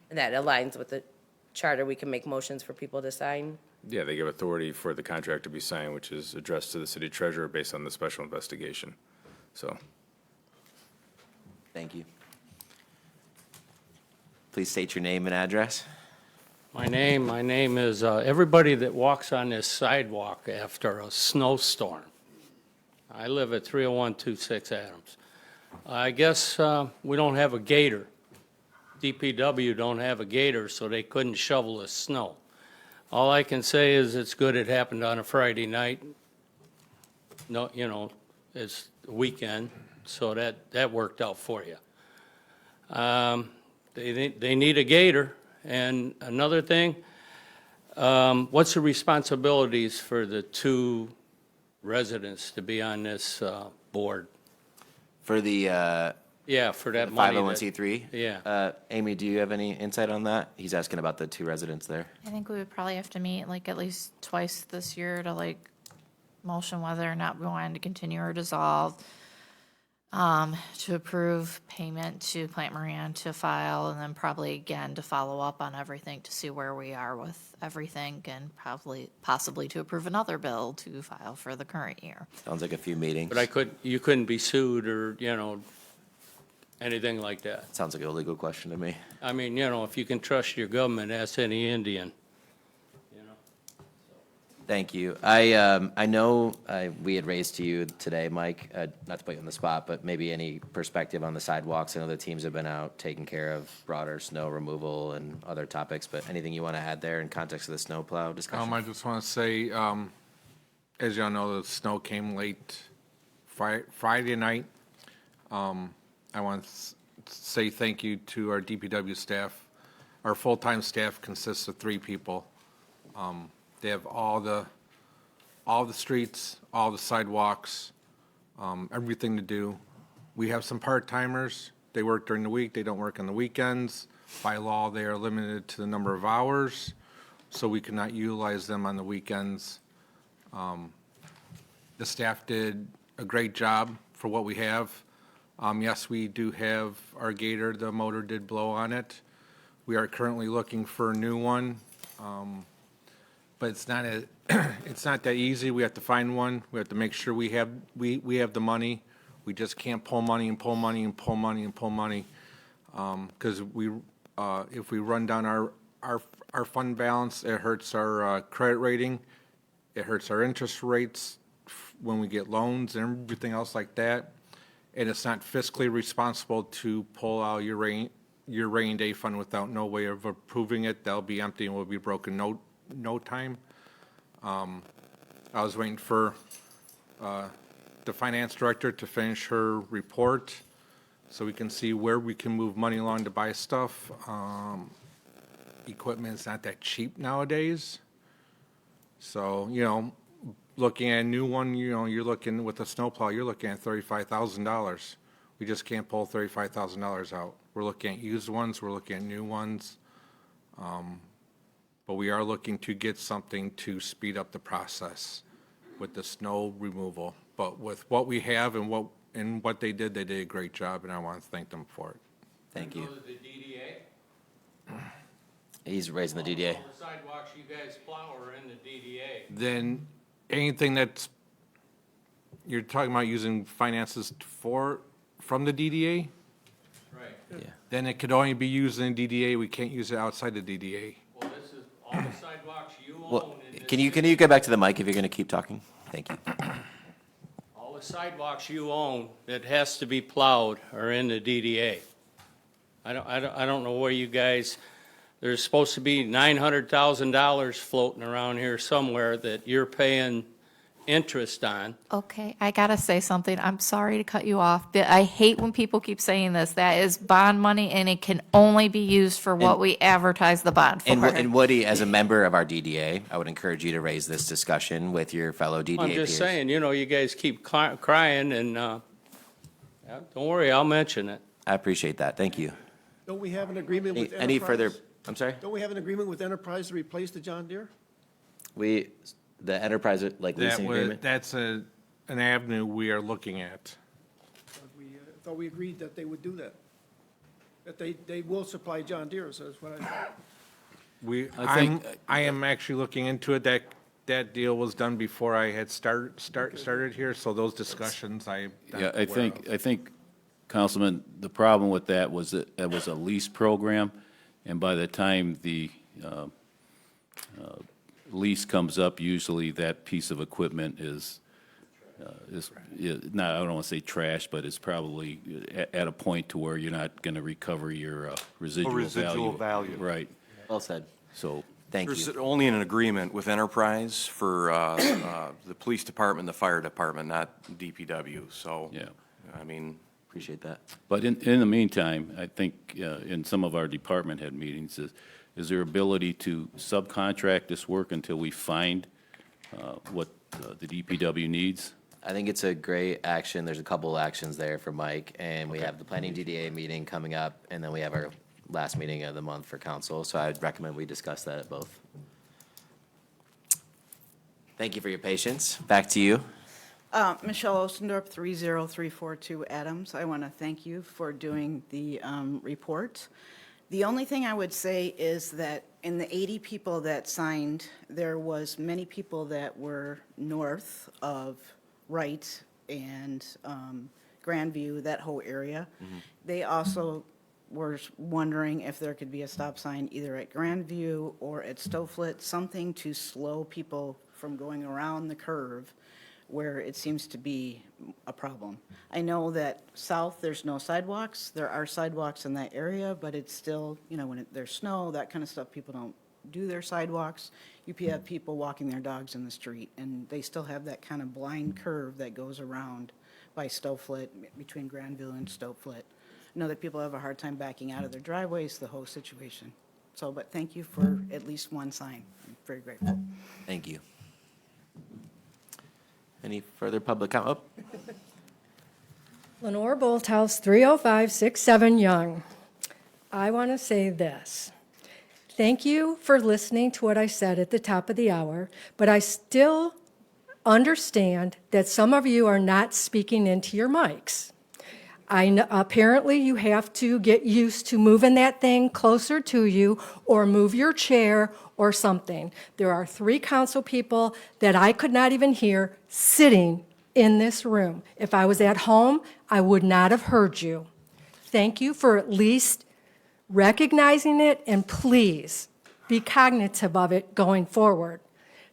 And that aligns with the charter, we can make motions for people to sign? Yeah, they give authority for the contract to be signed, which is addressed to the city treasurer based on the special investigation. So, Thank you. Please state your name and address. My name is, everybody that walks on this sidewalk after a snowstorm. I live at 30126 Adams. I guess we don't have a gator. DPW don't have a gator, so they couldn't shovel the snow. All I can say is it's good it happened on a Friday night. No, you know, it's a weekend, so that worked out for you. They need a gator. And another thing, what's the responsibilities for the two residents to be on this board? For the Yeah, for that money. 501c3? Yeah. Amy, do you have any insight on that? He's asking about the two residents there. I think we would probably have to meet like at least twice this year to like motion whether or not we wanted to continue or dissolve. To approve payment to Plant Moran to file, and then probably again to follow up on everything to see where we are with everything, and possibly to approve another bill to file for the current year. Sounds like a few meetings. But you couldn't be sued or, you know, anything like that. Sounds like a legal question to me. I mean, you know, if you can trust your government, ask any Indian. Thank you. I know we had raised to you today, Mike, not to put you on the spot, but maybe any perspective on the sidewalks. I know the teams have been out taking care of broader snow removal and other topics, but anything you want to add there in context of the snowplow discussion? I just want to say, as y'all know, the snow came late Friday night. I want to say thank you to our DPW staff. Our full-time staff consists of 3 people. They have all the streets, all the sidewalks, everything to do. We have some part-timers. They work during the week. They don't work on the weekends. By law, they are limited to the number of hours, so we cannot utilize them on the weekends. The staff did a great job for what we have. Yes, we do have our gator. The motor did blow on it. We are currently looking for a new one. But it's not that easy. We have to find one. We have to make sure we have the money. We just can't pull money and pull money and pull money and pull money. Because if we run down our fund balance, it hurts our credit rating. It hurts our interest rates when we get loans and everything else like that. And it's not fiscally responsible to pull out your rainy day fund without no way of approving it. That'll be empty and will be broken no time. I was waiting for the finance director to finish her report so we can see where we can move money along to buy stuff. Equipment's not that cheap nowadays. So, you know, looking at a new one, you know, you're looking with a snowplow, you're looking at $35,000. We just can't pull $35,000 out. We're looking at used ones, we're looking at new ones. But we are looking to get something to speed up the process with the snow removal. But with what we have and what they did a great job, and I want to thank them for it. Thank you. Go to the DDA? He's raising the DDA. All the sidewalks you guys plow are in the DDA. Then anything that's, you're talking about using finances from the DDA? Right. Yeah. Then it could only be used in DDA. We can't use it outside the DDA. Well, this is all the sidewalks you own. Well, can you get back to the mic if you're going to keep talking? Thank you. All the sidewalks you own that has to be plowed are in the DDA. I don't know where you guys, there's supposed to be $900,000 floating around here somewhere that you're paying interest on. Okay, I gotta say something. I'm sorry to cut you off, but I hate when people keep saying this. That is bond money, and it can only be used for what we advertise the bond for. And Woody, as a member of our DDA, I would encourage you to raise this discussion with your fellow DDA I'm peers. just saying, you guys keep crying, and yeah, don't worry, I'll mention it. I appreciate that. Thank you. Don't we have an agreement with Enterprise? Any further, I'm sorry? Don't we have an agreement with Enterprise to replace the John Deere? The enterprise, like leasing agreement? That's an avenue we are looking at. I thought we agreed that they would do that. That they will supply John Deere, so that's what I thought. I am actually looking into it. That deal was done before I had started here, so those discussions I'm Yeah, I aware of. think, Councilman, the problem with that was that it was a lease program, and by the time the lease comes up, usually that piece of equipment is, not, I don't want to say trash, but it's probably at a point to where you're not going to recover your residual value. Residual value. Right. Well said. So, Thank There's you. only an agreement with Enterprise for the police department, the fire department, not DPW, so. Yeah. I mean. Appreciate that. But in the meantime, I think in some of our department head meetings, is there ability to subcontract this work until we find what the DPW needs? I think it's a great action. There's a couple actions there for Mike, and we have the planning DDA meeting coming up, and then we have our last meeting of the month for council, so I'd recommend we discuss that at both. Thank you for your patience. Back to you. Michelle Ostendorp, 30342 Adams. I want to thank you for doing the report. The only thing I would say is that in the 80 people that signed, there was many people that were north of Wright and Grandview, that whole area. They also were wondering if there could be a stop sign either at Grandview or at Stoflet, something to slow people from going around the curve where it seems to be a problem. I know that south, there's no sidewalks. There are sidewalks in that area, but it's still, when there's snow, that kind of stuff, people don't do their sidewalks. You have people walking their dogs in the street, and they still have that kind of blind curve that goes around by Stoflet, between Granville and Stoflet. I know that people have a hard time backing out of their driveways, the whole situation. So, but thank you for at least one sign. I'm very grateful. Thank you. Any further public comment? Lenore Bolthouse, 30567 Young. I want to say this. Thank you for listening to what I said at the top of the hour, but I still understand that some of you are not speaking into your mics. Apparently, you have to get used to moving that thing closer to you or move your chair or something. There are 3 council people that I could not even hear sitting in this room. If I was at home, I would not have heard you. Thank you for at least recognizing it, and please be cognitive of it going forward.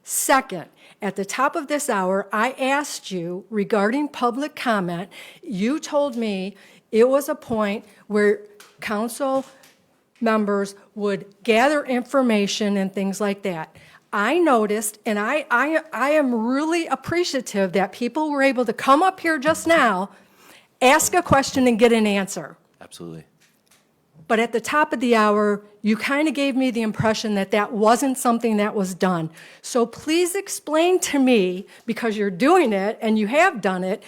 Second, at the top of this hour, I asked you regarding public comment. You told me it was a point where council members would gather information and things like that. I noticed, and I am really appreciative that people were able to come up here just now, ask a question, and get an answer. Absolutely. But at the top of the hour, you kind of gave me the impression that that wasn't something that was done. So please explain to me, because you're doing it and you have done it,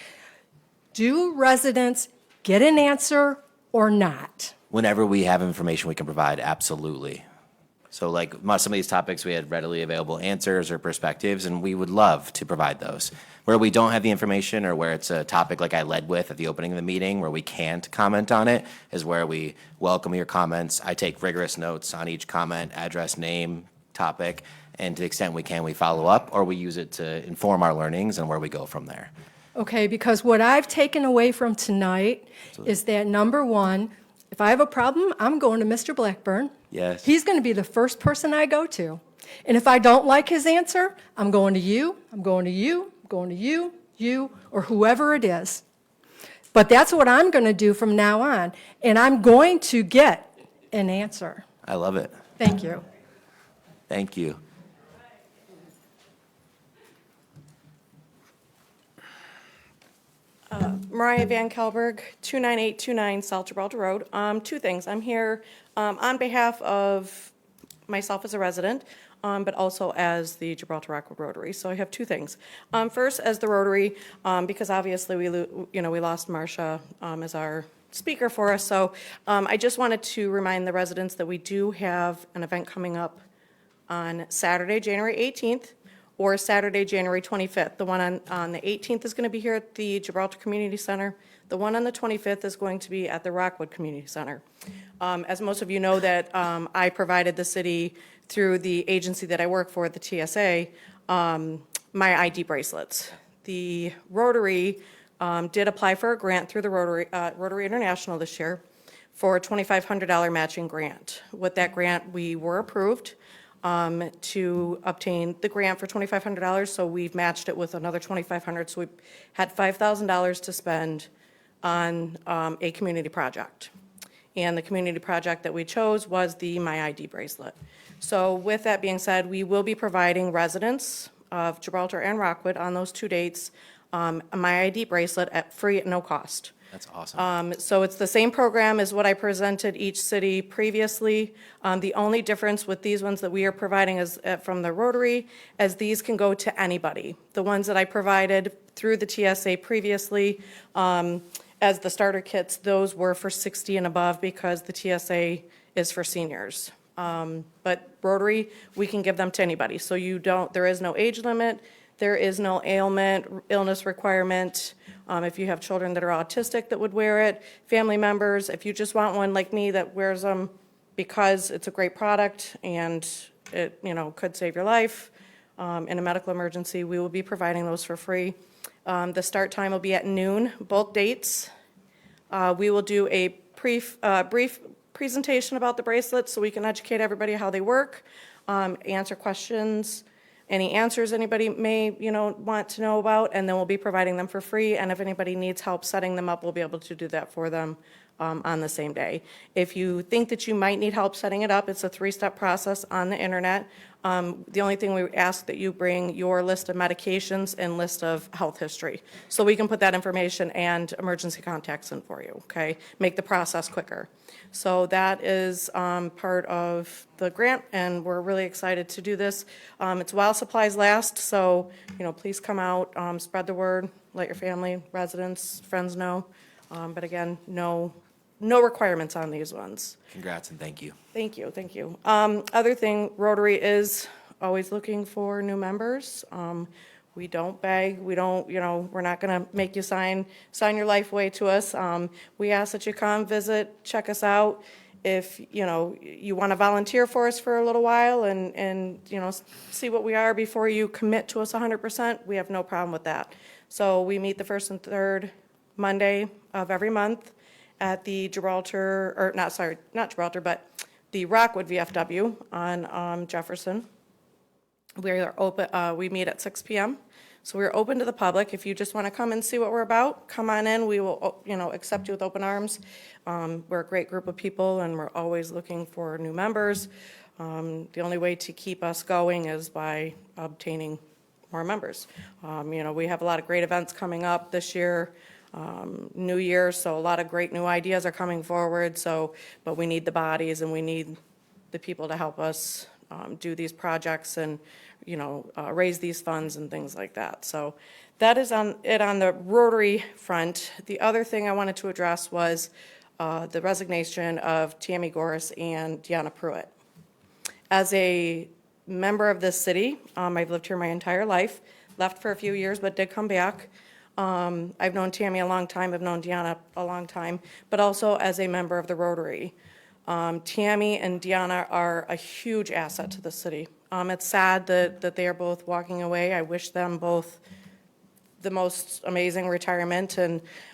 do residents get an answer or not? Whenever we have information we can provide, absolutely. So like some of these topics, we had readily available answers or perspectives, and we would love to provide those. Where we don't have the information, or where it's a topic like I led with at the opening of the meeting, where we can't comment on it, is where we welcome your comments. I take rigorous notes on each comment, address, name, topic, and to the extent we can, we follow up, or we use it to inform our learnings and where we go from there. Okay, because what I've taken away from tonight is that, number one, if I have a problem, I'm going to Mr. Blackburn. Yes. He's going to be the first person I go to. And if I don't like his answer, I'm going to you, I'm going to you, I'm going to you, or whoever it is. But that's what I'm going to do from now on, and I'm going to get an answer. I love it. Thank you. Thank you. Mariah Van Kelberg, 29829 South Gibraltar Road. Two things. I'm here on behalf of myself as a resident, but also as the Gibraltar Rockwood Rotary. So I have two things. First, as the Rotary, because obviously we lost Marcia as our speaker for us. So I just wanted to remind the residents that we do have an event coming up on Saturday, January 18th, or Saturday, January 25th. The one on the 18th is going to be here at the Gibraltar Community Center. The one on the 25th is going to be at the Rockwood Community Center. As most of you know, that I provided the city, through the agency that I work for, the TSA, my ID bracelets. The Rotary did apply for a grant through the Rotary International this year for a $2,500 matching grant. With that grant, we were approved to obtain the grant for $2,500, so we've matched it with another $2,500, so we had $5,000 to spend on a community project. And the community project that we chose was the My ID bracelet. So with that being said, we will be providing residents of Gibraltar and Rockwood on those two dates a My ID bracelet at free at no cost. That's awesome. So it's the same program as what I presented each city previously. The only difference with these ones that we are providing is from the Rotary, as these can go to anybody. The ones that I provided through the TSA previously, as the starter kits, those were for 60 and above because the TSA is for seniors. But Rotary, we can give them to anybody. So there is no age limit, there is no ailment, illness requirement. If you have children that are autistic that would wear it, family members, if you just want one like me that wears them because it's a great product and it, could save your life in a medical emergency, we will be providing those for free. The start time will be at noon, both dates. We will do a brief presentation about the bracelets so we can educate everybody how they work, answer questions, any answers anybody may, want to know about, and then we'll be providing them for free. And if anybody needs help setting them up, we'll be able to do that for them on the same day. If you think that you might need help setting it up, it's a 3-step process on the internet. The only thing we ask that you bring your list of medications and list of health history. So we can put that information and emergency contacts in for you, okay? Make the process quicker. So that is part of the grant, and we're really excited to do this. It's while supplies last, so, please come out, spread the word, let your family, residents, friends know. But again, no requirements on these ones. Congrats and thank you. Thank you, thank you. Other thing, Rotary is always looking for new members. We don't beg, we don't, we're not gonna make you sign your life away to us. We ask that you come, visit, check us out. If, you wanna volunteer for us for a little while and see what we are before you commit to us 100%, we have no problem with that. So we meet the first and third Monday of every month at the Gibraltar, or not Gibraltar, but the Rockwood VFW on Jefferson. We are open, we meet at 6 p.m. So we're open to the public. If you just want to come and see what we're about, come on in. We will, accept you with open arms. We're a great group of people, and we're always looking for new members. The only way to keep us going is by obtaining more members. We have a lot of great events coming up this year. New Year, so a lot of great new ideas are coming forward. But we need the bodies and we need the people to help us do these projects and raise these funds and things like that. So that is on the Rotary front. The other thing I wanted to address was the resignation of Tammy Goris and Deanna Pruitt. As a member of this city, I've lived here my entire life. Left for a few years, but did come back. I've known Tammy a long time, I've known Deanna a long time, but also as a member of the Rotary. Tammy and Deanna are a huge asset to the city. It's sad that they are both walking away. I wish them both the most amazing retirement.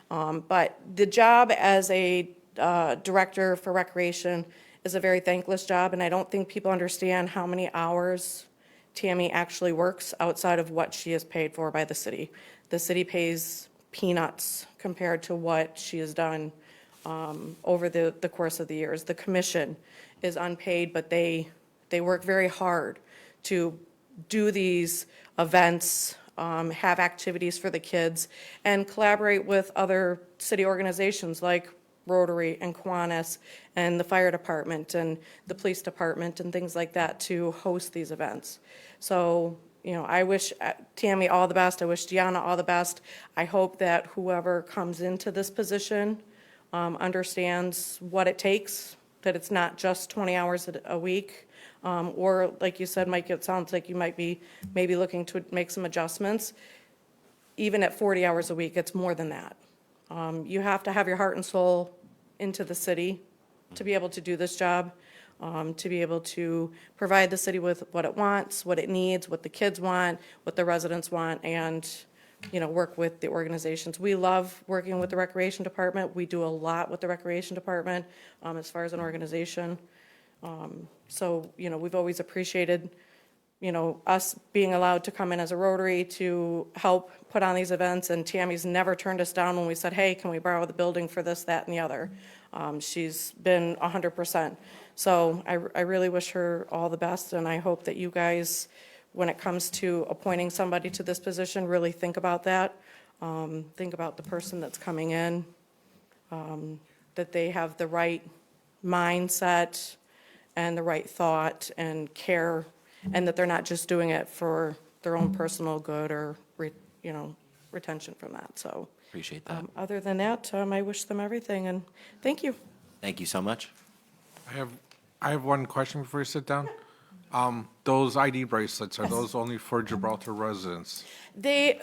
But the job as a director for recreation is a very thankless job, and I don't think people understand how many hours Tammy actually works outside of what she is paid for by the city. The city pays peanuts compared to what she has done over the course of the years. The commission is unpaid, but they work very hard to do these events have activities for the kids, and collaborate with other city organizations like Rotary and Kiwanis and the fire department and the police department and things like that to host these events. So, you know, I wish Tammy all the best. I wish Deanna all the best. I hope that whoever comes into this position understands what it takes, that it's not just 20 hours a week. Or like you said, Mike, it sounds like you might be maybe looking to make some adjustments. Even at 40 hours a week, it's more than that. You have to have your heart and soul into the city to be able to do this job, to be able to provide the city with what it wants, what it needs, what the kids want, what the residents want, and, you know, work with the organizations. We love working with the Recreation Department. We do a lot with the Recreation Department as far as an organization. So, you know, we've always appreciated, you know, us being allowed to come in as a Rotary to help put on these events, and Tammy's never turned us down when we said, hey, can we borrow the building for this, that, and the other. She's been 100%. So I really wish her all the best, and I hope that you guys, when it comes to appointing somebody to this position, really think about that. Think about the person that's coming in, that they have the right mindset and the right thought and care, and that they're not just doing it for their own personal good or, you know, retention from that. So Appreciate that. other than that, I wish them everything, and thank you. Thank you so much. I have one question before you sit down. Those ID bracelets, are those only for Gibraltar residents? The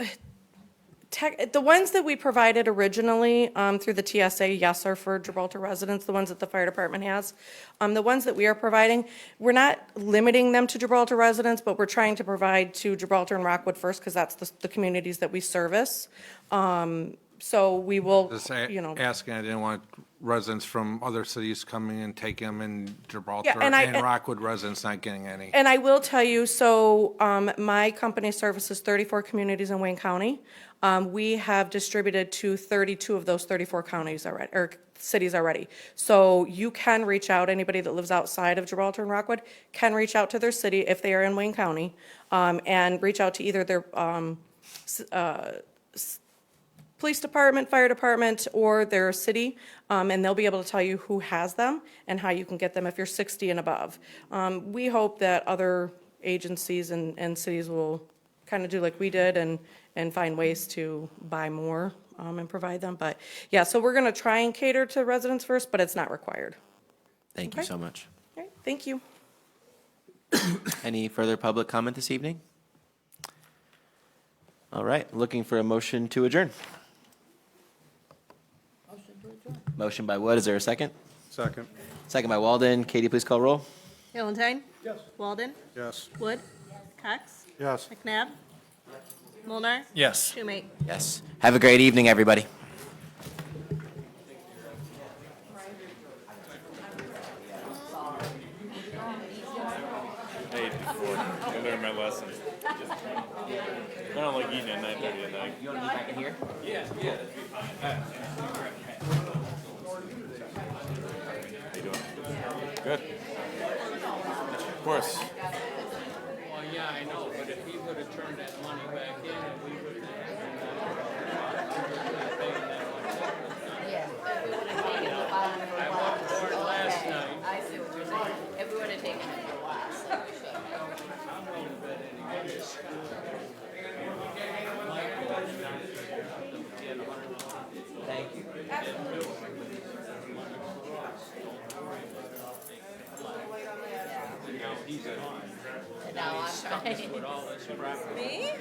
ones that we provided originally through the TSA, yes, are for Gibraltar residents, the ones that the fire department has. The ones that we are providing, we're not limiting them to Gibraltar residents, but we're trying to provide to Gibraltar and Rockwood first, because that's the communities that we service. So we will, Just you know. asking, I didn't want residents from other cities coming and taking them in Gibraltar, and and Rockwood residents not getting any. And I will tell you, so my company services 34 communities in Wayne County. We have distributed to 32 of those 34 counties already, or cities already. So you can reach out, anybody that lives outside of Gibraltar and Rockwood can reach out to their city if they are in Wayne County, and reach out to either their police department, fire department, or their city, and they'll be able to tell you who has them and how you can get them if you're 60 and above. We hope that other agencies and cities will kind of do like we did and find ways to buy more and provide them. But yeah, so we're going to try and cater to residents first, but it's not required. Thank you so much. All right, thank you. Any further public comment this evening? All right, looking for a motion to adjourn. Motion by Wood, is there a second? Second. Second by Walden. Katie, please call roll. Valentine? Yes. Walden? Yes. Wood? Cox? Yes. McNabb? Molnar? Yes. Schumate? Yes. Have a great evening, everybody. I ate before. I learned my lesson. I don't like eating at 9:30 at night. You want to be back in here? Yeah, that'd be fine. How you doing? Good. Of course. Well, yeah, I know, but if he would have turned that money back in and we would have. Yeah, if we would have taken the bottom of the I box. walked for it last night. I see what you're saying. If we would have taken it for last, like we should. Thank you. No, I'm trying. Me?